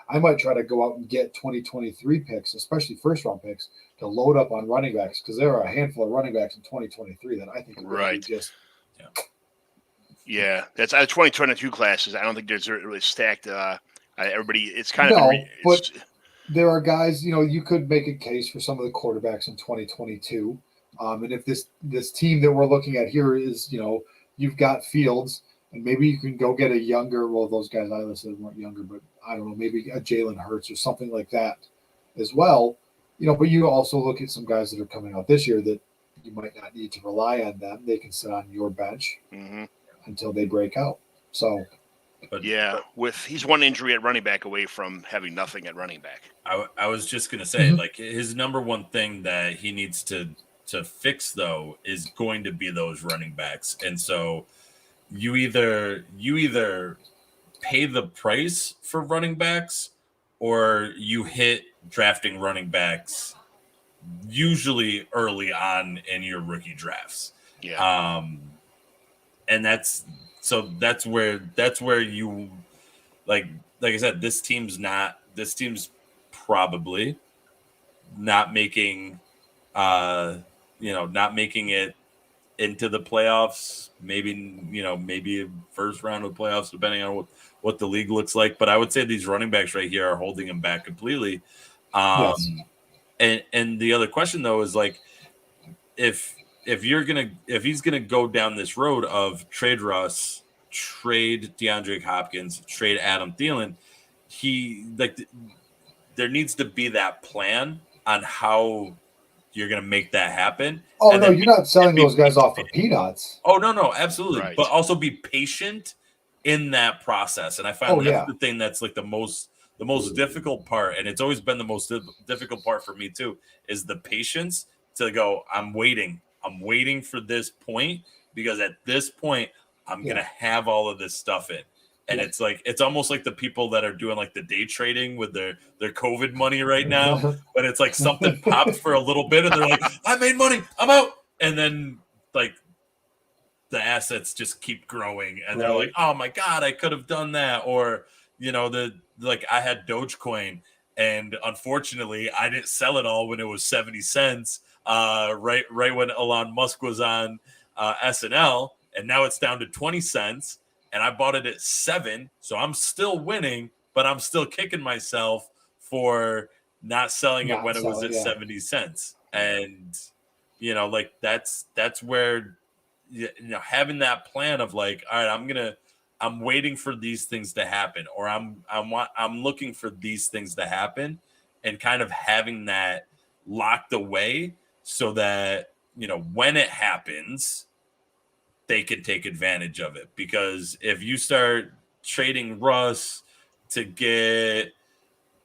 I might try to go out and get 2023 picks, especially first-round picks, to load up on running backs because there are a handful of running backs in 2023 that I think are really just that's 2022 classes. I don't think there's really stacked. Everybody, it's kind of but there are guys. You could make a case for some of the quarterbacks in 2022. And if this team that we're looking at here is, you've got Fields. And maybe you can go get a younger, well, those guys I listed weren't younger, but I don't know, maybe a Jalen Hurts or something like that as well. But you also look at some guys that are coming out this year that you might not need to rely on them. They can sit on your bench until they break out. So, he's one injury at running back away from having nothing at running back. I was just going to say, like, his number one thing that he needs to fix, though, is going to be those running backs. And so, you either pay the price for running backs or you hit drafting running backs usually early on in your rookie drafts. And that's where you like I said, this team's probably not making it into the playoffs, maybe a first round of playoffs, depending on what the league looks like. But I would say these running backs right here are holding him back completely. And the other question though is like, if if he's gonna go down this road of trade Russ, trade DeAndre Hopkins, trade Adam Thielen, there needs to be that plan on how you're gonna make that happen. Oh, no, you're not selling those guys off for peanuts. Oh, no, absolutely. Right. But also be patient in that process. And I find that's the thing that's like the most difficult part. And it's always been the most difficult part for me too, is the patience to go, I'm waiting for this point, because at this point, I'm going to have all of this stuff in. And it's like, it's almost like the people that are doing like the day trading with their COVID money right now. But it's like something popped for a little bit and they're like, I made money, I'm out. And then like the assets just keep growing and they're like, oh my God, I could have done that. Or, you know, I had Dogecoin and unfortunately I didn't sell it all when it was 70 cents, right when Elon Musk was on SNL, and now it's down to 20 cents. And I bought it at 7, so I'm still winning, but I'm still kicking myself for not selling it when it was at 70 cents. And, you know, like that's where, you know, having that plan of like, all right, I'm waiting for these things to happen, or I'm looking for these things to happen, and kind of having that locked away so that, you know, when it happens, they can take advantage of it. Because if you start trading Russ to get,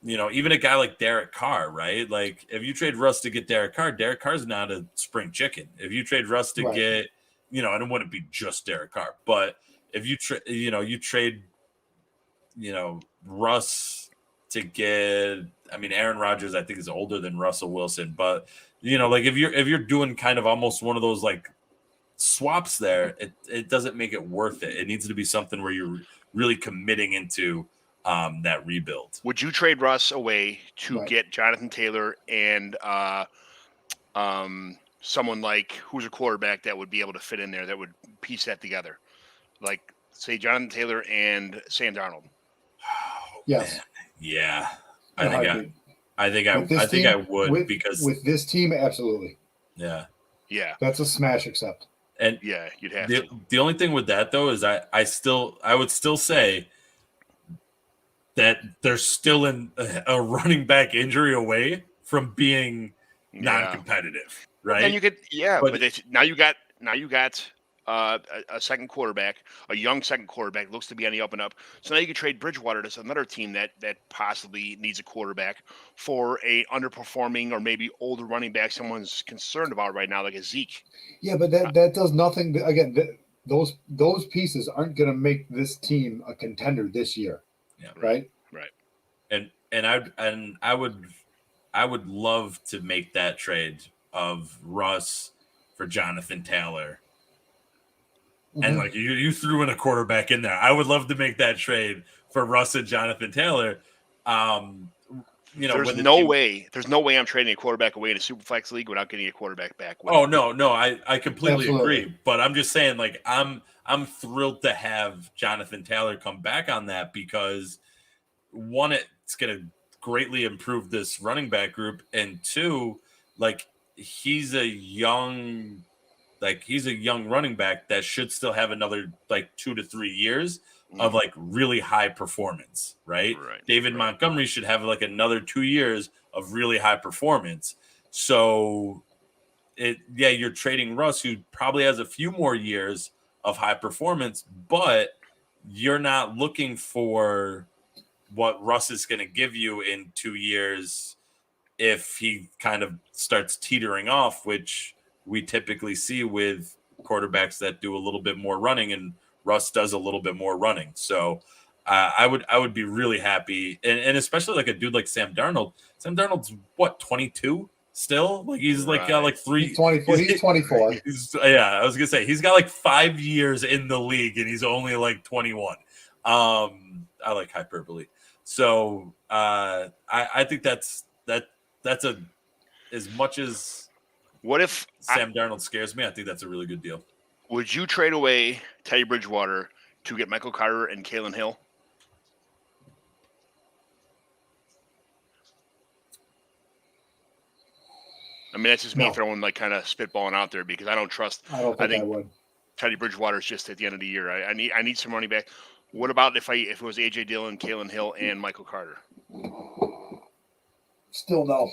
you know, even a guy like Derek Carr, right? Like if you trade Russ to get Derek Carr's not a spring chicken. If you trade Russ to get, you know, and it wouldn't be just Derek Carr, but if you trade, you know, Russ to get, I mean, Aaron Rodgers, I think is older than Russell Wilson, but you know, like if you're doing kind of almost one of those like swaps there, it doesn't make it worth it. It needs to be something where you're really committing into that rebuild. Would you trade Russ away to get Jonathan Taylor and someone like who's a quarterback that would be able to fit in there, that would piece that together? Like say Jonathan Taylor and Sam Darnold. Yes. Man. Yeah. I think I would because with this team, absolutely. Yeah. Yeah. That's a smash accept. And yeah, you'd have to. The only thing with that though is I would still say that they're still in a running back injury away from being non-competitive, right? And you could, but now you got a second quarterback, a young second quarterback, looks to be on the up and up. So now you can trade Bridgewater to another team that possibly needs a quarterback for a underperforming or maybe older running back someone's concerned about right now, like a Zeke. Yeah, but that does nothing. Again, those pieces aren't going to make this team a contender this year. Yeah. Right. And I would love to make that trade of Russ for Jonathan Taylor. Mm-hmm. And like you threw in a quarterback in there. I would love to make that trade for Russ and Jonathan Taylor. You know, there's no way I'm trading a quarterback away in a Superflex league without getting a quarterback back. Oh no, I completely agree. But I'm just saying, like, I'm thrilled to have Jonathan Taylor come back on that, because one, it's going to greatly improve this running back group, and two, like he's a young running back that should still have another like 2 to 3 years of like really high performance, right? David Montgomery should have like another 2 years of really high performance. So you're trading Russ, who probably has a few more years of high performance, but you're not looking for what Russ is going to give you in 2 years if he kind of starts teetering off, which we typically see with quarterbacks that do a little bit more running, and Russ does a little bit more running. So I would be really happy. And especially like a dude like Sam Darnold. Sam Darnold's what, 22 still? Like he's like got like 3. He's 24. He's 24. I was going to say he's got like 5 years in the league and he's only like 21. I like hyperbole. So I think that's as much as what if Sam Darnold scares me, I think that's a really good deal. Would you trade away Teddy Bridgewater to get Michael Carter and Kalen Hill? I mean, that's just me No. throwing like kind of spitballing out there because I don't trust. I don't think I would. Teddy Bridgewater's just at the end of the year. I need some running back. What about if it was AJ Dillon, Kalen Hill, and Michael Carter? Still no.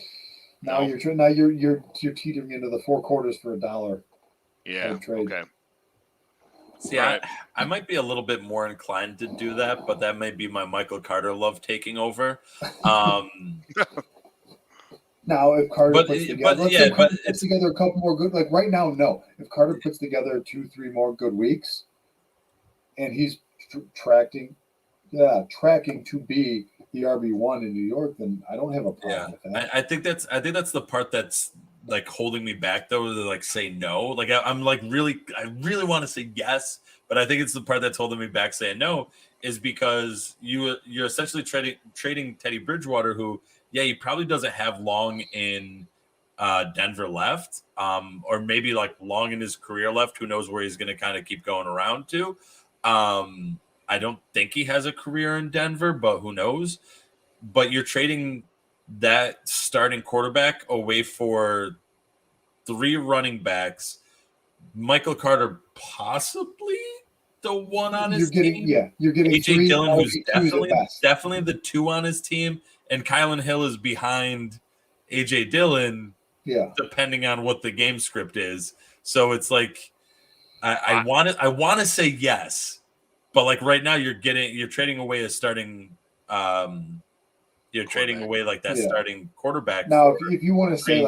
Now you're teetering into the 4 quarters for $1. Yeah. Okay. See, right. I might be a little bit more inclined to do that, but that may be my Michael Carter love taking over. Now, if Carter puts together a couple more good, like right now, no. If Carter puts together 2-3 more good weeks, and he's tracking to be the RB1 in New York, then I don't have a problem with that. I think that's the part that's like holding me back though, to like say no. Like I'm like I really want to say yes, but I think it's the part that's holding me back saying no is because you're essentially trading Teddy Bridgewater, who he probably doesn't have long in Denver left, or maybe like long in his career left. Who knows where he's going to kind of keep going around to. I don't think he has a career in Denver, but who knows? But you're trading that starting quarterback away for 3 running backs, Michael Carter possibly the one on his team. Yeah, you're getting AJ Dillon, who's definitely the 2 on his team, and Kylan Hill is behind AJ Dillon. Yeah, depending on what the game script is. So it's like I want to say yes, but like right now you're trading away a starting. You're trading away like that starting quarterback. Now, if you want to say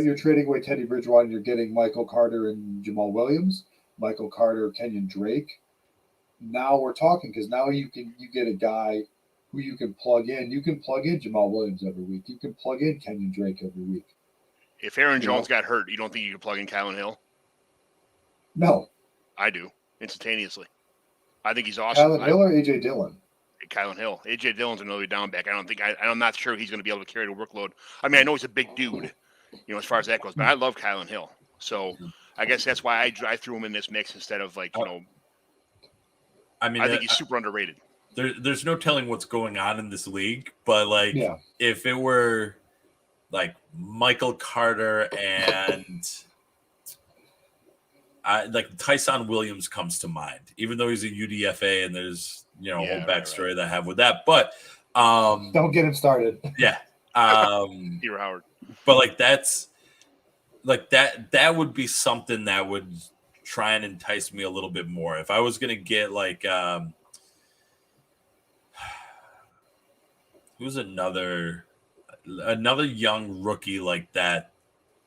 you're trading away Teddy Bridgewater and you're getting Michael Carter and Jamal Williams, Michael Carter, Kenyon Drake. Now we're talking because now you get a guy who you can plug in. You can plug in Jamal Williams every week. You can plug in Kenyon Drake every week. If Aaron Jones got hurt, you don't think you can plug in Kylan Hill? No, I do instantaneously. I think he's awesome. Kylan Hill or AJ Dillon? Kylan Hill. AJ Dillon's another down back. I'm not sure he's going to be able to carry the workload. I mean, I know he's a big dude, as far as that goes, but I love Kylan Hill. So I guess that's why I threw him in this mix instead of I think he's super underrated. There's no telling what's going on in this league, but if it were like Michael Carter and Tyson Williams comes to mind, even though he's a UDFA and there's a whole backstory that I have with that. But don't get him started. Yeah. Peter Howard. But that would be something that would try and entice me a little bit more. If I was gonna get who's another young rookie like that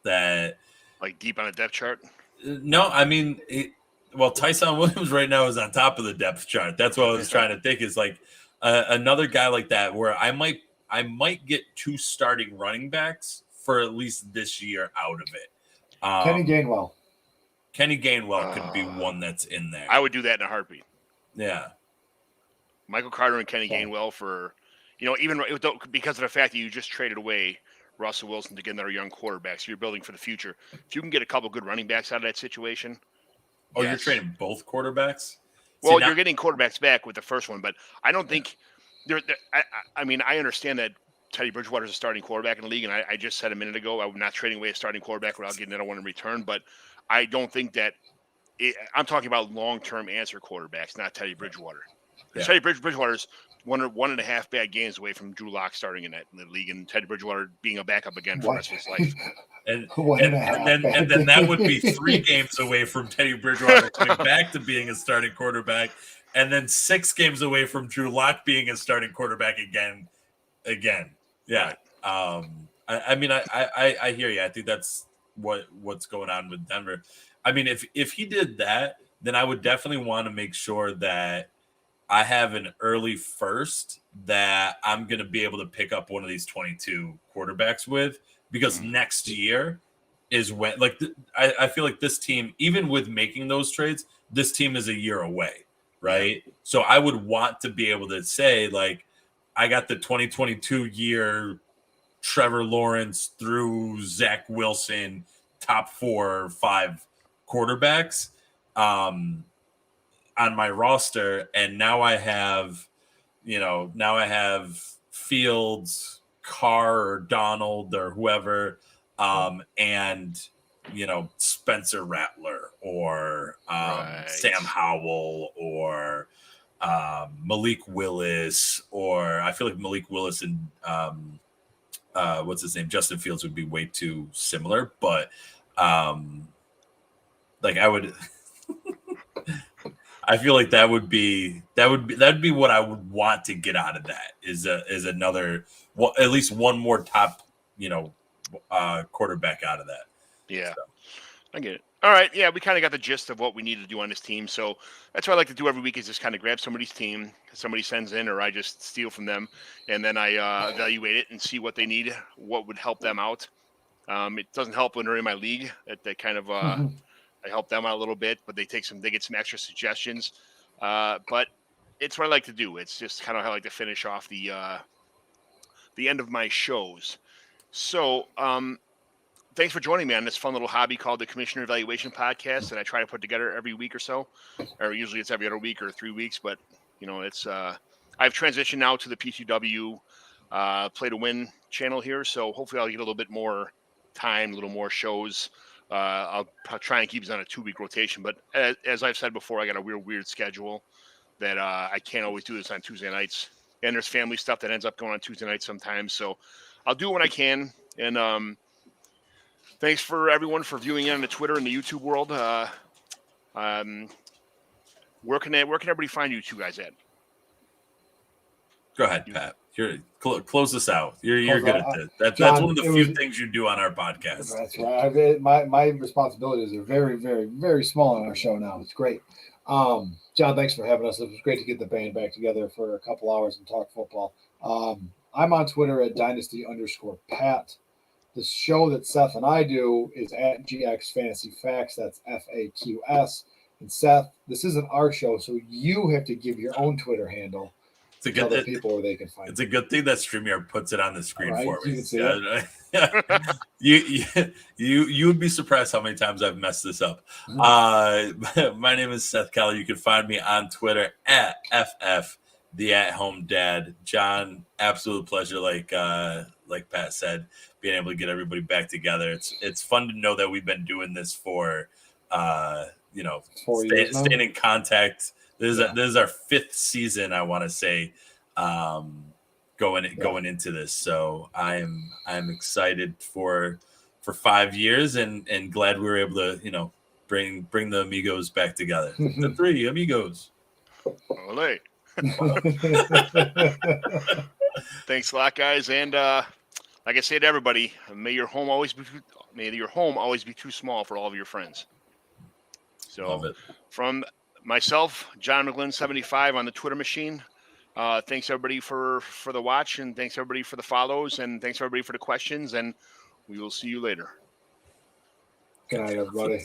like deep on a depth chart? No, I mean Tyson Williams right now is on top of the depth chart. That's what I was trying to think is another guy like that where I might get 2 starting running backs for at least this year out of it. Kenny Gainwell. Kenny Gainwell could be one that's in there. I would do that in a heartbeat. Yeah. Michael Carter and Kenny Gainwell for, even because of the fact that you just traded away Russell Wilson to get another young quarterback. So you're building for the future. If you can get a couple good running backs out of that situation. Oh, yes. You're trading both quarterbacks? Well, you're getting quarterbacks back with the first one, but I don't think I understand that Teddy Bridgewater is a starting quarterback in the league, and I just said a minute ago I'm not trading away a starting quarterback without getting another one in return, but I don't think that I'm talking about long-term answer quarterbacks, not Teddy Bridgewater. Yeah. Teddy Bridgewater's one and a half bad games away from Drew Lock starting in the league, and Teddy Bridgewater being a backup again for the rest of his life. And then that would be 3 games away from Teddy Bridgewater coming back to being a starting quarterback, and then 6 games away from Drew Lock being a starting quarterback again. Yeah. I mean, I hear you. I think that's what's going on with Denver. I mean, if he did that, then I would definitely want to make sure that I have an early first that I'm going to be able to pick up one of these 22 quarterbacks with, because next year is when, I feel like this team, even with making those trades, this team is a year away, right? So I would want to be able to say, I got the 2022 year Trevor Lawrence through Zach Wilson, top 4 or 5 quarterbacks on my roster, and now I have Fields, Carr, or Donald, or whoever and Spencer Rattler or Sam Howell or Malik Willis, or I feel like Malik Willis and what's his name, Justin Fields would be way too similar, but like I would. I feel like that'd be what I would want to get out of that is another, well, at least one more top quarterback out of that. Yeah, so. I get it. All right, yeah, we kind of got the gist of what we need to do on this team. So that's what I like to do every week is just kind of grab somebody's team, somebody sends in, or I just steal from them, and then I evaluate it and see what they need, what would help them out. It doesn't help when they're in my league. That kind of I help them out a little bit, but they get some extra suggestions. But it's what I like to do. It's just kind of how I like to finish off the end of my shows. So thanks for joining me on this fun little hobby called the Commissioner Evaluation Podcast that I try to put together every week or so, or usually it's every other week or 3 weeks. But it's I've transitioned now to the PTW Play to Win channel here, so hopefully I'll get a little bit more time, a little more shows. I'll try and keep it on a 2-week rotation, but as I've said before, I got a weird schedule that I can't always do this on Tuesday nights, and there's family stuff that ends up going on Tuesday nights sometimes. So I'll do it when I can. And thanks for everyone for viewing in on the Twitter and the YouTube world. Where can everybody find you two guys at? Go ahead, Pat. Close this out. You're good at this. That's one of the few things you do on our podcast. That's right. My responsibilities are very, very, very small on our show now. It's great. John, thanks for having us. It was great to get the band back together for a couple hours and talk football. I'm on Twitter at Dynasty_Pat. The show that Seth and I do is at GX Fantasy Facts. That's FAQS. And Seth, this isn't our show, so you have to give your own Twitter handle. It's a good people where they can find it's a good thing that StreamYard puts it on the screen for me. You can see it. You would be surprised how many times I've messed this up. My name is Seth Keller. You can find me on Twitter at FF the At Home Dad. John, absolute pleasure. Like Pat said, being able to get everybody back together. It's fun to know that we've been doing this for staying in contact. This is our 5th season, I want to say, going into this. So I'm excited for 5 years and glad we were able to bring the amigos back together. The 3 amigos. Olé. Thanks a lot, guys, and like I say to everybody, may your home always be too small for all of your friends. So from myself, John McGlynn 75 on the Twitter machine. Thanks everybody for the watch, and thanks everybody for the follows, and thanks everybody for the questions, and we will see you later. Good night, everybody.